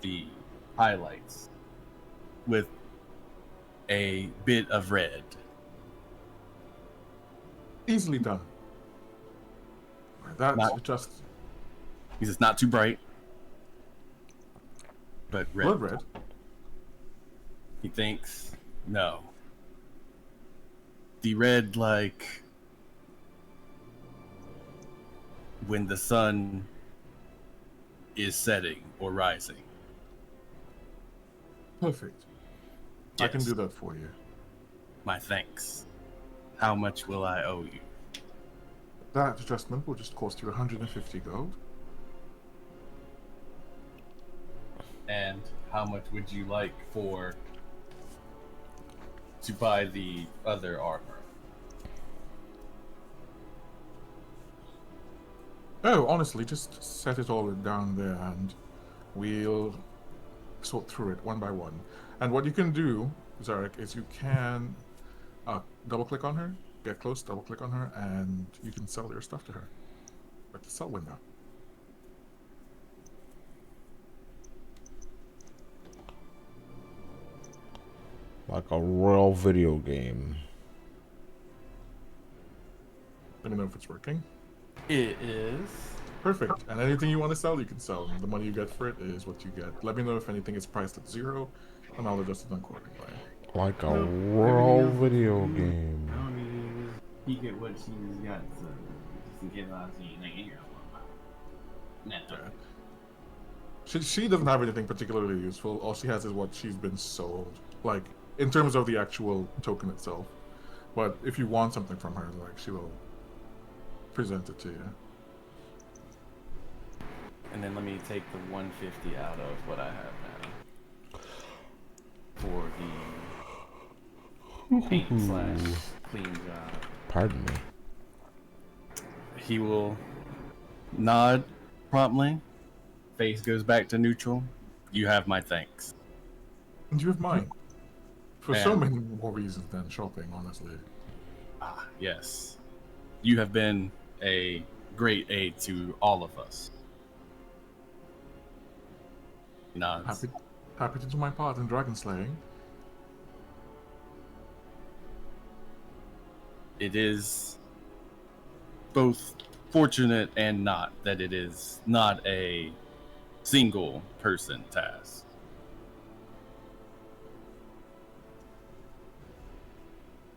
the highlights with a bit of red. Easily done. That's Not- just He says, not too bright, but red. blood red. He thinks, no. The red, like when the sun is setting or rising. Perfect. I can Yes. do that for you. My thanks. How much will I owe you? That adjustment will just cost you 150 gold. And how much would you like to buy the other armor? Oh, honestly, just set it all down there and we'll sort through it one by one. And what you can do, Zarek, is you can double click on her, get close, double click on her, and you can sell your stuff to her. At the sell window. Like a real video game. Let me know if it's working. It is. Perfect. And anything you want to sell, you can sell. The money you get for it is what you get. Let me know if anything is priced at 0, and I'll adjust it accordingly. Like a Nope. real Everything else video is good. game. I don't need to peek at what she's got, so just in case I see anything here. Nah. Yeah. She doesn't have anything particularly useful. All she has is what she's been sold. Like, in terms of the actual token itself. But if you want something from her, like, she will present it to you. And then let me take the 150 out of what I have now for the paint / clean job. Pardon me. He will nod promptly. Face goes back to neutral. You have my thanks. And you have mine. For so And- many more reasons than shopping, honestly. Ah, yes. You have been a great aid to all of us. Nods. Happy to do my part in dragon slaying. It is both fortunate and not that it is not a single person task.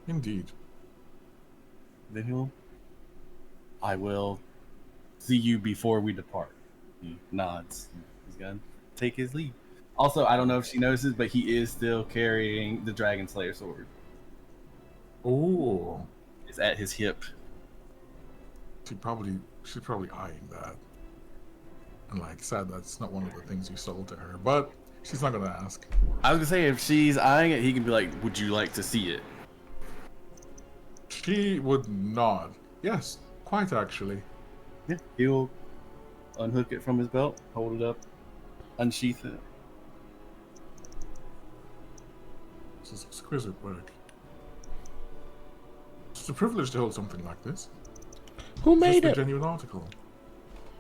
Indeed. Then I will see you before we depart. He nods. He's gonna take his leave. Also, I don't know if she notices, but he is still carrying the Dragon Slayer sword. Oh, It's at his hip. she's probably eyeing that. And like, sad that's not one of the things you sold to her, but she's not gonna ask. I was gonna say, if she's eyeing it, he can be like, "Would you like to see it?" She would nod. Yes, quite actually. Yeah, he'll unhook it from his belt, hold it up, unsheath it. This is exquisite work. It's a privilege to hold something like this. Who made Just a it? genuine article.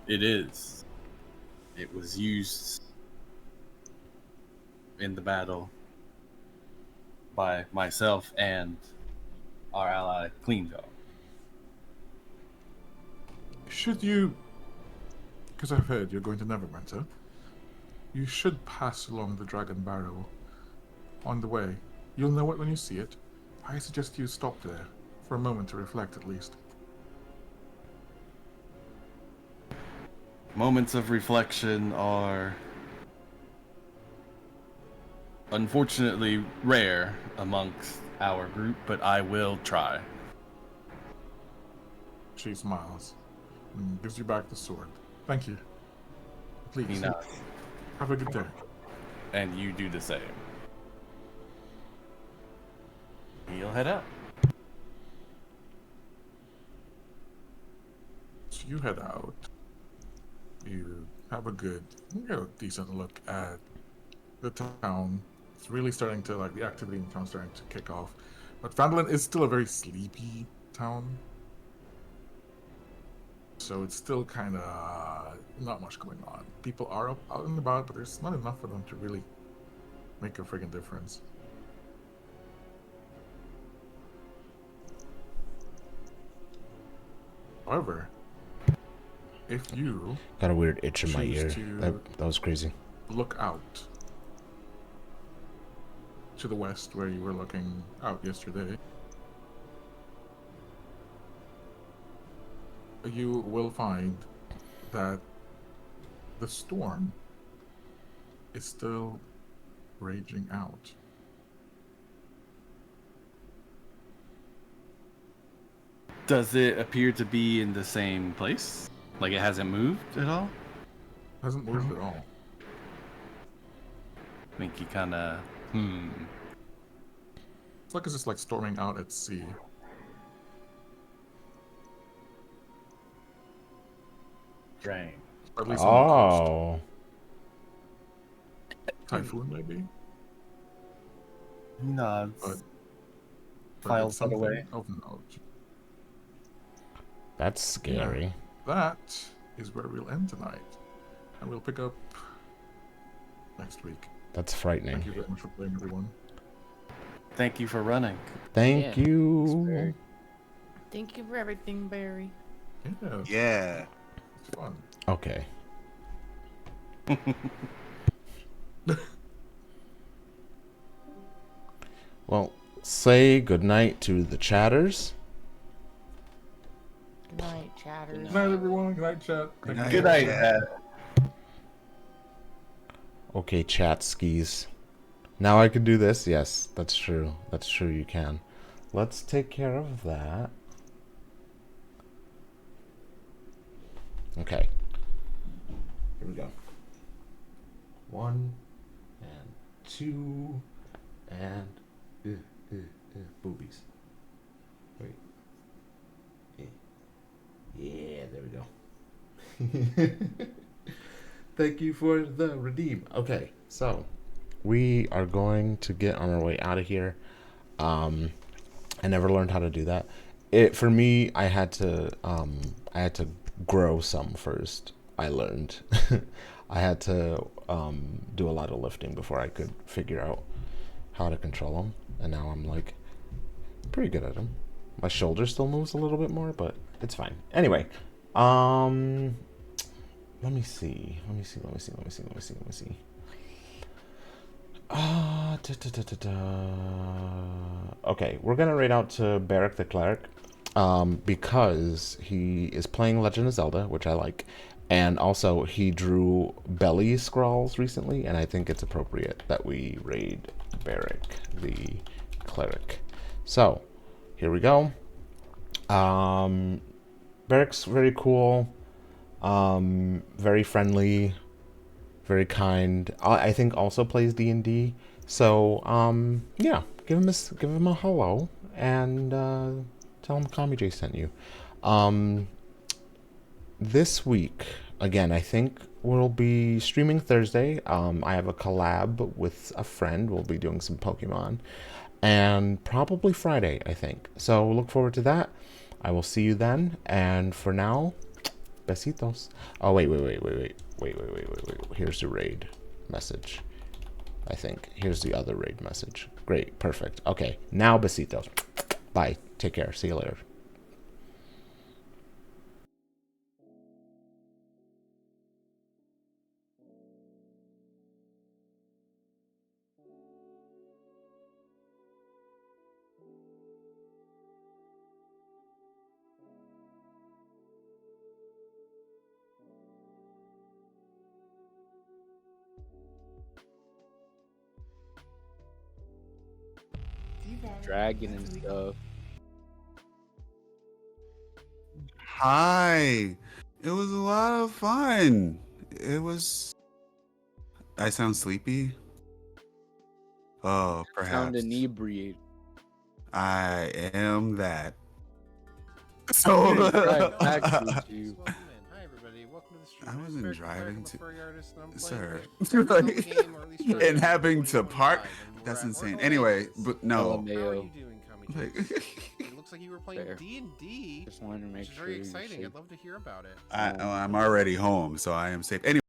It is. It was used in the battle by myself and our ally Clean Dog. Should you, because I've heard you're going to Neverwinter, you should pass along the Dragon Barrow on the way. You'll know it when you see it. I suggest you stop there for a moment to reflect at least. Moments of reflection are unfortunately rare amongst our group, but I will try. She smiles and gives you back the sword. Thank you. He Please, nods, have a good day. and you do the same. He'll head out. So you head out. You have a decent look at the town. It's really starting to, like, the activity in the town starting to kick off. But Vandalin is still a very sleepy town. So it's still kind of not much going on. People are out and about, but there's not enough for them to really make a friggin' difference. However, if you Got a weird itch in my choose ear. to- That was crazy. look out to the west where you were looking out yesterday, you will find that the storm is still raging out. Does it appear to be in the same place? Like it hasn't moved at all? Hasn't moved at all. I think you kind of, It's like it's just like storming out at sea. Dang. Or at least on the coast. Oh. Typhoon, maybe? No, But files it's that something away. of note. That's scary. That is where we'll end tonight. And we'll pick up next week. That's frightening. Thank you very much for playing, everyone. Thank you for running. Thank Yeah, you. Thank you for everything, Barry. Yeah, Yeah. it's fun. Okay. Well, say goodnight to the chatters. Good night, chatters. Good night, everyone. Good night, chat. Good Thank you. night. Good night, Yeah. Dad. Okay, chat skis. Now I can do this? Yes, that's true. That's true, you can. Let's take care of that. Okay. Here we go. 1 and 2 and boobies. Wait. Yeah, there we go. Thank you for the redeem. Okay, so we are going to get on our way out of here. I never learned how to do that. For me, I had to grow some first. I learned. I had to do a lot of lifting before I could figure out how to control them, and now I'm like pretty good at them. My shoulder still moves a little bit more, but it's fine. Anyway, let me see. Okay, we're gonna raid out to Barrack the Cleric, because he is playing Legend of Zelda, which I like, and also he drew belly scrawls recently, and I think it's appropriate that we raid Barrack the Cleric. So, here we go. Barrack's very cool, very friendly, very kind. I think also plays D&D. So, yeah, give him a hello and tell him Kami J sent you. This week, again, I think we'll be streaming Thursday. I have a collab with a friend. We'll be doing some Pokemon. And probably Friday, I think. So look forward to that. I will see you then. And for now, besitos. Oh, wait. Here's the raid message. I think. Here's the other raid message. Great. Perfect. Okay. Now besitos. Bye. Take care. See you later. Dragon and stuff. Hi. It was a lot of fun. It was. I sound sleepy. Oh, Sound perhaps. inebriated. I am that. So. Back to you. Welcome in. Hi, everybody. Welcome to the stream. I wasn't Barrack, driving I'm a to- furry artist, and I'm Sir. playing a Like, game, or at least trying and to having do to park. 2025, and we're That's at insane. Oracle Anyway, Vegas. but no. Hello, How are Mayo. you doing, Kami? Like, It looks like you were playing Fair. D&D, Just wanted to make which is sure very you're exciting. safe. I'd love to hear about it. I'm already home, so I am safe. Anyway.